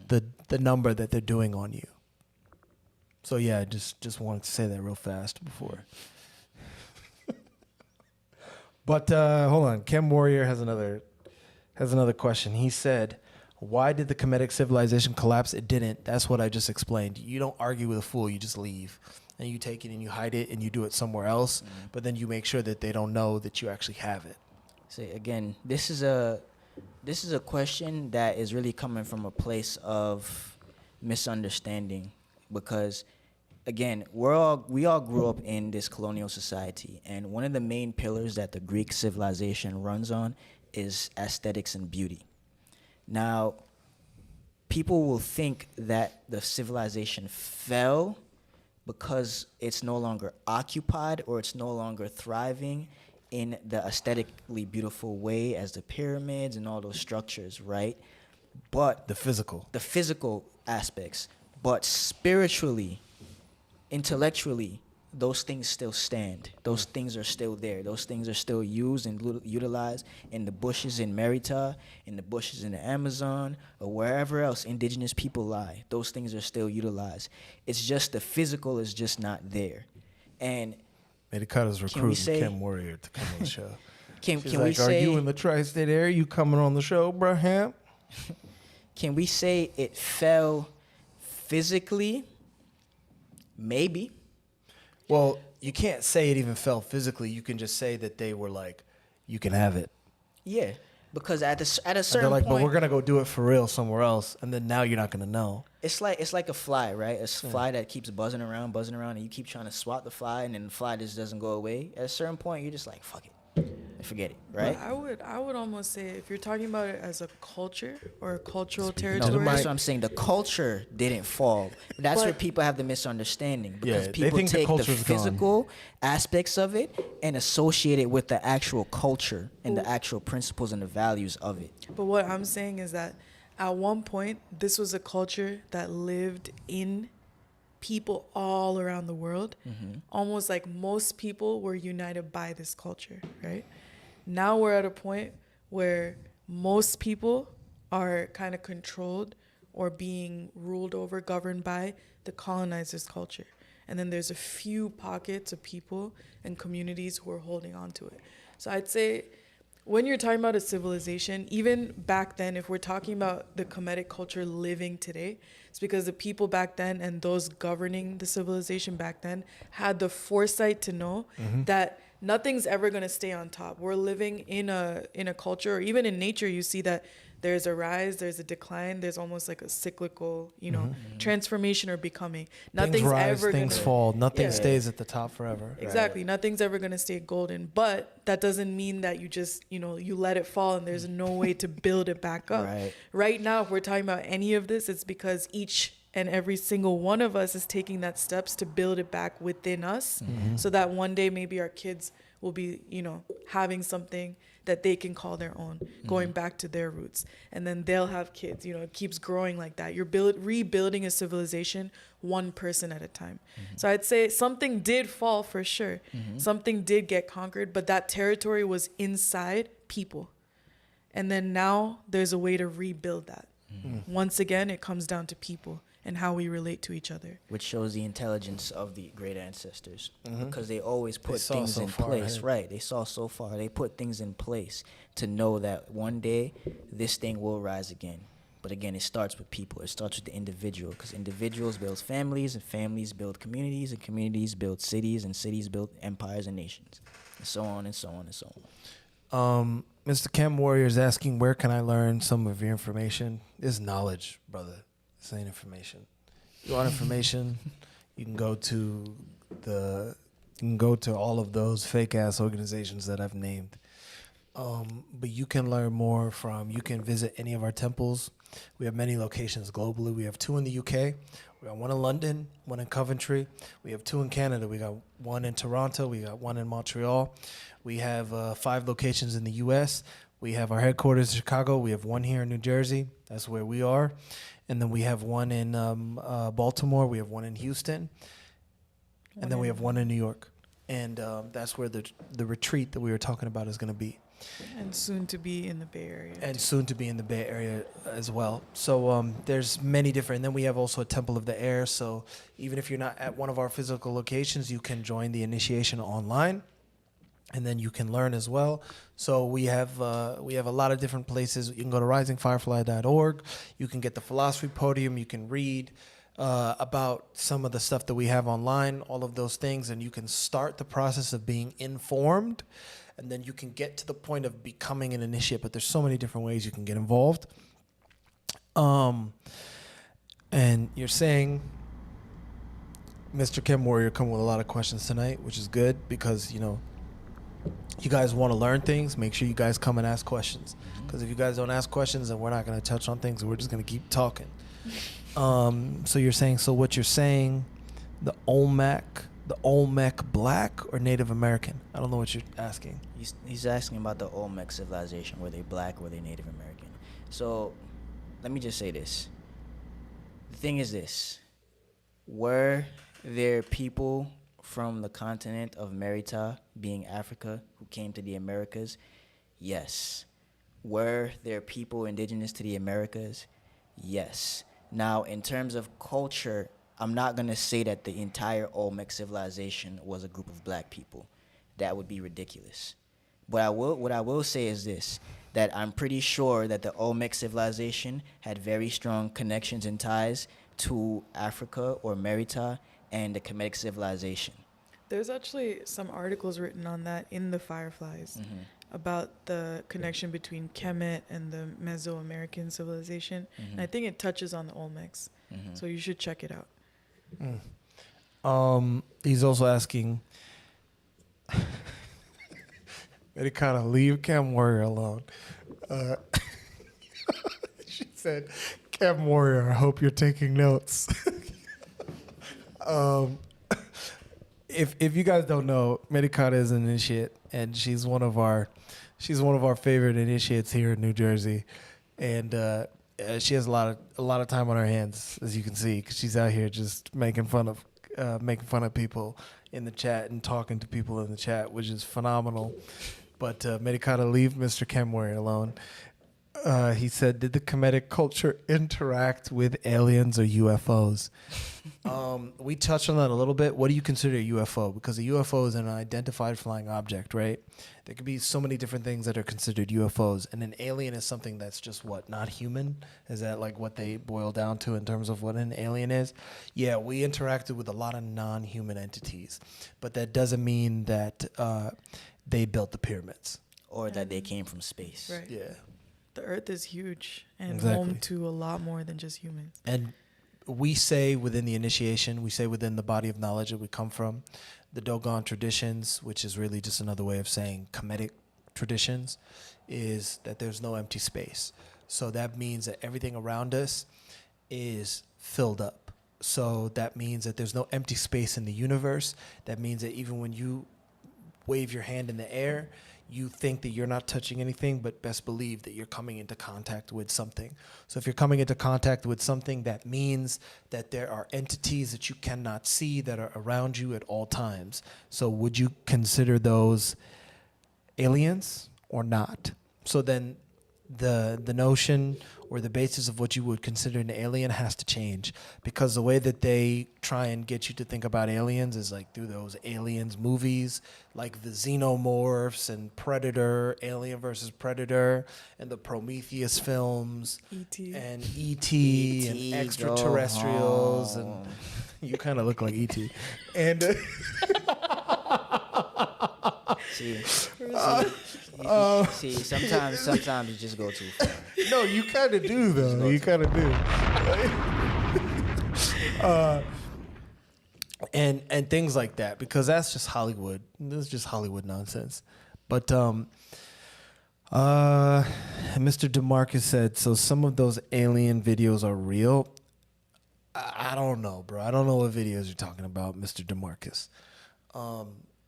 the number that they're doing on you. So yeah, just wanted to say that real fast before. But hold on, Chem Warrior has another question. He said, "Why did the Kemetic civilization collapse? It didn't. That's what I just explained. You don't argue with a fool. You just leave, and you take it and you hide it and you do it somewhere else. But then you make sure that they don't know that you actually have it." See, again, this is a question that is really coming from a place of misunderstanding, because again, we all grew up in this colonial society, and one of the main pillars that the Greek civilization runs on is aesthetics and beauty. Now, people will think that the civilization fell because it's no longer occupied or it's no longer thriving in the aesthetically beautiful way as the pyramids and all those structures, right? But The physical aspects, but spiritually, intellectually, those things still stand. Those things are still there. Those things are still used and utilized in the bushes in Merita, in the bushes in the Amazon, or wherever else indigenous people lie. Those things are still utilized. It's just the physical is just not there. And Medicata's recruiting say- Chem Warrior to come on the show. can She's we like, say, "Are you in the tri-state area? You coming on the show, Braham?" can we say it fell physically? Maybe. Well, you can't say it even fell physically. You can just say that they were like, "You can have it." Yeah, because at a And certain they're like, point, "But we're gonna go do it for real somewhere else," and then now you're not gonna know. it's like a fly, right? A fly that keeps buzzing around, and you keep trying to swat the fly, and then the fly just doesn't go away. At a certain point, you're just like, fuck it, and forget it, right? But I would almost say, if you're talking about it as a culture or a cultural No, territory, that's what I'm saying. The culture didn't fall. That's where But- people have the misunderstanding, because they people think the take the culture's gone. physical aspects of it and associate it with the actual culture and the actual principles and the values of it. But what I'm saying is that at one point, this was a culture that lived in people all around the world. Almost like most people were united by this culture, right? Now we're at a point where most people are kind of controlled or being ruled over, governed by the colonizers' culture. And then there's a few pockets of people and communities who are holding on to it. So I'd say, when you're talking about a civilization, even back then, if we're talking about the Kemetic culture living today, it's because the people back then and those governing the civilization back then had the foresight to know that nothing's ever going to stay on top. We're living in a culture, or even in nature, you see that there's a rise, there's a decline, there's almost like a cyclical, transformation or becoming. Nothing's Things rise, ever things gonna, fall. Nothing Yeah. stays at the top forever. Exactly. Nothing's ever going to stay golden, but that doesn't mean that you just, you let it fall and there's no way to build it back up. Right now, if we're talking about any of this, it's because each and every single one of us is taking that steps to build it back within us, so that one day maybe our kids will be, having something that they can call their own, going back to their roots. And then they'll have kids, it keeps growing like that. You're rebuilding a civilization one person at a time. So I'd say something did fall for sure. Something did get conquered, but that territory was inside people. And then now there's a way to rebuild that. Once again, it comes down to people and how we relate to each other. Which shows the intelligence of the great ancestors, because they always put saw things so in far place. ahead. Right, they saw so far. They put things in place to know that one day this thing will rise again. But again, it starts with people. It starts with the individual, because individuals build families, and families build communities, and communities build cities, and cities build empires and nations, and so on and so on and so on. Mr. Chem Warrior is asking, where can I learn some of your information? This is knowledge, brother. This ain't information. You want information? You can go to all of those fake ass organizations that I've named. But you can learn more you can visit any of our temples. We have many locations globally. We have 2 in the UK. We got 1 in London, 1 in Coventry. We have 2 in Canada. We got 1 in Toronto. We got 1 in Montreal. We have 5 locations in the US. We have our headquarters in Chicago. We have 1 here in New Jersey. That's where we are. And then we have 1 in Baltimore. We have 1 in Houston. And then we have 1 in New York. And that's where the retreat that we were talking about is going to be. And soon to be in the Bay Area. And soon to be in the Bay Area as well. So there's many different. And then we have also a Temple of the Air. So even if you're not at one of our physical locations, you can join the initiation online. And then you can learn as well. So we have a lot of different places. You can go to risingfirefly.org. You can get the philosophy podium. You can read about some of the stuff that we have online, all of those things, and you can start the process of being informed. And then you can get to the point of becoming an initiate. But there's so many different ways you can get involved. And you're saying, Mr. Chem Warrior, come with a lot of questions tonight, which is good because you guys want to learn things. Make sure you guys come and ask questions. Because if you guys don't ask questions, then we're not going to touch on things. We're just going to keep talking. So you're saying, what you're saying, the Olmec black or Native American? I don't know what you're asking. He's asking about the Olmec civilization. Were they black? Were they Native American? So let me just say this. The thing is this. Were there people from the continent of Merita, being Africa, who came to the Americas? Yes. Were there people indigenous to the Americas? Yes. Now, in terms of culture, I'm not going to say that the entire Olmec civilization was a group of black people. That would be ridiculous. But what I will say is this, that I'm pretty sure that the Olmec civilization had very strong connections and ties to Africa or Merita and the Kemetic civilization. There's actually some articles written on that in the Fireflies about the connection between Kemet and the Mesoamerican civilization. And I think it touches on the Olmecs. So you should check it out. He's also asking, they kind of leave Chem Warrior alone. She said, Chem Warrior, I hope you're taking notes. If you guys don't know, Medicata is an initiate, and she's one of our favorite initiates here in New Jersey, and she has a lot of time on her hands, as you can see, because she's out here just making fun of people in the chat and talking to people in the chat, which is phenomenal. But Medicata, leave Mr. Chem Warrior alone. He said, did the Kemetic culture interact with aliens or UFOs? We touched on that a little bit. What do you consider a UFO? Because a UFO is an identified flying object, right? There could be so many different things that are considered UFOs. And an alien is something that's just not human? Is that like what they boil down to in terms of what an alien is? Yeah, we interacted with a lot of non-human entities. But that doesn't mean that they built the pyramids. Or that they came from space. Right. Yeah. The Earth is huge and Exactly. home to a lot more than just humans. And we say within the initiation, we say within the body of knowledge that we come from, the Dogon traditions, which is really just another way of saying Kemetic traditions, is that there's no empty space. So that means that everything around us is filled up. So that means that there's no empty space in the universe. That means that even when wave your hand in the air, you think that you're not touching anything, but best believe that you're coming into contact with something. So if you're coming into contact with something, that means that there are entities that you cannot see that are around you at all times. So would you consider those aliens or not? So then the notion or the basis of what you would consider an alien has to change, because the way that they try and get you to think about aliens is like through those aliens movies, like the Xenomorphs and Predator, Alien versus Predator, and the Prometheus films, E.T. and E.T. and E.T. extraterrestrials, go and home. you kind of look like E.T. And See, sometimes you just go too far. no, you kind of do though. You kind of do. And things like that, because that's just Hollywood. This is just Hollywood nonsense. But Mr. DeMarcus said, so some of those alien videos are real. I don't know, bro. I don't know what videos you're talking about, Mr. DeMarcus.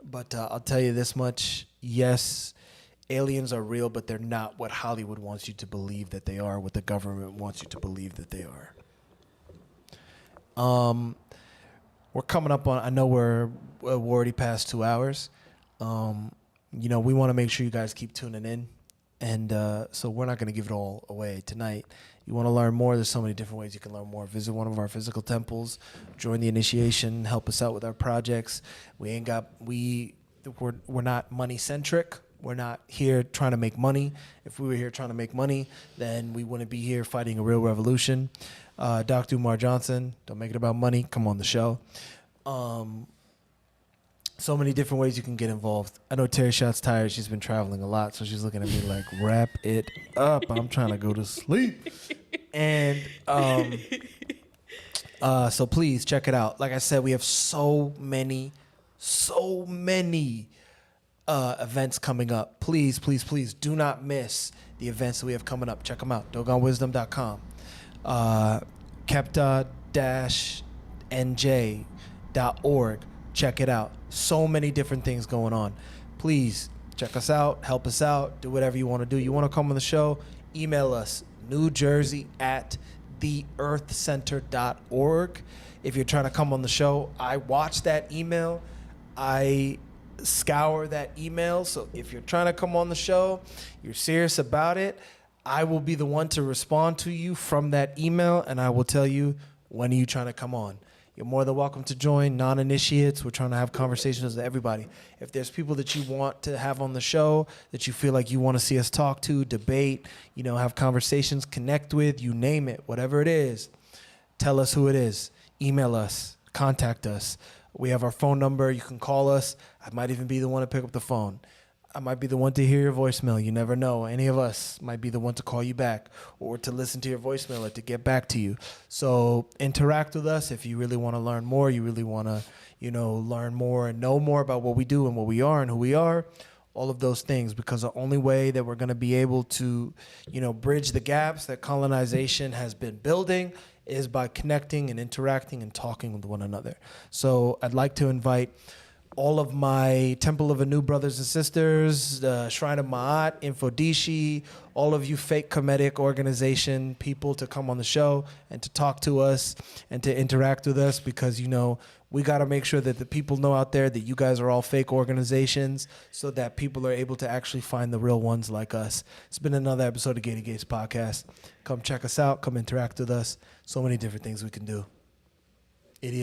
But I'll tell you this much. Yes, aliens are real, but they're not what Hollywood wants you to believe that they are, what the government wants you to believe that they are. We're coming up on, I know we're already past 2 hours. We want to make sure you guys keep tuning in. And so we're not going to give it all away tonight. You want to learn more, there's so many different ways you can learn more. Visit one of our physical temples, join the initiation, help us out with our projects. We're not money centric. We're not here trying to make money. If we were here trying to make money, then we wouldn't be here fighting a real revolution. Dr. Umar Johnson, don't make it about money. Come on the show. So many different ways you can get involved. I know Teryshaat's tired. She's been traveling a lot, so she's looking at me like, wrap it up. I'm trying to go to sleep. And so please check it out. Like I said, we have so many events coming up. Please, please, please do not miss the events that we have coming up. Check them out. DogonWisdom.com. Kebtah-nj.org. Check it out. So many different things going on. Please check us out. Help us out. Do whatever you want to do. You want to come on the show? Email us, newjersey@theearthcenter.org. If you're trying to come on the show, I watch that email. I scour that email. So if you're trying to come on the show, you're serious about it, I will be the one to respond to you from that email, and I will tell you, when are you trying to come on? You're more than welcome to join. Non-initiates, we're trying to have conversations with everybody. If there's people that you want to have on the show, that you feel like you want to see us talk to, debate, have conversations, connect with, you name it, whatever it is, tell us who it is. Email us, contact us. We have our phone number. You can call us. I might even be the one to pick up the phone. I might be the one to hear your voicemail. You never know. Any of us might be the one to call you back or to listen to your voicemail or to get back to you. So interact with us if you really want to learn more. You really want to, learn more and know more about what we do and what we are and who we are. All of those things, because the only way that we're going to be able to, bridge the gaps that colonization has been building is by connecting and interacting and talking with one another. So I'd like to invite all of my Temple of Anu brothers and sisters, Shrine of Ma'at, Infodishi, all of you fake Kemetic organization people to come on the show and to talk to us and to interact with us, because, we got to make sure that the people know out there that you guys are all fake organizations so that people are able to actually find the real ones like us. It's been another episode of Gated Gates Podcast. Come check us out. Come interact with us. So many different things we can do.